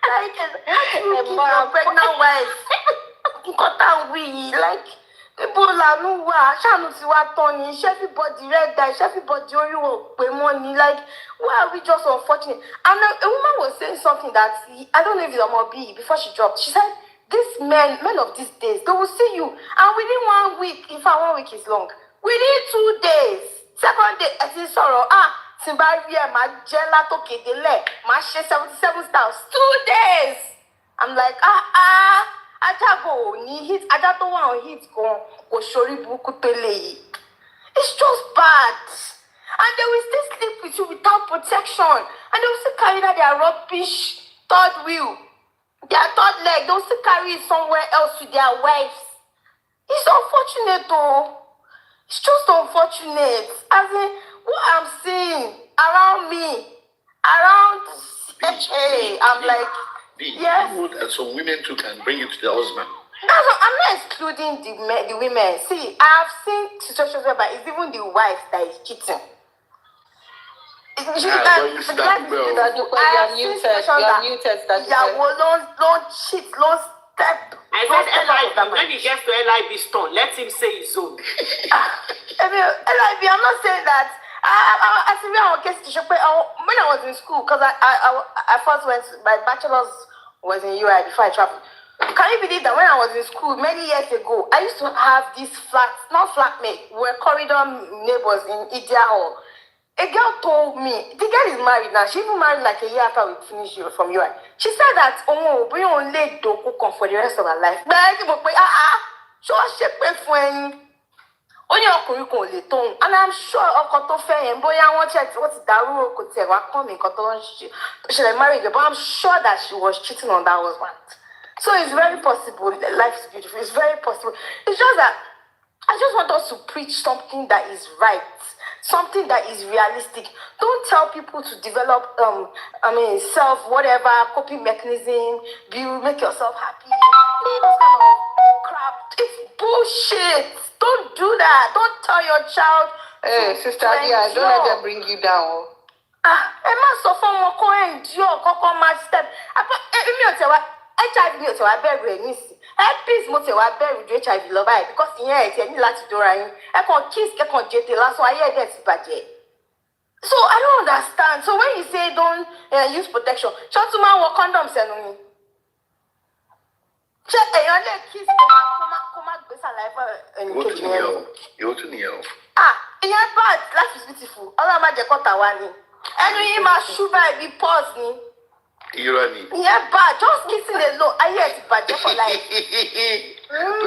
Like, you keep your pregnant wife. Like, people are no everybody red dye, everybody money. Like, why are we just unfortunate? And a woman was saying something that I don't know if it's a Mobi before she dropped. She said, these men of these days, they will see you, and within 1 week, in fact 1 week is long, within 2 days, second day, I see sorrow, Timbaria, my jella to kedele, my 77 stars, 2 days. I'm like, it's just bad. And they will still sleep with you without protection. And they will still carry that their rubbish third wheel, their third leg, they will still carry it somewhere else with their wives. It's unfortunate though. It's just unfortunate. As in, what I'm seeing around me, around. Hey, I'm like, yes. You know that some women too can bring you to the husband. That's what, I'm not excluding the women. See, I've seen situations whereby it's even the wife that is cheating. You're muted. Ìyàwó ló cheat, ló step. I said LIB. When he gets to LIB's turn, let him say his own. LIB, I'm not saying that. I see our case to show. When I was in school, because I first went, my bachelor's was in UI before I traveled. Can you believe that when I was in school many years ago, I used to have these not flatmates, were corridor neighbors in Idia Hall. A girl told me, the girl is married now. She even married like a year after we finished from UI. She said that, oh, we only do cook for the rest of her life. But I keep so she pay for any. Only ọkùnrin kò lè tóun, and I'm sure ọkọ tó fẹ́ yẹn bóyá wọ́n check wọ́n ti dàrú kò tiẹ̀ wá kọ́ mi nǹkan tó ń ṣe married, but I'm sure that she was cheating on that husband. So it's very possible. Life is beautiful. It's very possible. It's just that I just want us to preach something that is right, something that is realistic. Don't tell people to develop self whatever coping mechanism. Make yourself happy. Those kind of crap. It's bullshit. Don't do that. Don't tell your child. Hey, Sister Adia, don't let them bring you down. Emma sọ fún wọn kó endure kọ́kọ́ máa step. Èmi ò tẹ̀ wá HIV mi ò tẹ̀ wá bẹ̀rù ẹ̀ nísì. Herpes mo tẹ̀ wá bẹ̀rù ju HIV lọ báyìí because ìyẹn ẹ̀ tiẹ̀ ní láti dóra yín. Ẹ kàn kiss ẹ kàn jètè lásán ayé ẹ̀dẹ̀ ti bàjẹ́. So I don't understand. So when you say don't use protection, ṣé o tún máa ń wọ condom sẹ́nu ni? Ṣé èèyàn lè kiss kó má gbé saliva ẹnìkejì yẹn? Yóò tún nìyẹn o. Ìyẹn bad, life is beautiful. Ọlọ́run má jẹ́ kọ́ta wá ni. Ẹnu yìí máa ṣú báyìí bí pause ni. Irọ́ ni. Ìyẹn bad, just kissing alone, ayé ẹ̀ ti bàjẹ́ for life.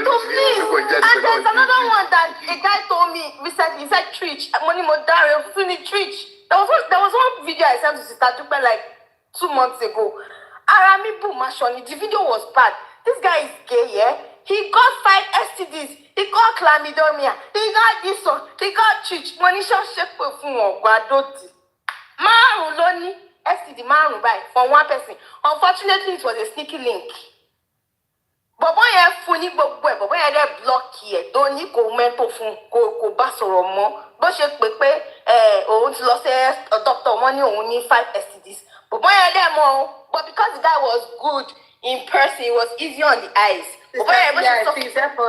So please, and there's another one that a guy told me recently, he said Twitch, money mo dáre, fún ni Twitch. There was one video I sent to Sister Dupe like 2 months ago. Ara mi bù máa ṣọ ni, the video was bad. This guy is gay, yeah? He got 5 STDs. He got chlamydia. He got this one. He got Twitch. Money shall shake fún wọn gbàdọ̀tì. Márùn ló ní STD márùn báyìí for one person. Unfortunately, it was a sneaky link. Bọ̀bọ́ yẹn fún ní gbogbo ẹ̀. Bọ̀bọ́ yẹn dẹ̀ block ẹ̀ tó ní kò mẹ́tò fún kò bá sọ̀rọ̀ mọ́. Bó ṣe pé òun ti lọ sí doctor wọn ní òun ní 5 STDs. Bọ̀bọ́ yẹn dẹ̀ mọ́, but because the guy was good in person, it was easy on the eyes. Please help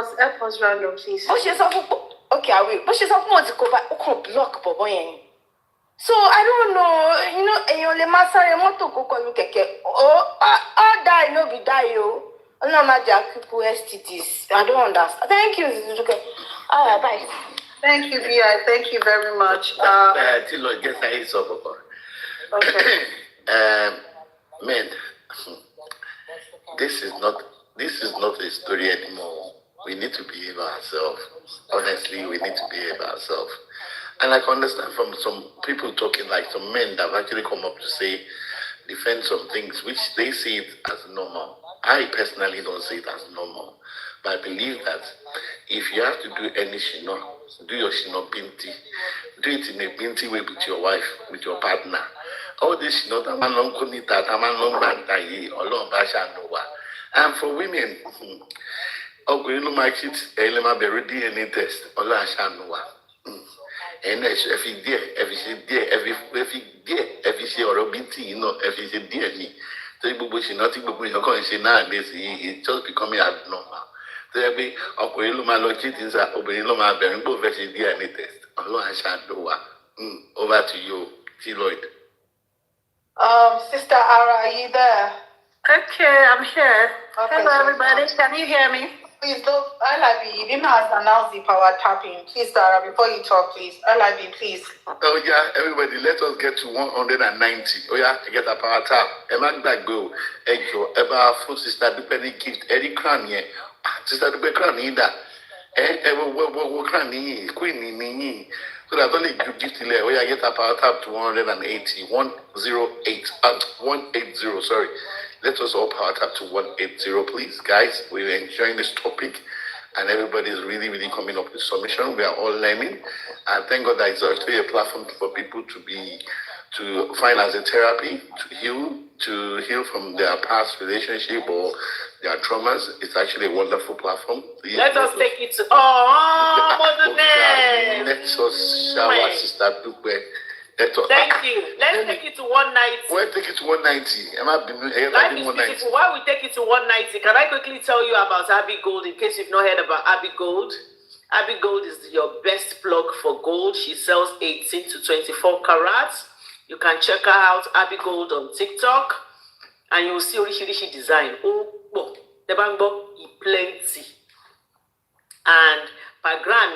us round up, please. Bó ṣe sọ fún okay, I will. Bó ṣe sọ fún wọn ti kó bá ó kàn block bọ̀bọ́ yẹn. So I don't know, èèyàn lè máa sáré mọ́tò kó kọlu kẹ̀kẹ́. All die no be die o. Ọlọ́run má jẹ́ àkíkú STDs. I don't understand. Thank you, Sisidupe. All right, bye. Thank you, Bia. Thank you very much. Till I get a hit of Okay. Men, this is not a story anymore. We need to behave ourselves. Honestly, we need to behave ourselves. And I can understand from some people talking, like some men that have actually come up to say, defend some things which they see it as normal. I personally don't see it as normal. But I believe that if you have to do any shino, do your shino binti. Do it in a binti way with your wife, with your partner. All this shino, and for women, DNA test, and every day, or binti, every DNA. So it's just becoming abnormal. So every DNA test. Over to you, T. Lloyd. Sister Ara, are you there? Okay, I'm here. Okay, Hello, everybody. Can you hear me? Please don't, LIB, Bima has announced the power tapping. Please, Dara, before you talk, please. LIB, please. Oh, yeah, everybody, let us get to 190. Oh, yeah, get a power tap. Emang that go. Ejo, eba, full sister, depending gift, Eddie Crown, yeah. Sister, the crown, either. Crown, queen, ni. So that only you gift, oh, yeah, get a power tap to 180. 180, sorry. Let us all power tap to 180, please. Guys, we're enjoying this topic and everybody is really, really coming up with submission. We are all learning. And thank God that it's actually a platform for people to be to find as a therapy to heal from their past relationship or their traumas. It's actually a wonderful platform. Let us take it to Let us shower Sister Dupe. Thank you. Let's take it to 190. We'll take it to 190. Life is beautiful. While we take it to 190, can I quickly tell you about Abby Gold in case you've not heard about Abby Gold? Abby Gold is your best plug for gold. She sells 18 to 24 carats. You can check her out, Abby Gold, on TikTok, and you will see Orishi design. Oh, the bango, plenty. And per gram,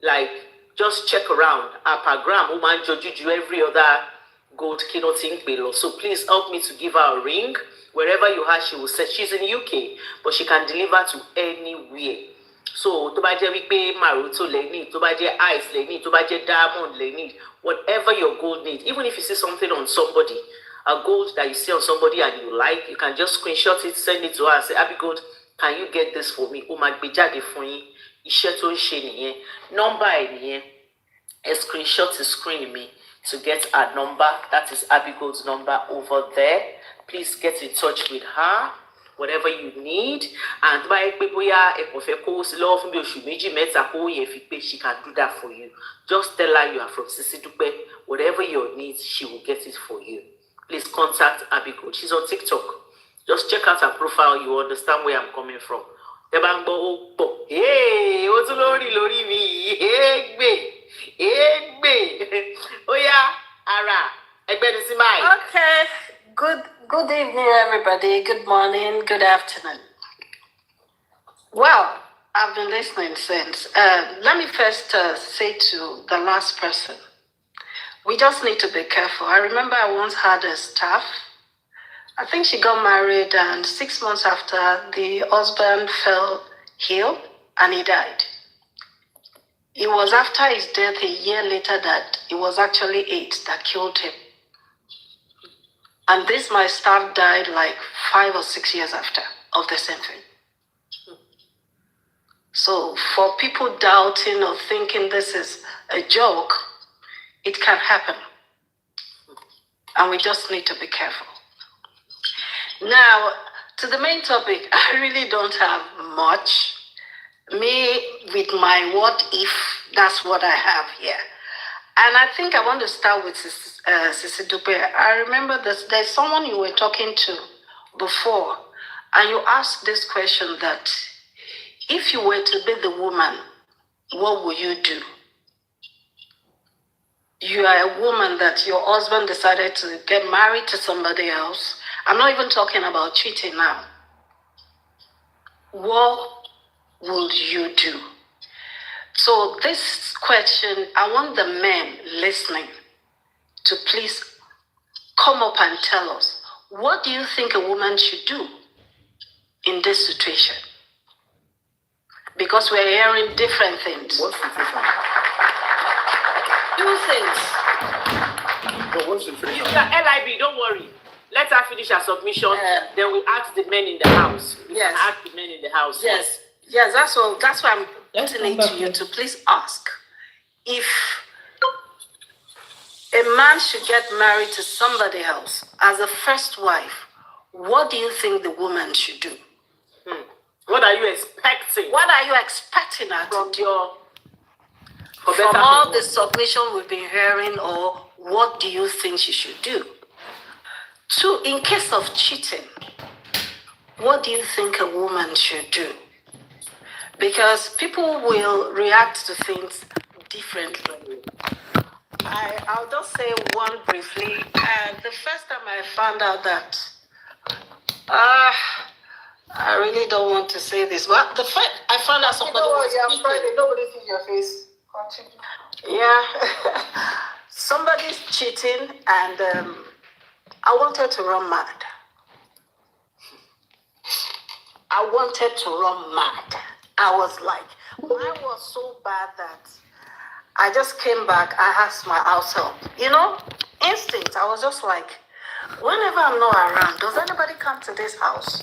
like, just check around. Per gram, woman, judge you every other gold keynoting below. So please help me to give her a ring. Wherever you are, she will say she's in UK, but she can deliver to anywhere. So, tó bá jẹ́ wípé maroto lè need, tó bá jẹ́ ice lè need, tó bá jẹ́ diamond lè need, whatever your gold needs. Even if you see something on somebody, a gold that you see on somebody and you like, you can just screenshot it, send it to her and say, Abby Gold, can you get this for me? Ó máa gbé jáde fún yín. Iṣẹ́ tó ń ṣe nìyẹn. Number ẹ̀ nìyẹn. A screenshot to screen me to get her number. That is Abby Gold's number over there. Please get in touch with her. Whatever you need, and by she can do that for you. Just tell her you are from Sisidupe. Whatever your needs, she will get it for you. Please contact Abby Gold. She's on TikTok. Just check out her profile. You understand where I'm coming from. Hey, what's lori me? Oh yeah, Ara. Okay. Good evening, everybody. Good morning, good afternoon. Well, I've been listening since. Let me first say to the last person, we just need to be careful. I remember I once had a staff. I think she got married, and 6 months after, the husband fell ill and he died. It was after his death, a year later, that it was actually AIDS that killed him. And this, my staff died like 5 or 6 years after of the same thing. So for people doubting or thinking this is a joke, it can happen. And we just need to be careful. Now, to the main topic, I really don't have much. Me, with my what if, that's what I have here. And I think I want to start with Sisidupe. I remember there's someone you were talking to before, and you asked this question that if you were to be the woman, what would you do? You are a woman that your husband decided to get married to somebody else. I'm not even talking about cheating now. What would you do? So this question, I want the men listening to please come up and tell us, what do you think a woman should do in this situation? Because we're hearing different things. What situation? Two things. What's the situation? LIB, don't worry. Let her finish her submission. Then we ask the men in the house. Yes. Ask the men in the house. Yes. Yes, that's why I'm putting it to you to please ask. If a man should get married to somebody else as a first wife, what do you think the woman should do? What are you expecting? What are you expecting her from to do? From all the submission we've been hearing, or what do you think she should do? Two, in case of cheating, what do you think a woman should do? Because people will react to things differently. I'll just say one briefly. The first time I found out that, I really don't want to say this, but I found out somebody was cheating. Nobody sees your face. Yeah. Somebody's cheating, and I wanted to run mad. I was like, mine was so bad that I just came back. I asked my house help. You know, instinct. I was just like, whenever I'm not around, does anybody come to this house?